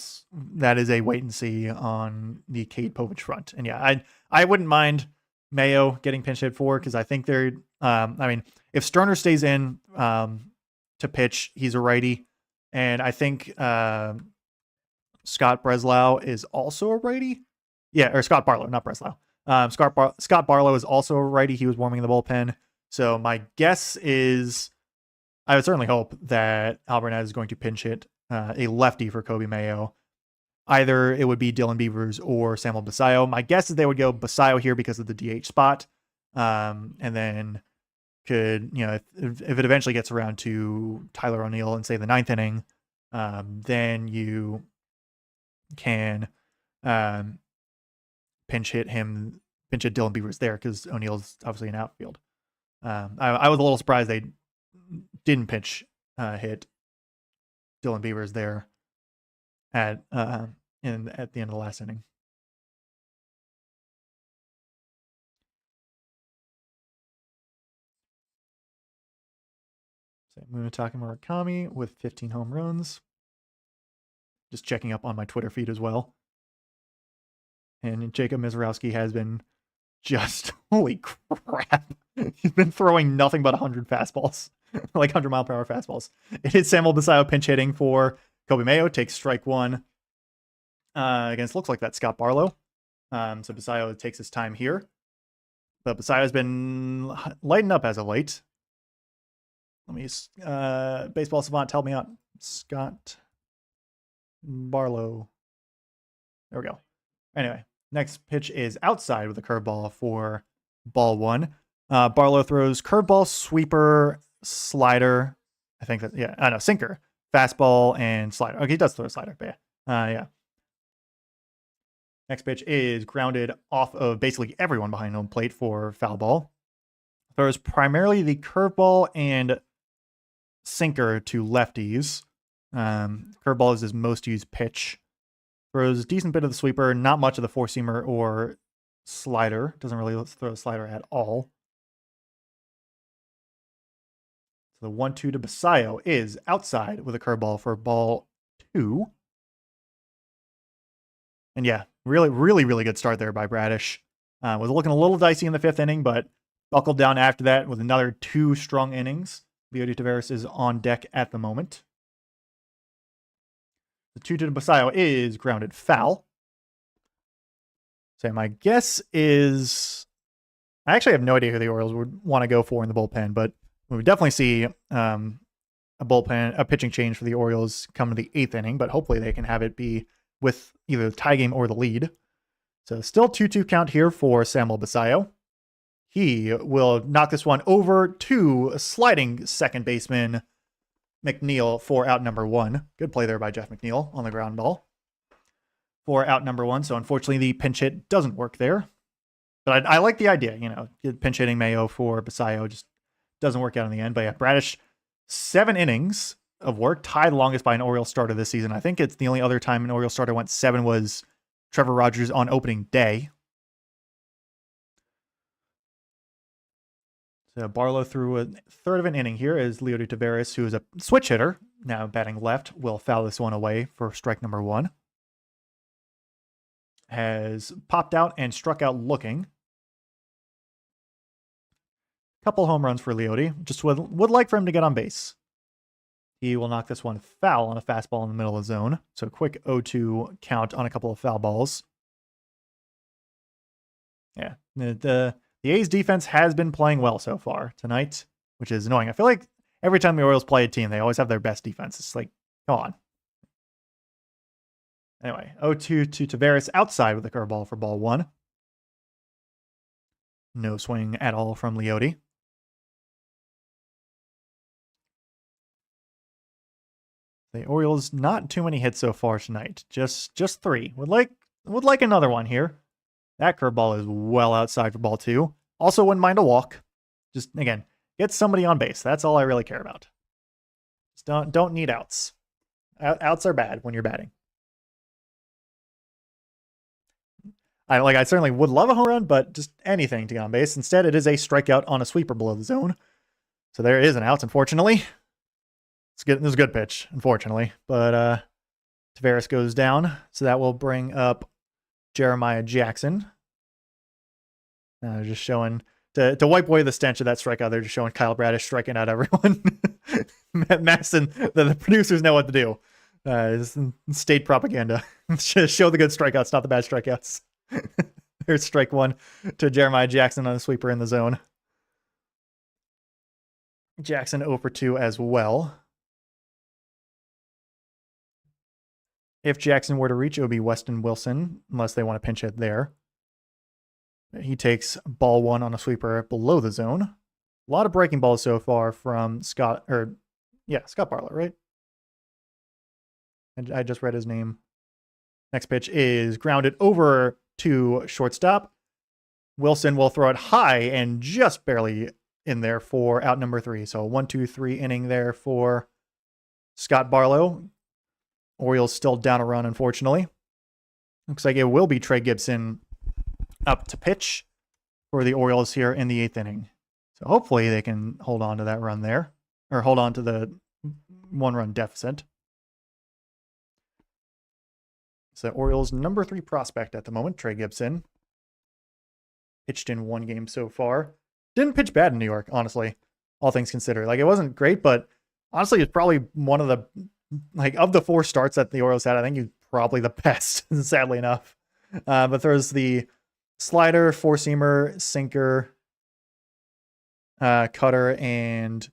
that is a wait and see on the Cade Povich front. And yeah, I wouldn't mind Mayo getting pinch hit for, because I think they're if Sterner stays in to pitch, he's a righty, and I think Scott Breslau is also a righty. Yeah, or Scott Barlow, not Breslau. Scott Barlow is also a righty. He was warming in the bullpen. So my guess is, I would certainly hope that Alvarez is going to pinch hit a lefty for Kobe Mayo. Either it would be Dylan Beavers or Samuel Basayo. My guess is they would go Basayo here because of the DH spot. And then could, if it eventually gets around to Tyler O'Neill in, say, the 9th inning, then you can pinch hit Dylan Beavers there, because O'Neill's obviously an outfield. I was a little surprised they didn't pinch hit Dylan Beavers there at the end of the last inning. So Munetaka Murakami with 15 home runs. Just checking up on my Twitter feed as well. And Jacob Mizorowski has been just, holy crap. He's been throwing nothing but 100 fastballs, like 100-mile-per-hour fastballs. It is Samuel Basayo pinch hitting for Kobe Mayo, takes strike 1 against, looks like that's Scott Barlow. So Basayo takes his time here. But Basayo's been lighting up as of late. Let me, Baseball Savant, help me out. Scott Barlow. There we go. Anyway, next pitch is outside with a curveball for ball 1. Barlow throws curveball, sweeper, slider. I think that, yeah, I know, sinker, fastball, and slider. Okay, he does throw a slider, but yeah. Next pitch is grounded off of basically everyone behind home plate for foul ball. Throws primarily the curveball and sinker to lefties. Curveball is his most used pitch. Throws a decent bit of the sweeper, not much of the four-seamer or slider. Doesn't really throw a slider at all. So the 1-2 to Basayo is outside with a curveball for ball 2. And yeah, really good start there by Bradish. Was looking a little dicey in the 5th inning, but buckled down after that with another 2 strong innings. Leody Taveras is on deck at the moment. The 2-2 to Basayo is grounded foul. So my guess is, I actually have no idea who the Orioles would want to go for in the bullpen, but we would definitely see a pitching change for the Orioles come to the 8th inning, but hopefully they can have it be with either the tie game or the lead. So still 2-2 count here for Samuel Basayo. He will knock this one over to a sliding second baseman, McNeil, for out number 1. Good play there by Jeff McNeil on the ground ball for out number 1. So unfortunately the pinch hit doesn't work there. But I like the idea, pinch hitting Mayo for Basayo just doesn't work out in the end. But yeah, Bradish, 7 innings of work, tied longest by an Orioles starter this season. I think it's the only other time an Orioles starter went 7 was Trevor Rogers on opening day. So Barlow threw a third of an inning here as Leody Taveras, who is a switch hitter, now batting left, will foul this one away for strike number 1. Has popped out and struck out looking. Couple home runs for Leody. Just would like for him to get on base. He will knock this one foul on a fastball in the middle of the zone. So quick 0-2 count on a couple of foul balls. Yeah, the A's defense has been playing well so far tonight, which is annoying. I feel like every time the Orioles play a team, they always have their best defense. It's like, come on. Anyway, 0-2 to Taveras outside with a curveball for ball 1. No swing at all from Leody. The Orioles, not too many hits so far tonight. Just 3. Would like another one here. That curveball is well outside for ball 2. Also wouldn't mind a walk. Just, again, get somebody on base. That's all I really care about. Just don't need outs. Outs are bad when you're batting. I certainly would love a home run, but just anything to get on base. Instead, it is a strikeout on a sweeper below the zone. So there is an out, unfortunately. It was a good pitch, unfortunately. But Taveras goes down, so that will bring up Jeremiah Jackson. Just showing, to wipe away the stench of that strikeout, they're just showing Kyle Bradish striking out everyone. Masson, the producers know what to do. It's state propaganda. Show the good strikeouts, not the bad strikeouts. There's strike 1 to Jeremiah Jackson on the sweeper in the zone. Jackson 0 for 2 as well. If Jackson were to reach, it would be Weston Wilson, unless they want to pinch hit there. He takes ball 1 on a sweeper below the zone. A lot of breaking balls so far from Scott Barlow, right? And I just read his name. Next pitch is grounded over to shortstop. Wilson will throw it high and just barely in there for out number 3. So 1-2-3 inning there for Scott Barlow. Orioles still down a run, unfortunately. Looks like it will be Trey Gibson up to pitch for the Orioles here in the 8th inning. So hopefully they can hold on to that run there, or hold on to the 1-run deficit. So Orioles' number 3 prospect at the moment, Trey Gibson. Pitched in 1 game so far. Didn't pitch bad in New York, honestly, all things considered. Like, it wasn't great, but honestly, it's probably one of the, of the 4 starts that the Orioles had, I think he's probably the best, sadly enough. But there's the slider, 4-seamer, sinker, cutter, and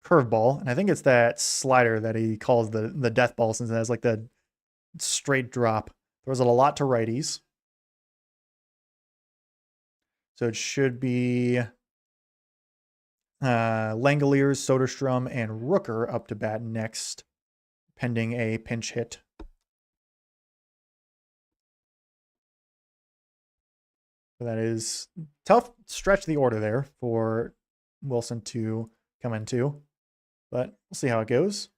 curveball. And I think it's that slider that he calls the death ball, since it has like the straight drop. Throws it a lot to righties. So it should be Langoliers, Soderstrom, and Rooker up to bat next, pending a pinch hit. So that is tough stretch of the order there for Wilson to come into, but we'll see how it goes.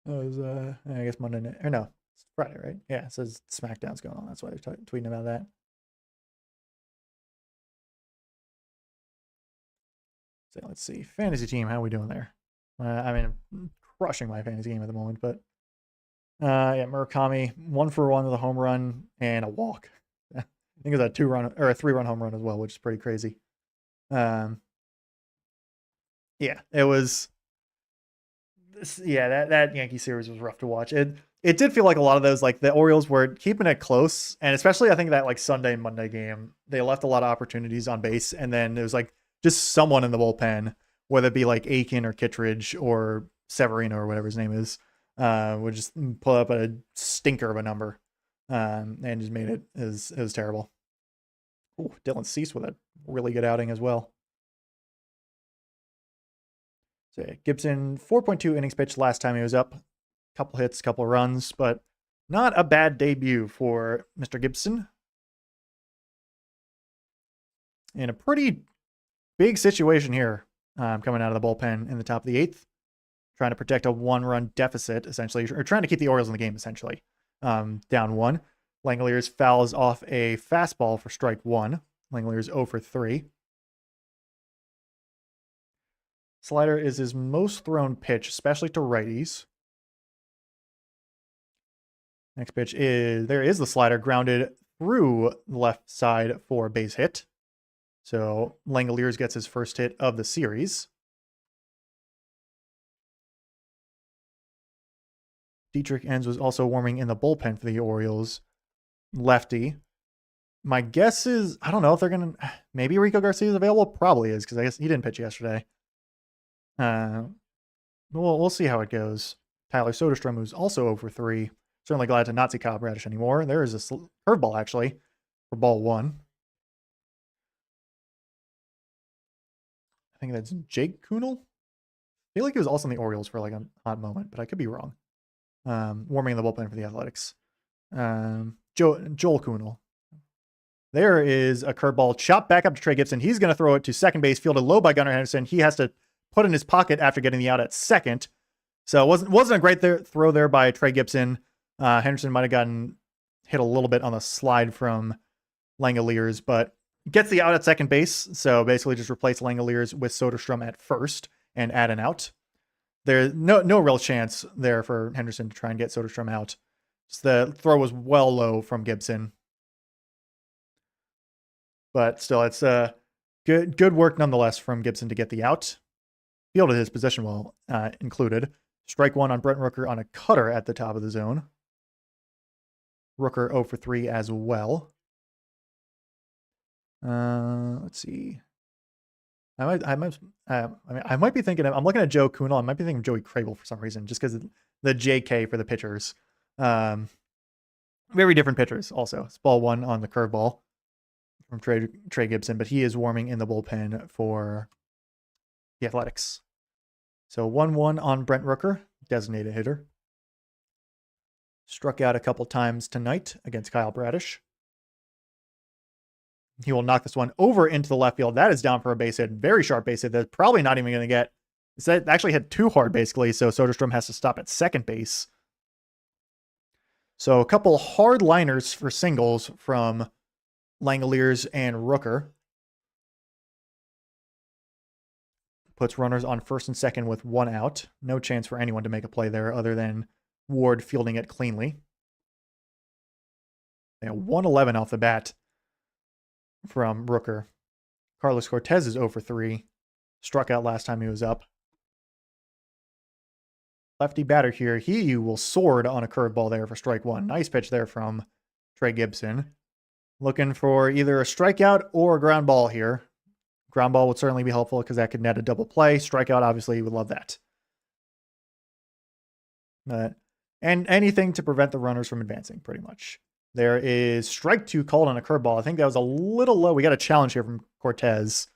It was, I guess Monday night, or no, it's Friday, right? Yeah, it says SmackDown's going on. That's why they're tweeting about that. So let's see. Fantasy team, how are we doing there? I mean, I'm crushing my fantasy game at the moment, but yeah, Murakami, 1 for 1 with a home run and a walk. I think it was a 2-run or a 3-run home run as well, which is pretty crazy. Yeah, it was. That Yankee series was rough to watch. It did feel like a lot of those, like the Orioles were keeping it close, and especially I think that like Sunday Monday game, they left a lot of opportunities on base, and then it was like just someone in the bullpen, whether it be like Aiken or Kittredge or Severino or whatever his name is, would just pull up a stinker of a number, and just made it was terrible. Ooh, Dylan Cease with a really good outing as well. So yeah, Gibson, 4.2 innings pitched last time he was up. Couple hits, couple runs, but not a bad debut for Mr. Gibson. In a pretty big situation here, coming out of the bullpen in the top of the 8th. trying to protect a 1-run deficit, essentially, or trying to keep the Orioles in the game, essentially. Down 1. Langoliers fouls off a fastball for strike 1. Langoliers 0 for 3. Slider is his most thrown pitch, especially to righties. Next pitch is, there is the slider, grounded through the left side for a base hit. So Langoliers gets his first hit of the series. Dietrich Enns was also warming in the bullpen for the Orioles. Lefty. My guess is, I don't know if they're going to, maybe Rico Garcia is available. Probably is, because I guess he didn't pitch yesterday. We'll see how it goes. Tyler Soderstrom, who's also 0 for 3. Certainly glad to not see Kyle Bradish anymore. There is a curveball, actually, for ball 1. I think that's Jake Kunal. I feel like he was also in the Orioles for like a hot moment, but I could be wrong. Warming in the bullpen for the Athletics. Joel Kunal. There is a curveball chopped back up to Trey Gibson. He's going to throw it to second base, fielded low by Gunnar Henderson. He has to put in his pocket after getting the out at second. So it wasn't a great throw there by Trey Gibson. Henderson might have gotten hit a little bit on the slide from Langoliers, but gets the out at second base. So basically just replace Langoliers with Soderstrom at first and add an out. There's no real chance there for Henderson to try and get Soderstrom out. Just the throw was well low from Gibson. But still, it's good work nonetheless from Gibson to get the out. Fielded his position well, included. Strike 1 on Brent Rooker on a cutter at the top of the zone. Rooker 0 for 3 as well. Let's see. I might be thinking I'm looking at Joe Kunal. I might be thinking of Joey Crable for some reason, just because of the JK for the pitchers. Very different pitchers also. It's ball 1 on the curveball from Trey Gibson, but he is warming in the bullpen for the Athletics. So 1-1 on Brent Rooker, designated hitter. Struck out a couple times tonight against Kyle Bradish. He will knock this one over into the left field. That is down for a base hit. Very sharp base hit. That's probably not even going to get. It's actually hit too hard, basically, so Soderstrom has to stop at second base. So a couple hard liners for singles from Langoliers and Rooker. Puts runners on first and second with 1 out. No chance for anyone to make a play there other than Ward fielding it cleanly. 111 off the bat from Rooker. Carlos Cortez is 0 for 3. Struck out last time he was up. Lefty batter here. He will sword on a curveball there for strike 1. Nice pitch there from Trey Gibson. Looking for either a strikeout or a ground ball here. Ground ball would certainly be helpful because that could net a double play. Strikeout, obviously, you would love that. And anything to prevent the runners from advancing, pretty much. There is strike 2 called on a curveball. I think that was a little low. We got a challenge here from Cortez.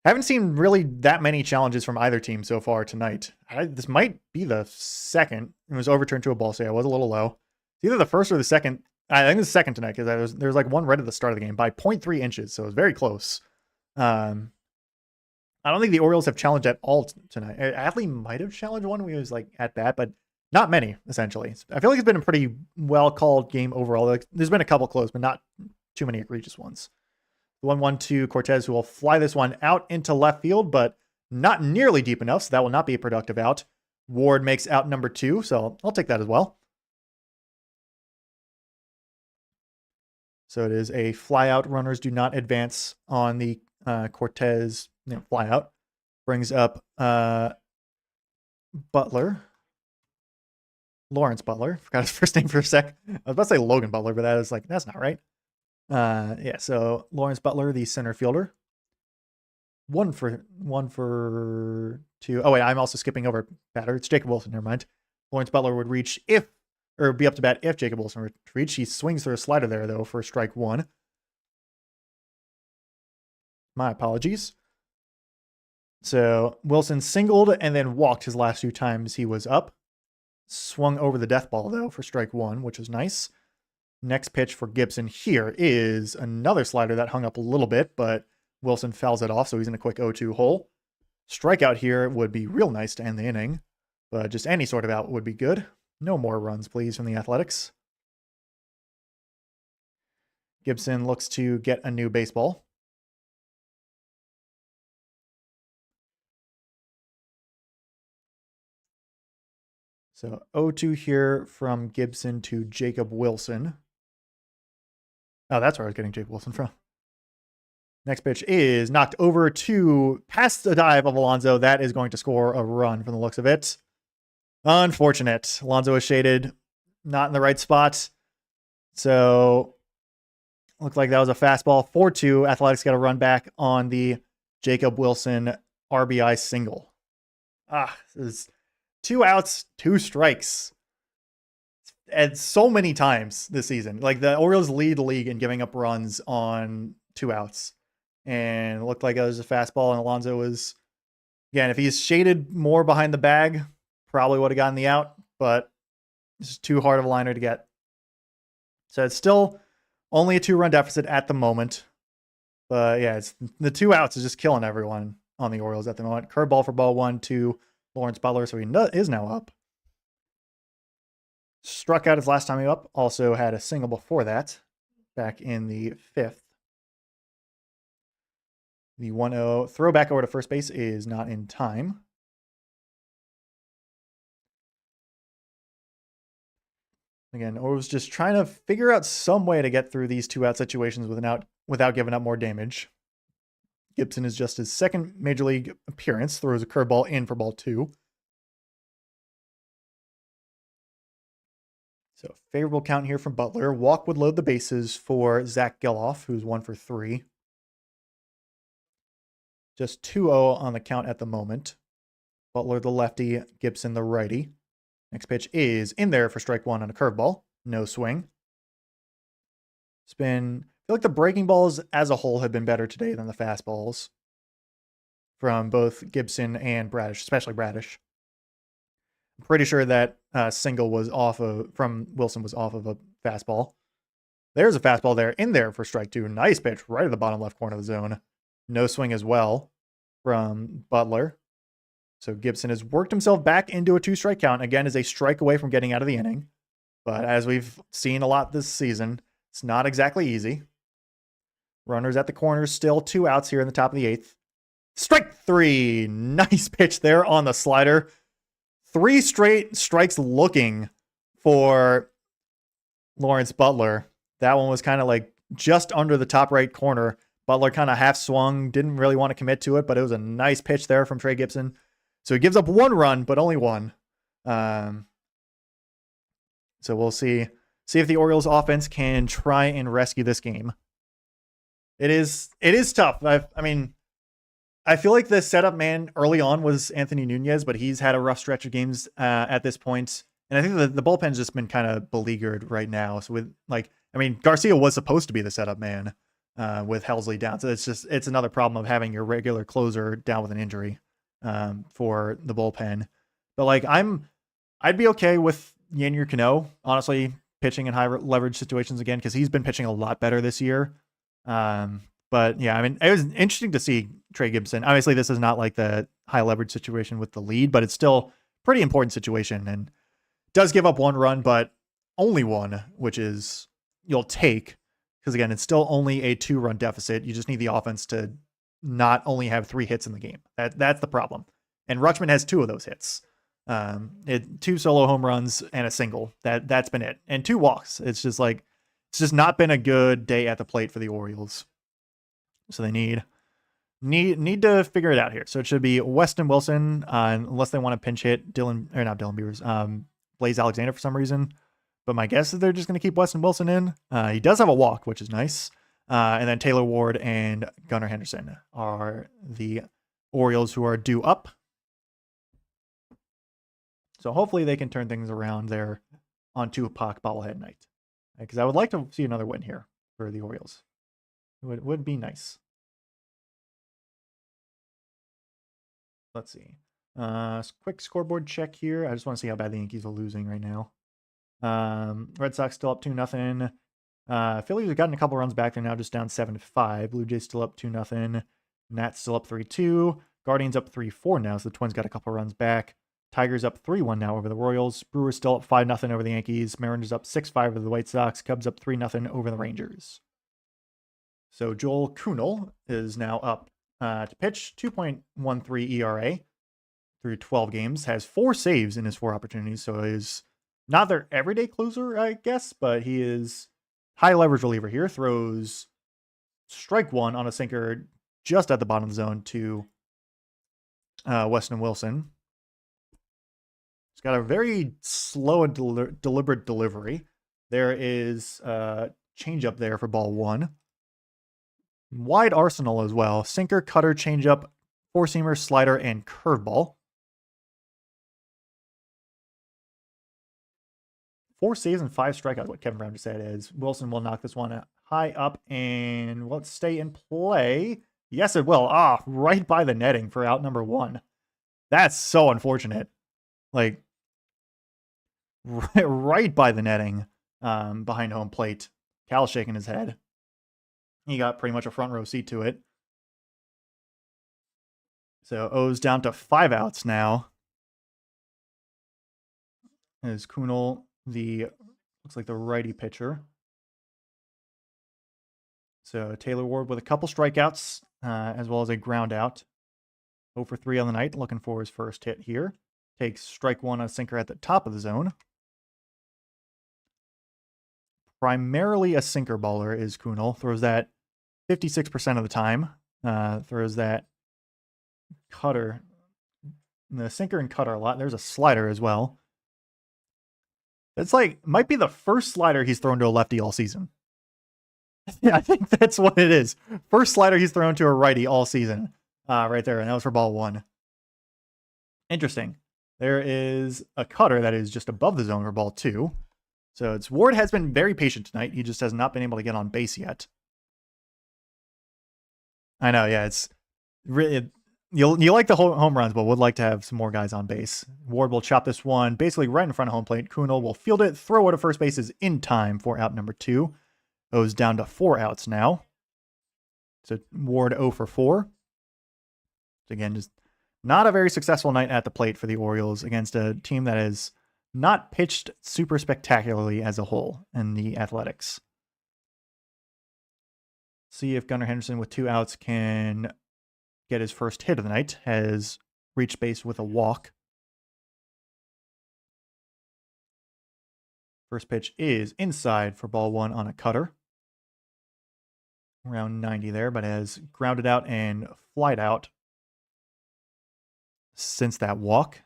I haven't seen really that many challenges from either team so far tonight. This might be the second. It was overturned to a ball, so yeah, it was a little low. It's either the first or the second. I think it's the second tonight because there was like one right at the start of the game by 0.3 inches, so it was very close. I don't think the Orioles have challenged at all tonight. Adley might have challenged one when he was like at bat, but not many, essentially. I feel like it's been a pretty well-called game overall. Like, there's been a couple close, but not too many egregious ones. The 1-1 to Cortez, who will fly this one out into left field, but not nearly deep enough, so that will not be a productive out. Ward makes out number 2, so I'll take that as well. So it is a fly out. Runners do not advance on the Cortez fly out. Brings up Butler. Lawrence Butler. Forgot his first name for a sec. I was about to say Logan Butler, but that's not right. Yeah, so Lawrence Butler, the center fielder. 1 for 2. Oh wait, I'm also skipping over batter. It's Jacob Wilson, never mind. Lawrence Butler would reach be up to bat if Jacob Wilson would reach. He swings through a slider there though for strike 1. My apologies. So Wilson singled and then walked his last 2 times he was up. Swung over the death ball, though, for strike 1, which is nice. Next pitch for Gibson here is another slider that hung up a little bit, but Wilson fouls it off, so he's in a quick 0-2 hole. Strikeout here would be real nice to end the inning, but just any sort of out would be good. No more runs, please, from the Athletics. Gibson looks to get a new baseball. So 0-2 here from Gibson to Jacob Wilson. Oh, that's where I was getting Jacob Wilson from. Next pitch is knocked over to past the dive of Alonso. That is going to score a run from the looks of it. Unfortunate. Alonso is shaded, not in the right spot. So looks like that was a fastball. 4-2. Athletics got a run back on the Jacob Wilson RBI single. This is 2 outs, 2 strikes. And so many times this season. Like the Orioles lead the league in giving up runs on 2 outs. And it looked like it was a fastball, and Alonso was, again, if he's shaded more behind the bag, probably would have gotten the out, but it's too hard of a liner to get. So it's still only a 2-run deficit at the moment. But yeah, it's the 2 outs is just killing everyone on the Orioles at the moment. Curveball for ball 1 to Lawrence Butler, so he is now up. Struck out his last time he up. Also had a single before that, back in the 5th. The 1-0 throw back over to first base is not in time. Again, Orioles just trying to figure out some way to get through these 2-out situations without giving up more damage. Gibson is just his second major league appearance. Throws a curveball in for ball 2. So favorable count here from Butler. Walk would load the bases for Zach Geloff, who's 1 for 3. Just 2-0 on the count at the moment. Butler the lefty, Gibson the righty. Next pitch is in there for strike 1 on a curveball. No swing. Spin. I feel like the breaking balls as a whole have been better today than the fastballs from both Gibson and Bradish, especially Bradish. I'm pretty sure that single was from Wilson was off of a fastball. There's a fastball there in there for strike 2. Nice pitch right at the bottom left corner of the zone. No swing as well from Butler. So Gibson has worked himself back into a 2-strike count. Again, is a strike away from getting out of the inning. But as we've seen a lot this season, it's not exactly easy. Runners at the corners, still 2 outs here in the top of the 8th. Strike 3. Nice pitch there on the slider. 3 straight strikes looking for Lawrence Butler. That one was kind of like just under the top right corner. Butler kind of half swung, didn't really want to commit to it, but it was a nice pitch there from Trey Gibson. So he gives up 1 run, but only 1. So we'll see if the Orioles offense can try and rescue this game. It is tough. I mean, I feel like the setup man early on was Anthony Nunez, but he's had a rough stretch of games at this point. And I think the bullpen's just been kind of beleaguered right now. So Garcia was supposed to be the setup man with Helsley down. So it's another problem of having your regular closer down with an injury for the bullpen. But I'd be okay with Yennier Cano, honestly, pitching in high leverage situations again, because he's been pitching a lot better this year. But yeah, I mean, it was interesting to see Trey Gibson. Obviously, this is not like the high leverage situation with the lead, but it's still pretty important situation, and does give up 1 run, but only 1, which is you'll take, because again, it's still only a 2-run deficit. You just need the offense to not only have 3 hits in the game. That's the problem. And Rutschman has 2 of those hits. 2 solo home runs and a single. That's been it. And 2 walks. It's just not been a good day at the plate for the Orioles. So they need to figure it out here. So it should be Weston Wilson, unless they want to pinch hit not Dylan Beavers, Blaze Alexander for some reason. But my guess is they're just going to keep Weston Wilson in. He does have a walk, which is nice. And then Taylor Ward and Gunnar Henderson are the Orioles who are due up. So hopefully they can turn things around there on Tupac bobblehead night. Because I would like to see another win here for the Orioles. It would be nice. Let's see. Quick scoreboard check here. I just want to see how bad the Yankees are losing right now. Red Sox still up 2-0. Phillies have gotten a couple runs back. They're now just down 7-5. Blue Jays still up 2-0. Nats still up 3-2. Guardians up 3-4 now, so the Twins got a couple runs back. Tigers up 3-1 now over the Royals. Brewers still up 5-0 over the Yankees. Mariners up 6-5 over the White Sox. Cubs up 3-0 over the Rangers. So Joel Kuhnel is now up to pitch, 2.13 ERA through 12 games. Has 4 saves in his 4 opportunities, so is not their everyday closer, I guess, but he is high leverage reliever here. Throws strike 1 on a sinker just at the bottom of the zone to Weston Wilson. He's got a very slow and deliberate delivery. There is a changeup there for ball 1. Wide arsenal as well. Sinker, cutter, changeup, four-seamer, slider, and curveball. 4 saves and 5 strikeouts, what Kevin Brown just said is Wilson will knock this one high up and let's stay in play. Yes, it will. Right by the netting for out number 1. That's so unfortunate. Like, right by the netting behind home plate. Cal's shaking his head. He got pretty much a front row seat to it. So O's down to 5 outs now. As Kuhnel, looks like the righty pitcher. So Taylor Ward with a couple strikeouts, as well as a ground out. 0 for 3 on the night, looking for his first hit here. Takes strike 1 on a sinker at the top of the zone. Primarily a sinker baller is Kuhnel. Throws that 56% of the time. Throws that cutter, the sinker and cutter a lot. There's a slider as well. It's like, might be the first slider he's thrown to a lefty all season. Yeah, I think that's what it is. First slider he's thrown to a righty all season. Right there, and that was for ball 1. Interesting. There is a cutter that is just above the zone for ball 2. So Ward has been very patient tonight. He just has not been able to get on base yet. I know, yeah, it's really, you like the home runs, but would like to have some more guys on base. Ward will chop this one basically right in front of home plate. Kuhnel will field it, throw it to first base is in time for out number 2. O's down to 4 outs now. So Ward 0 for 4. Again, just not a very successful night at the plate for the Orioles against a team that has not pitched super spectacularly as a whole in the Athletics. See if Gunnar Henderson with 2 outs can get his first hit of the night. Has reached base with a walk. First pitch is inside for ball 1 on a cutter. Around 90 there, but has grounded out and flied out since that walk.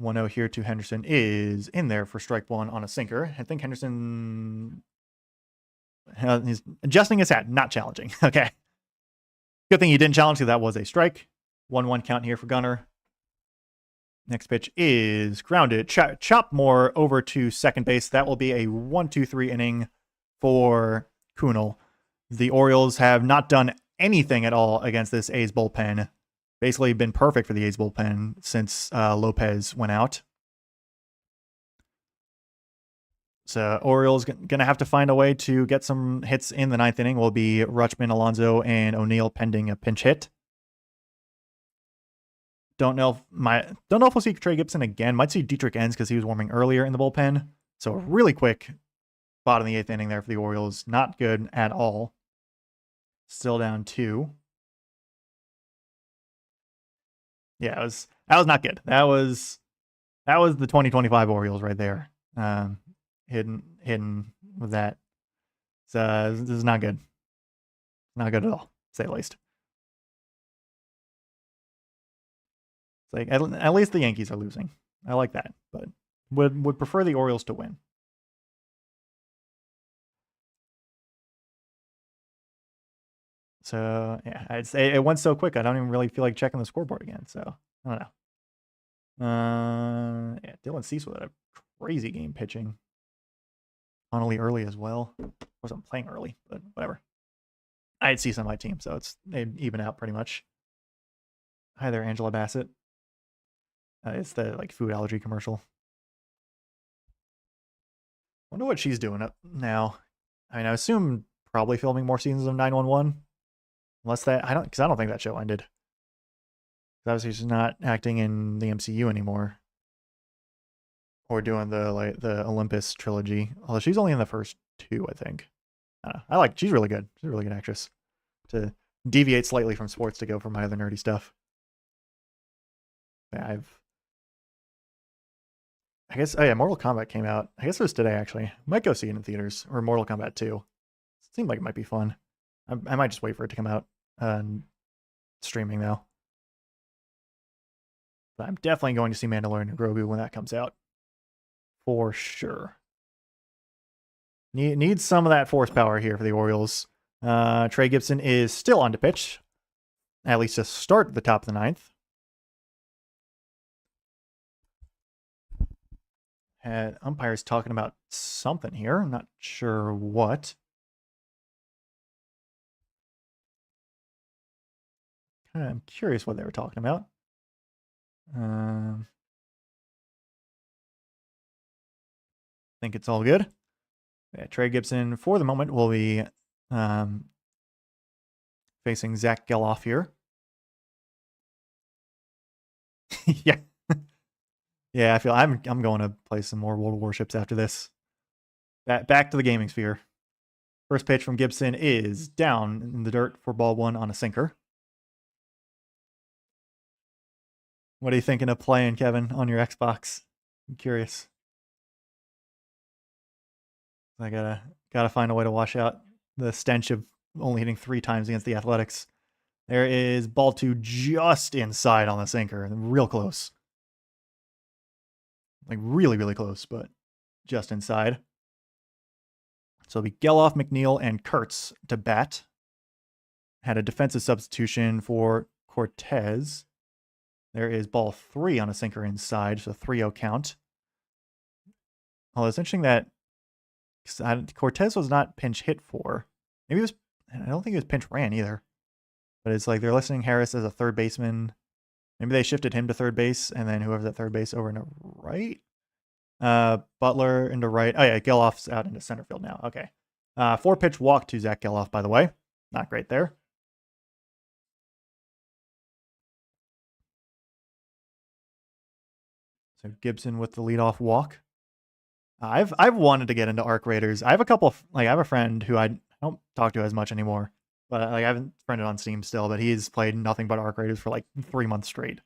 1-0 here to Henderson is in there for strike 1 on a sinker. I think Henderson, he's adjusting his hat, not challenging. Okay. Good thing he didn't challenge, because that was a strike. 1-1 count here for Gunnar. Next pitch is grounded. Chop more over to second base. That will be a 1-2-3 inning for Kuhnel. The Orioles have not done anything at all against this A's bullpen. Basically been perfect for the A's bullpen since Lopez went out. So Orioles going to have to find a way to get some hits in the 9th inning. Will be Rutschman, Alonso, and O'Neill pending a pinch hit. Don't know if we'll see Trey Gibson again. Might see Dietrich Enns because he was warming earlier in the bullpen. So really quick bottom of the 8th inning there for the Orioles. Not good at all. Still down 2. Yeah, that was not good. That was the 2025 Orioles right there. Hidden with that. So this is not good. Not good at all, to say the least. It's like at least the Yankees are losing. I like that, but would prefer the Orioles to win. So yeah, I'd say it went so quick I don't even really feel like checking the scoreboard again. So I don't know. Yeah, Dylan Cease with a crazy game pitching. Connolly early as well. Wasn't playing early, but whatever. I had Cease on my team, so they'd even out pretty much. Hi there, Angela Bassett. It's the food allergy commercial. Wonder what she's doing up now. I mean, I assume probably filming more seasons of 911. Unless that, I don't think that show ended. Obviously, she's not acting in the MCU anymore, or doing the Olympus trilogy. Although she's only in the first two, I think. She's really good. She's a really good actress. To deviate slightly from sports to go for my other nerdy stuff. Yeah, I guess, oh yeah, Mortal Kombat came out. I guess it was today, actually. Might go see it in theaters, or Mortal Kombat 2. Seemed like it might be fun. I might just wait for it to come out streaming, though. But I'm definitely going to see Mandalorian and Grogu when that comes out. For sure. Needs some of that force power here for the Orioles. Trey Gibson is still on to pitch, at least to start the top of the ninth. Umpires talking about something here. I'm not sure what. I'm curious what they were talking about. Think it's all good. Yeah, Trey Gibson, for the moment, will be facing Zach Geloff here. Yeah. Yeah, I feel I'm going to play some more World of Warships after this. Back to the gaming sphere. First pitch from Gibson is down in the dirt for ball one on a sinker. What are you thinking of playing, Kevin, on your Xbox? I'm curious. I gotta find a way to wash out the stench of only hitting 3 times against the Athletics. There is ball 2 just inside on the sinker, real close. Like really, really close, but just inside. So it'll be Geloff, McNeil, and Kurtz to bat. Had a defensive substitution for Cortez. There is ball 3 on a sinker inside, so 3-0 count. Although it's interesting that Cortez was not pinch hit for. Maybe it was, I don't think he was pinch ran either. But it's like they're listing Harris as a third baseman. Maybe they shifted him to third base, and then whoever's at third base over into right. Butler into right. Oh yeah, Geloff's out into center field now. Okay. 4-pitch walk to Zach Geloff, by the way. Not great there. So Gibson with the leadoff walk. I've wanted to get into Arc Raiders. I have a couple of, I have a friend who I don't talk to as much anymore, but I haven't friended on Steam still, but he's played nothing but Arc Raiders for 3 months straight.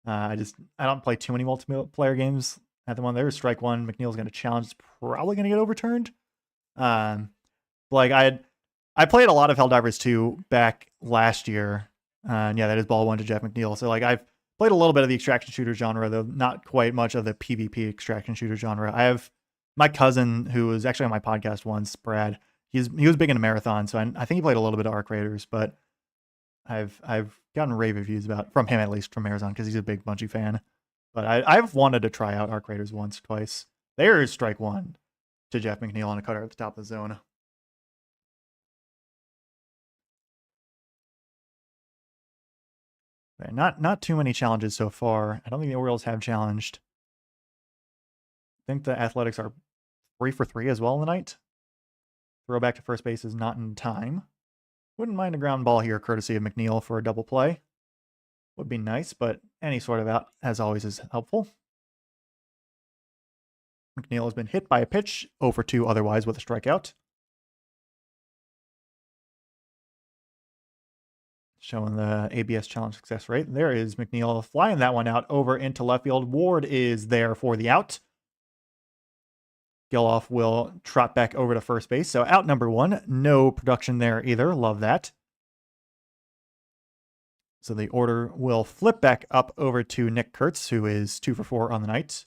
I don't play too many multiplayer games at the moment. There's strike one. McNeil's going to challenge. It's probably going to get overturned. I played a lot of Helldivers 2 back last year. And yeah, that is ball 1 to Jeff McNeil. So I've played a little bit of the extraction shooter genre, though not quite much of the PvP extraction shooter genre. I have my cousin who was actually on my podcast once, Brad. He was big into Marathon, so I think he played a little bit of Arc Raiders, but I've gotten rave reviews from him, at least from Marathon, because he's a big Bungie fan. But I've wanted to try out Arc Raiders once, twice. There is strike 1 to Jeff McNeil on a cutter at the top of the zone. Not too many challenges so far. I don't think the Orioles have challenged. I think the Athletics are 3 for 3 as well in the night. Throw back to first base is not in time. Wouldn't mind a ground ball here, courtesy of McNeil for a double play. Would be nice, but any sort of out, as always, is helpful. McNeil has been hit by a pitch, 0 for 2 otherwise with a strikeout. Showing the ABS challenge success rate. There is McNeil flying that one out over into left field. Ward is there for the out. Geloff will trot back over to first base. So out number 1. No production there either. Love that. So the order will flip back up over to Nick Kurtz, who is 2 for 4 on the night.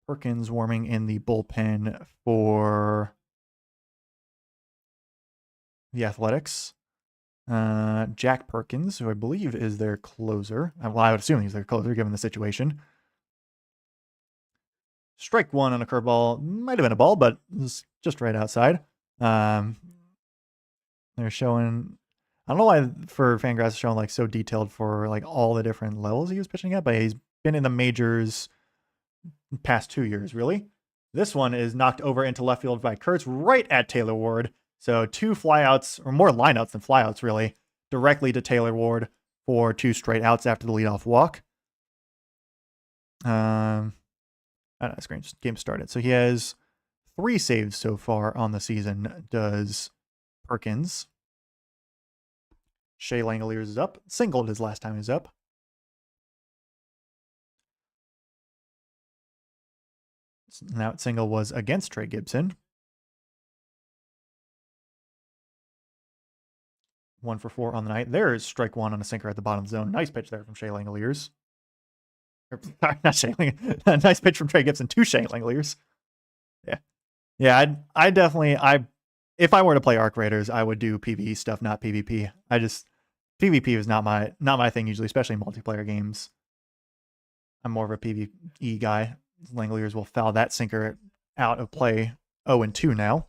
Perkins warming in the bullpen for the Athletics. Jack Perkins, who I believe is their closer. Well, I would assume he's their closer given the situation. Strike 1 on a curveball. Might have been a ball, but it was just right outside. They're showing, I don't know why for Fangraphs is showing so detailed for all the different levels he was pitching at, but he's been in the majors past 2 years, really. This one is knocked over into left field by Kurtz right at Taylor Ward. So 2 flyouts, or more lineouts than flyouts, really. directly to Taylor Ward for 2 straight outs after the leadoff walk. I don't know, screen game started. So he has 3 saves so far on the season. Does Perkins? Shea Langeliers is up. Singled his last time he was up. Now single was against Trey Gibson. 1 for 4 on the night. There's strike 1 on a sinker at the bottom zone. Nice pitch there from Shea Langeliers. Not Shea Langeliers. Nice pitch from Trey Gibson to Shea Langeliers. Yeah, I definitely, if I were to play Arc Raiders, I would do PvE stuff, not PvP. PvP is not my thing usually, especially in multiplayer games. I'm more of a PvE guy. Langoliers will foul that sinker out of play. 0-2 now.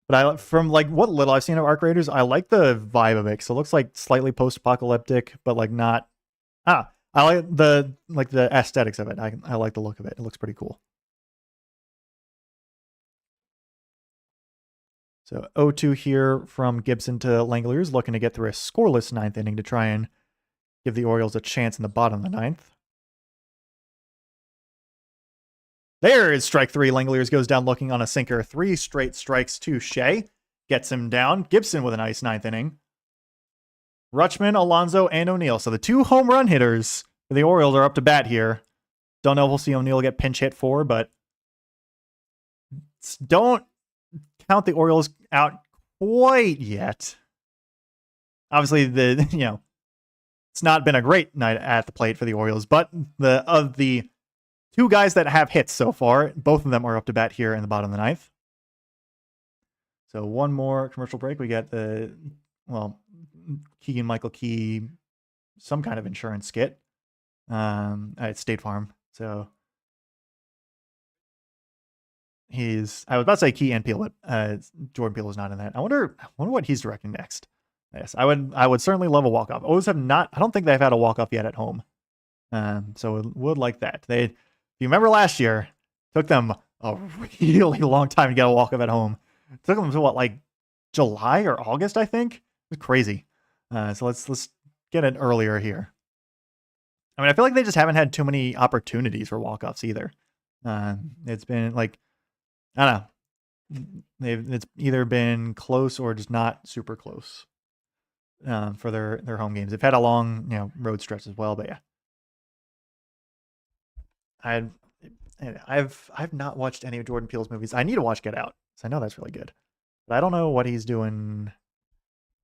But from like what little I've seen of Arc Raiders, I like the vibe of it. So it looks like slightly post-apocalyptic, but like not. I like the aesthetics of it. I like the look of it. It looks pretty cool. So 0-2 here from Gibson to Langoliers, looking to get through a scoreless 9th inning to try and give the Orioles a chance in the bottom of the 9th. There is strike 3. Langoliers goes down looking on a sinker. 3 straight strikes to Shea. Gets him down. Gibson with a nice 9th inning. Rutschman, Alonso, and O'Neill. So the 2 home run hitters for the Orioles are up to bat here. Don't know if we'll see O'Neill get pinch hit for, but don't count the Orioles out quite yet. Obviously, it's not been a great night at the plate for the Orioles, but of the 2 guys that have hits so far, both of them are up to bat here in the bottom of the 9th. So one more commercial break. We got Keegan-Michael Key, some kind of insurance skit at State Farm. So I was about to say Key and Peele, but Jordan Peele is not in that. I wonder what he's directing next. Yes, I would certainly love a walk-off. O's have not, I don't think they've had a walk-off yet at home. So would like that. If you remember last year, it took them a really long time to get a walk-off at home. It took them to like July or August, I think. It was crazy. So let's get it earlier here. I mean, I feel like they just haven't had too many opportunities for walk-offs either. It's been like, I don't know. It's either been close or just not super close for their home games. They've had a long road stretch as well, but yeah. I've not watched any of Jordan Peele's movies. I need to watch Get Out, so I know that's really good. But I don't know what he's doing.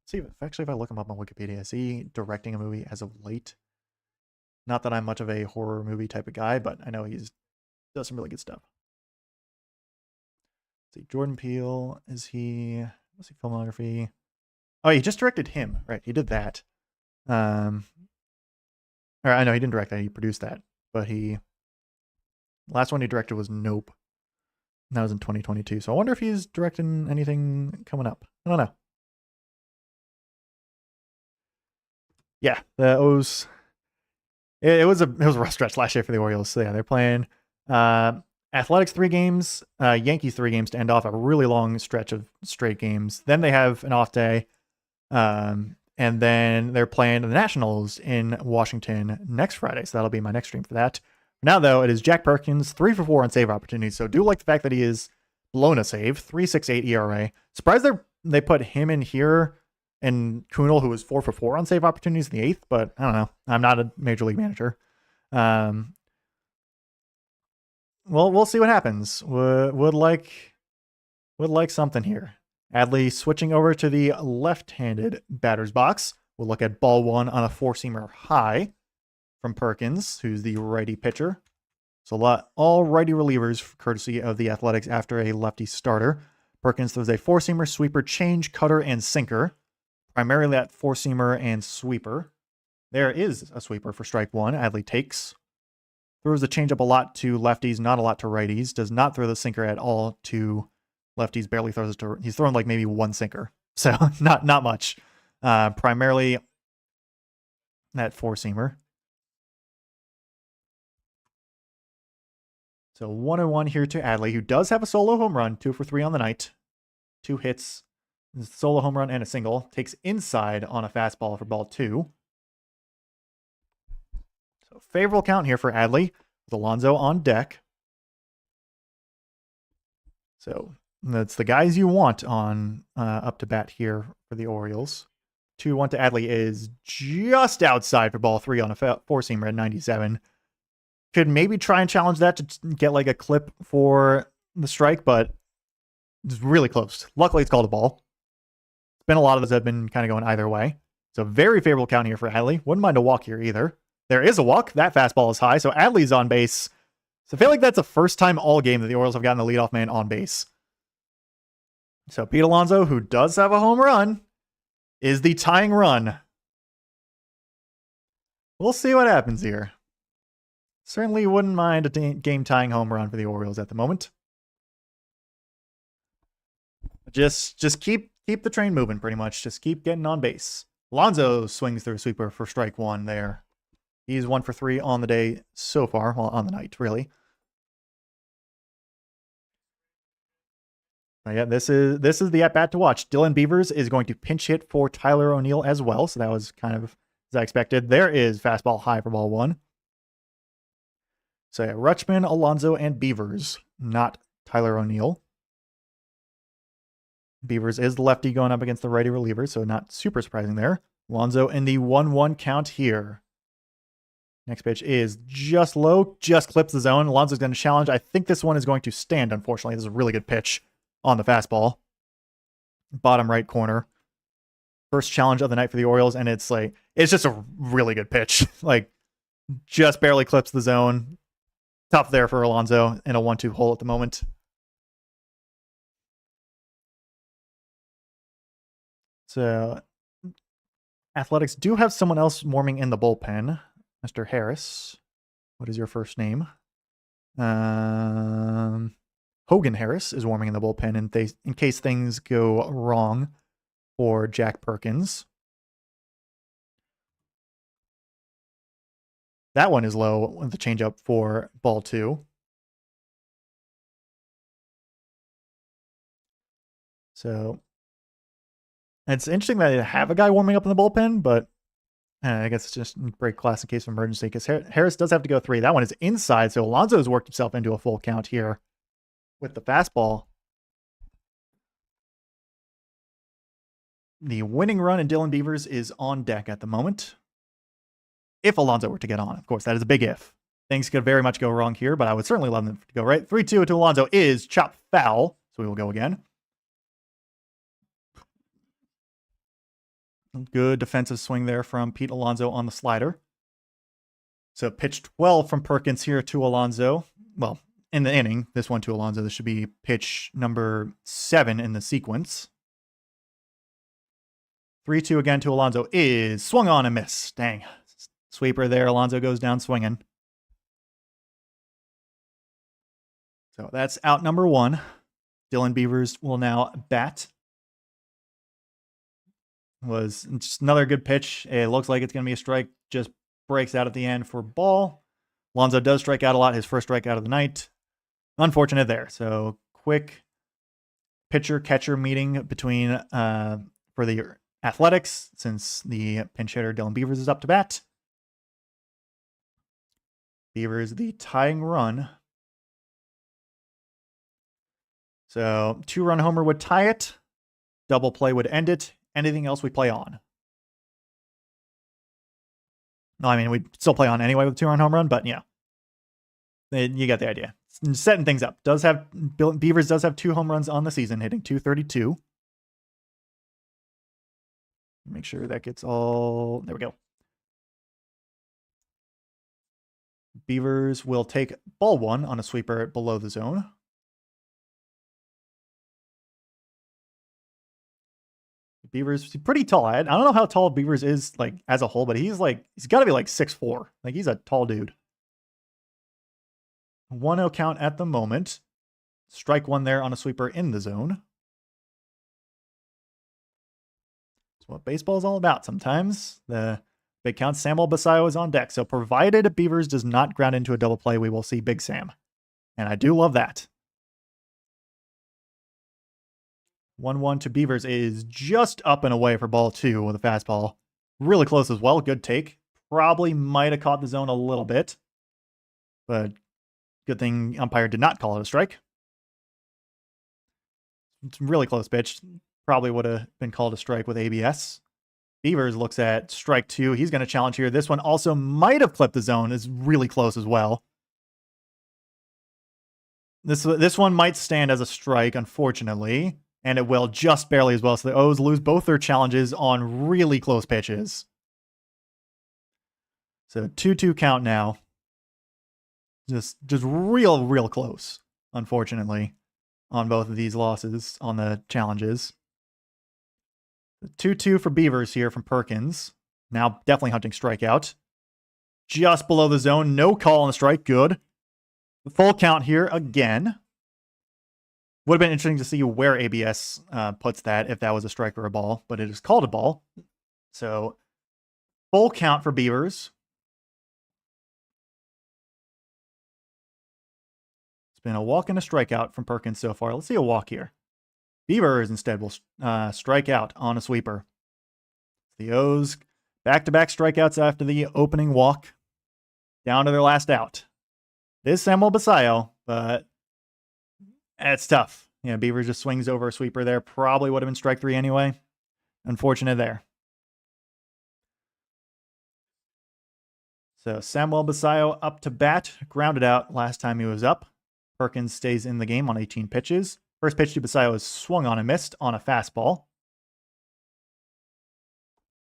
See, if I look him up on Wikipedia, is he directing a movie as of late? Not that I'm much of a horror movie type of guy, but I know he's does some really good stuff. Let's see, Jordan Peele, let's see filmography. Oh, he just directed him, right? He did that. Or I know he didn't direct that, he produced that. But last one he directed was Nope. And that was in 2022. So I wonder if he's directing anything coming up. I don't know. Yeah, the O's. It was a rough stretch last year for the Orioles. So yeah, they're playing Athletics 3 games, Yankees 3 games to end off a really long stretch of straight games. Then they have an off day. And then they're playing the Nationals in Washington next Friday. So that'll be my next stream for that. Now, though, it is Jack Perkins, 3 for 4 on save opportunities. So do like the fact that he is blown a save, 3.68 ERA. Surprised they put him in here and Kunal, who was 4 for 4 on save opportunities in the 8th, but I don't know. I'm not a major league manager. Well, we'll see what happens. Would like something here. Adley switching over to the left-handed batter's box. We'll look at ball 1 on a 4-seamer high from Perkins, who's the righty pitcher. So all righty relievers, courtesy of the Athletics after a lefty starter. Perkins throws a 4-seamer, sweeper, change, cutter, and sinker. Primarily at 4-seamer and sweeper. There is a sweeper for strike 1. Adley takes. Throws the changeup a lot to lefties, not a lot to righties. Does not throw the sinker at all to lefties. Barely throws it to. He's thrown like maybe 1 sinker, so not much. Primarily that 4-seamer. So 1-1 here to Adley, who does have a solo home run, 2 for 3 on the night, 2 hits Solo home run and a single. Takes inside on a fastball for ball 2. So favorable count here for Adley with Alonso on deck. So that's the guys you want on up to bat here for the Orioles. 2-1 to Adley is just outside for ball 3 on a 4-seamer at 97. Could maybe try and challenge that to get like a clip for the strike, but it's really close. Luckily, it's called a ball. It's been a lot of those that have been kind of going either way. So very favorable count here for Adley. Wouldn't mind a walk here either. There is a walk. That fastball is high, so Adley's on base. So I feel like that's the first time all game that the Orioles have gotten the leadoff man on base. So Pete Alonso, who does have a home run, is the tying run. We'll see what happens here. Certainly wouldn't mind a game-tying home run for the Orioles at the moment. Just keep the train moving, pretty much. Just keep getting on base. Alonso swings through a sweeper for strike 1 there. He's 1 for 3 on the day so far. Well, on the night, really. But yeah, this is the at-bat to watch. Dylan Beavers is going to pinch hit for Tyler O'Neill as well, so that was kind of as I expected. There is fastball high for ball 1. So yeah, Rutschman, Alonso, and Beavers, not Tyler O'Neill. Beavers is the lefty going up against the righty reliever, so not super surprising there. Alonso in the 1-1 count here. Next pitch is just low, just clips the zone. Alonso's going to challenge. I think this one is going to stand, unfortunately. This is a really good pitch on the fastball. Bottom right corner. First challenge of the night for the Orioles, and it's just a really good pitch. Like, just barely clips the zone. Tough there for Alonso in a 1-2 hole at the moment. So, Athletics do have someone else warming in the bullpen. Mr. Harris. What is your first name? Hogan Harris is warming in the bullpen in case things go wrong for Jack Perkins. That one is low with the changeup for ball 2. So it's interesting that they have a guy warming up in the bullpen, but I guess it's just break class in case of emergency because Harris does have to go 3. That one is inside, so Alonso has worked himself into a full count here with the fastball. The winning run in Dylan Beavers is on deck at the moment. If Alonso were to get on, of course, that is a big if. Things could very much go wrong here, but I would certainly love them to go right. 3-2 to Alonso is chopped foul, so we will go again. Good defensive swing there from Pete Alonso on the slider. So pitch 12 from Perkins here to Alonso. Well, in the inning, this one to Alonso. This should be pitch number 7 in the sequence. 3-2 again to Alonso is swung on and missed. Dang. Sweeper there. Alonso goes down swinging. So that's out number 1. Dylan Beavers will now bat. Was just another good pitch. It looks like it's going to be a strike. Just breaks out at the end for ball. Alonso does strike out a lot. His first strikeout of the night. Unfortunate there. So quick pitcher-catcher meeting between for the Athletics since the pinch hitter Dylan Beavers is up to bat. Beavers the tying run. So 2-run homer would tie it. Double play would end it. Anything else we play on? No, I mean, we'd still play on anyway with a 2-run home run, but yeah. You get the idea. Setting things up. Beavers does have 2 home runs on the season, hitting .232. Make sure that gets all... There we go. Beavers will take ball 1 on a sweeper below the zone. Beavers pretty tall. I don't know how tall Beavers is like as a whole, but he's got to be like 6'4". Like he's a tall dude. 1-0 count at the moment. Strike 1 there on a sweeper in the zone. That's what baseball is all about sometimes. The big count. Samuel Basayo is on deck. So provided Beavers does not ground into a double play, we will see Big Sam. And I do love that. 1-1 to Beavers is just up and away for ball 2 with a fastball. Really close as well. Good take. Probably might have caught the zone a little bit. But good thing umpire did not call it a strike. It's a really close pitch. Probably would have been called a strike with ABS. Beavers looks at strike 2. He's going to challenge here. This one also might have clipped the zone. Is really close as well. This one might stand as a strike, unfortunately. And it will just barely as well. So the O's lose both their challenges on really close pitches. So 2-2 count now. Just real close, unfortunately, on both of these losses on the challenges. 2-2 for Beavers here from Perkins. Now definitely hunting strikeout. Just below the zone. No call on the strike. Good. The full count here again. Would have been interesting to see where ABS puts that if that was a strike or a ball, but it is called a ball. So full count for Beavers. It's been a walk and a strikeout from Perkins so far. Let's see a walk here. Beavers instead will strike out on a sweeper. The O's back-to-back strikeouts after the opening walk. Down to their last out. It is Samuel Basayo, but it's tough. Yeah, Beavers just swings over a sweeper there. Probably would have been strike 3 anyway. Unfortunate there. So Samuel Basayo up to bat. Grounded out last time he was up. Perkins stays in the game on 18 pitches. First pitch to Basayo is swung on and missed on a fastball.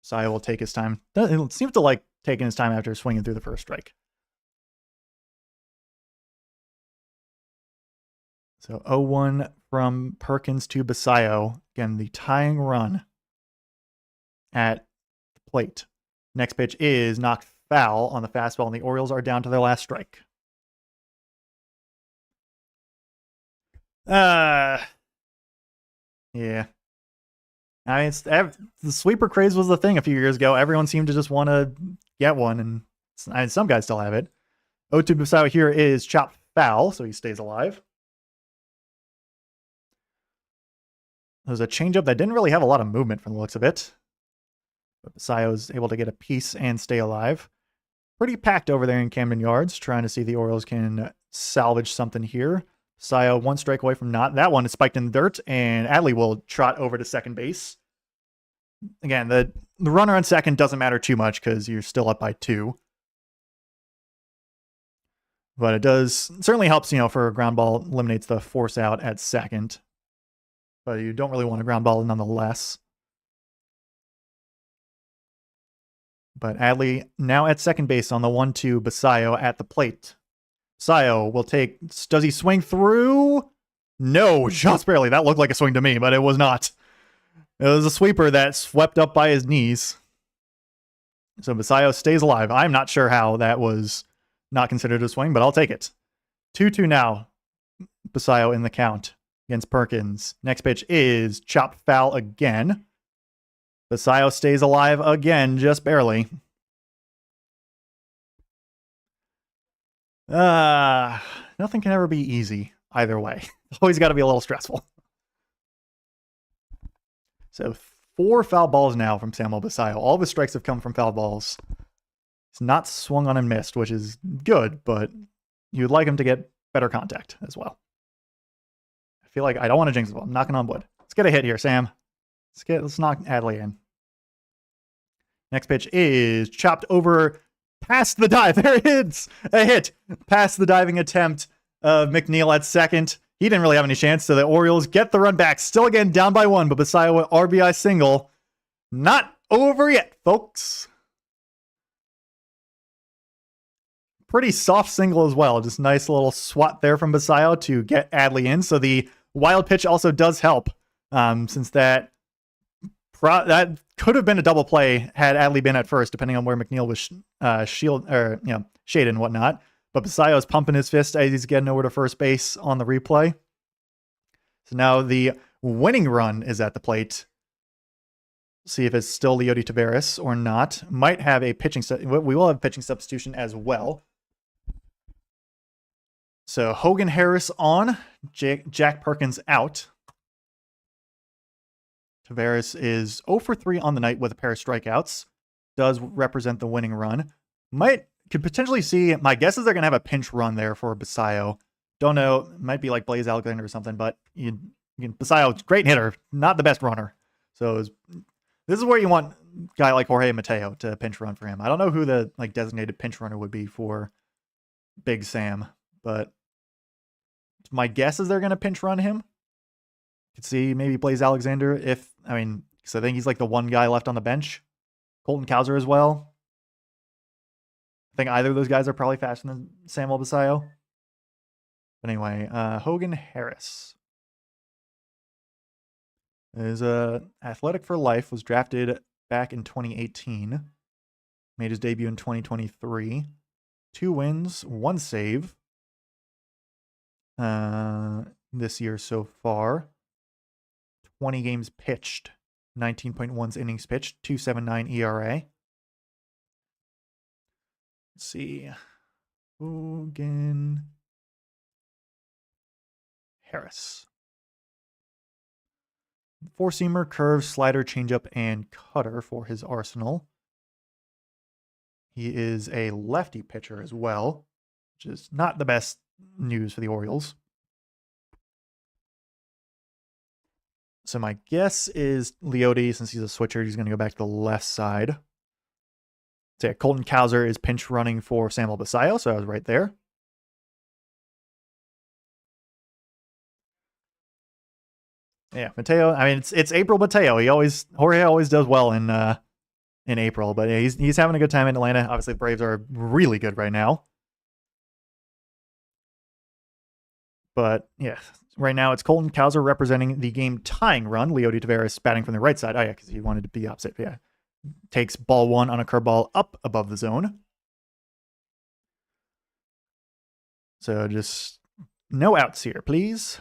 Basayo will take his time. It seems to like taking his time after swinging through the first strike. So 0-1 from Perkins to Basayo. Again, the tying run at the plate. Next pitch is knocked foul on the fastball, and the Orioles are down to their last strike. Yeah. I mean, the sweeper craze was the thing a few years ago. Everyone seemed to just want to get one, and some guys still have it. 0-2 Basayo here is chopped foul, so he stays alive. There's a changeup that didn't really have a lot of movement from the looks of it. But Basayo's able to get a piece and stay alive. Pretty packed over there in Camden Yards, trying to see if the Orioles can salvage something here. Basayo 1 strike away from not. That one is spiked in the dirt, and Adley will trot over to second base. Again, the runner on second doesn't matter too much because you're still up by 2. But it certainly helps, for a ground ball, eliminates the force out at second. But you don't really want a ground ball nonetheless. But Adley now at second base on the 1-2, Basayo at the plate. Basayo will take, does he swing through? No, just barely. That looked like a swing to me, but it was not. It was a sweeper that swept up by his knees. So Basayo stays alive. I'm not sure how that was not considered a swing, but I'll take it. 2-2 now. Basayo in the count against Perkins. Next pitch is chopped foul again. Basayo stays alive again, just barely. Nothing can ever be easy either way. Always got to be a little stressful. So 4 foul balls now from Samuel Basayo. All of his strikes have come from foul balls. He's not swung on and missed, which is good, but you'd like him to get better contact as well. I feel like I don't want to jinx it. I'm knocking on wood. Let's get a hit here, Sam. Let's knock Adley in. Next pitch is chopped over past the dive. There it is. A hit past the diving attempt of McNeil at second. He didn't really have any chance, so the Orioles get the run back. Still again down by 1, but Basayo with RBI single. Not over yet, folks. Pretty soft single as well. Just nice little swat there from Basayo to get Adley in. So the wild pitch also does help, since that could have been a double play had Adley been at first, depending on where McNeil was shaded and whatnot. But Basayo is pumping his fist as he's getting over to first base on the replay. So now the winning run is at the plate. See if it's still Leody Taveras or not. Might have a pitching. We will have pitching substitution as well. So Hogan Harris on, Jack Perkins out. Tavares is 0 for 3 on the night with a pair of strikeouts. Does represent the winning run. Could potentially see, my guess is they're going to have a pinch run there for Basayo. Don't know, might be like Blaze Alexander or something, but Basayo, great hitter, not the best runner. So this is where you want a guy like Jorge Mateo to pinch run for him. I don't know who the designated pinch runner would be for Big Sam, but my guess is they're going to pinch run him. Could see maybe Blaze Alexander because I think he's like the one guy left on the bench. Colton Cowser as well. I think either of those guys are probably faster than Samuel Basayo. But anyway, Hogan Harris is athletic for life, was drafted back in 2018. Made his debut in 2023. 2 wins, 1 save this year so far. 20 games pitched, 19.1 innings pitched, 2.79 ERA. Let's see. Hogan Harris. 4-seamer, curve, slider, changeup, and cutter for his arsenal. He is a lefty pitcher as well, which is not the best news for the Orioles. So my guess is Leote, since he's a switcher, he's going to go back to the left side. So yeah, Colton Cowser is pinch running for Samuel Basayo, so I was right there. Yeah, Mateo. It's April Mateo. Jorge always does well in April, but yeah, he's having a good time in Atlanta. Obviously, the Braves are really good right now. But yeah, right now it's Colton Cowser representing the game tying run. Leote Tavares batting from the right side. Oh yeah, because he wanted to be opposite. Yeah, takes ball 1 on a curveball up above the zone. So just no outs here, please.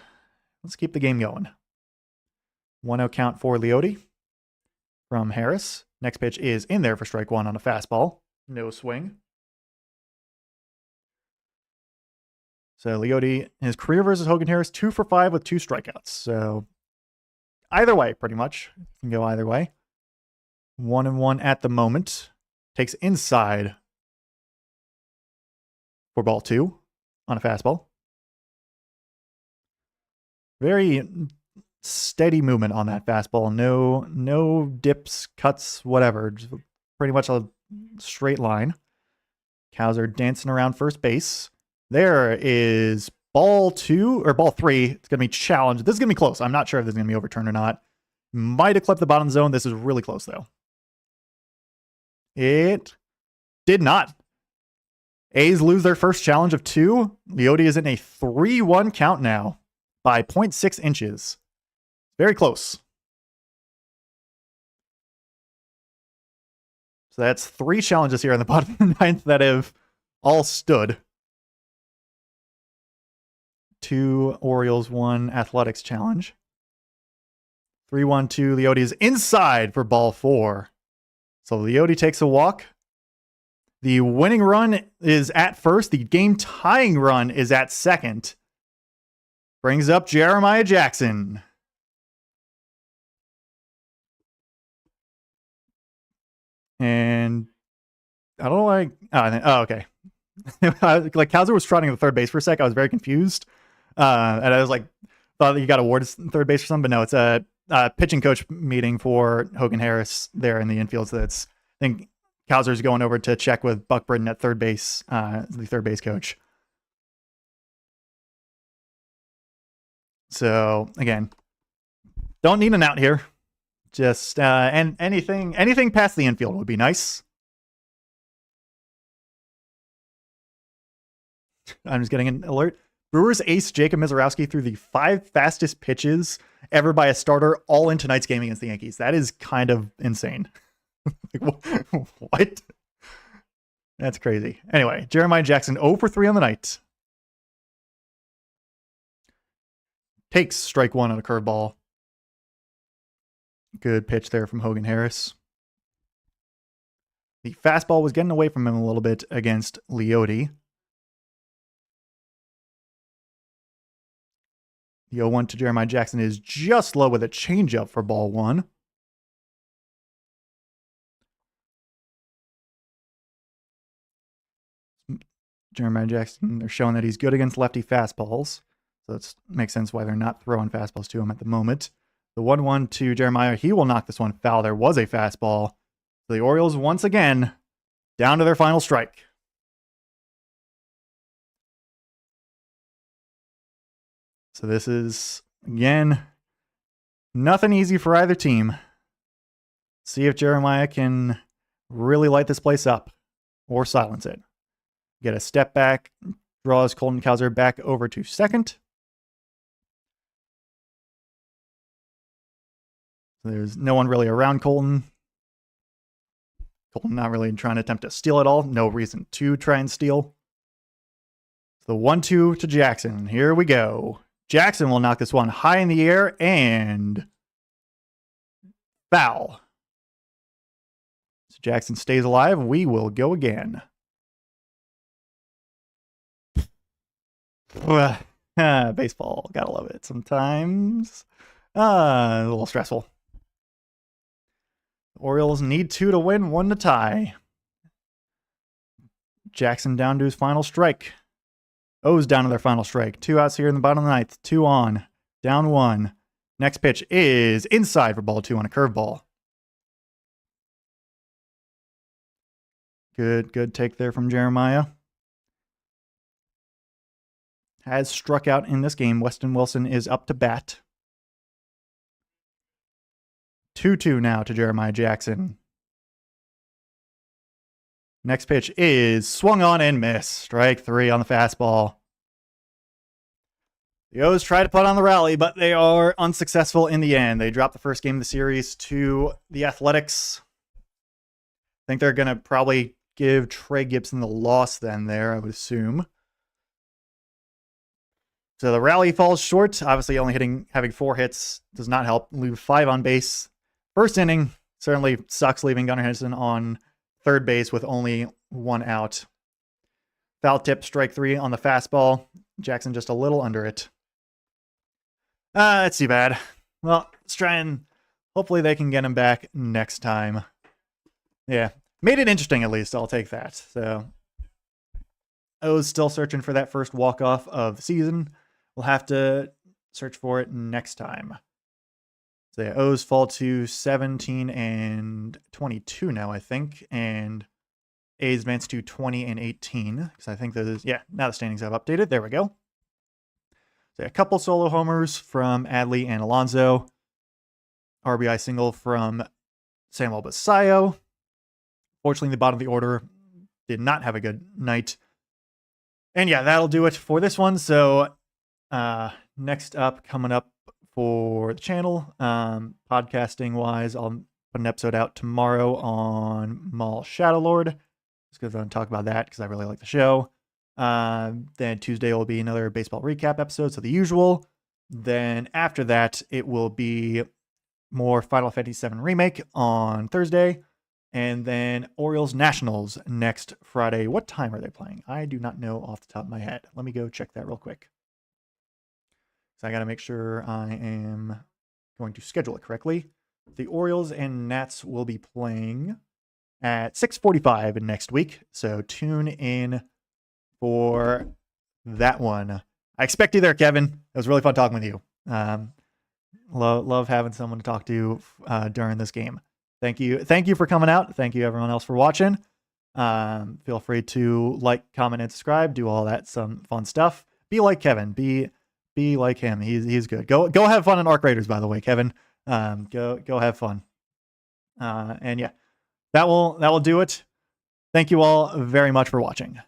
Let's keep the game going. 1-0 count for Leote from Harris. Next pitch is in there for strike 1 on a fastball. No swing. So Leote, his career versus Hogan Harris, 2 for 5 with 2 strikeouts. So either way, pretty much. Can go either way. 1-1 at the moment. Takes inside for ball 2 on a fastball. Very steady movement on that fastball. No dips, cuts, whatever. Just pretty much a straight line. Cowser dancing around first base. There is ball 2 or ball 3. It's going to be challenged. This is going to be close. I'm not sure if this is going to be overturned or not. Might have clipped the bottom zone. This is really close, though. It did not. A's lose their first challenge of 2. Leote is in a 3-1 count now by 0.6 inches. Very close. So that's 3 challenges here in the bottom of the 9th that have all stood. 2 Orioles, 1 Athletics challenge. 3-1-2. Leote is inside for ball 4. So Leote takes a walk. The winning run is at first. The game tying run is at second. Brings up Jeremiah Jackson. And I don't know why. Oh, okay. Like Cowser was trotting to third base for a sec. I was very confused. And I was like, thought that you got awarded third base or something, but no, it's a pitching coach meeting for Hogan Harris there in the infield. So that's, I think Cowser's going over to check with Buck Britton at third base, the third base coach. So again, don't need an out here. Just and anything past the infield would be nice. I'm just getting an alert. Brewers ace Jacob Mizorowski threw the 5 fastest pitches ever by a starter, all in tonight's game against the Yankees. That is kind of insane. What? That's crazy. Anyway, Jeremiah Jackson 0 for 3 on the night. Takes strike 1 on a curveball. Good pitch there from Hogan Harris. The fastball was getting away from him a little bit against Leote. The 0-1 to Jeremiah Jackson is just low with a changeup for ball 1. Jeremiah Jackson, they're showing that he's good against lefty fastballs. So that makes sense why they're not throwing fastballs to him at the moment. The 1-1 to Jeremiah, he will knock this one foul. There was a fastball. So the Orioles, once again, down to their final strike. So this is, again, nothing easy for either team. See if Jeremiah can really light this place up or silence it. Get a step back, draws Colton Cowser back over to second. There's no one really around Colton. Colton not really trying to attempt to steal at all. No reason to try and steal. The 1-2 to Jackson. Here we go. Jackson will knock this one high in the air and foul. So Jackson stays alive. We will go again. Baseball. Gotta love it sometimes. A little stressful. Orioles need 2 to win, 1 to tie. Jackson down to his final strike. O's down to their final strike. 2 outs here in the bottom of the ninth. 2 on. Down 1. Next pitch is inside for ball 2 on a curveball. Good take there from Jeremiah. Has struck out in this game. Weston Wilson is up to bat. 2-2 now to Jeremiah Jackson. Next pitch is swung on and missed. Strike 3 on the fastball. The O's try to put on the rally, but they are unsuccessful in the end. They dropped the first game of the series to the Athletics. I think they're going to probably give Trey Gibson the loss then there, I would assume. So the rally falls short. Obviously, only having 4 hits does not help. Leave 5 on base. First inning certainly sucks, leaving Gunnar Henderson on third base with only 1 out. Foul tip, strike 3 on the fastball. Jackson just a little under it. That's too bad. Well, let's try and hopefully they can get him back next time. Yeah, made it interesting at least. I'll take that. So O's still searching for that first walk-off of the season. We'll have to search for it next time. So yeah, O's fall to 17 and 22 now, I think. And A's advance to 20 and 18. Because I think those, yeah, now the standings have updated. There we go. So yeah, a couple solo homers from Adley and Alonso. RBI single from Samuel Basayo. Fortunately, the bottom of the order did not have a good night. And yeah, that'll do it for this one. So next up, coming up for the channel, podcasting wise, I'll put an episode out tomorrow on Mall Shadowlord, just because I'm going to talk about that because I really like the show. Then Tuesday will be another baseball recap episode, so the usual. Then after that, it will be more Final Fantasy VII Remake on Thursday, and then Orioles Nationals next Friday. What time are they playing? I do not know off the top of my head. Let me go check that real quick. So I got to make sure I am going to schedule it correctly. The Orioles and Nats will be playing at 6:45 next week. So tune in for that one. I expect you there, Kevin. It was really fun talking with you. Love having someone to talk to during this game. Thank you for coming out. Thank you everyone else for watching. Feel free to like, comment, and subscribe. Do all that some fun stuff. Be like Kevin. Be like him. He's good. Go have fun in Arc Raiders, by the way, Kevin. Go have fun. And yeah, that will do it. Thank you all very much for watching.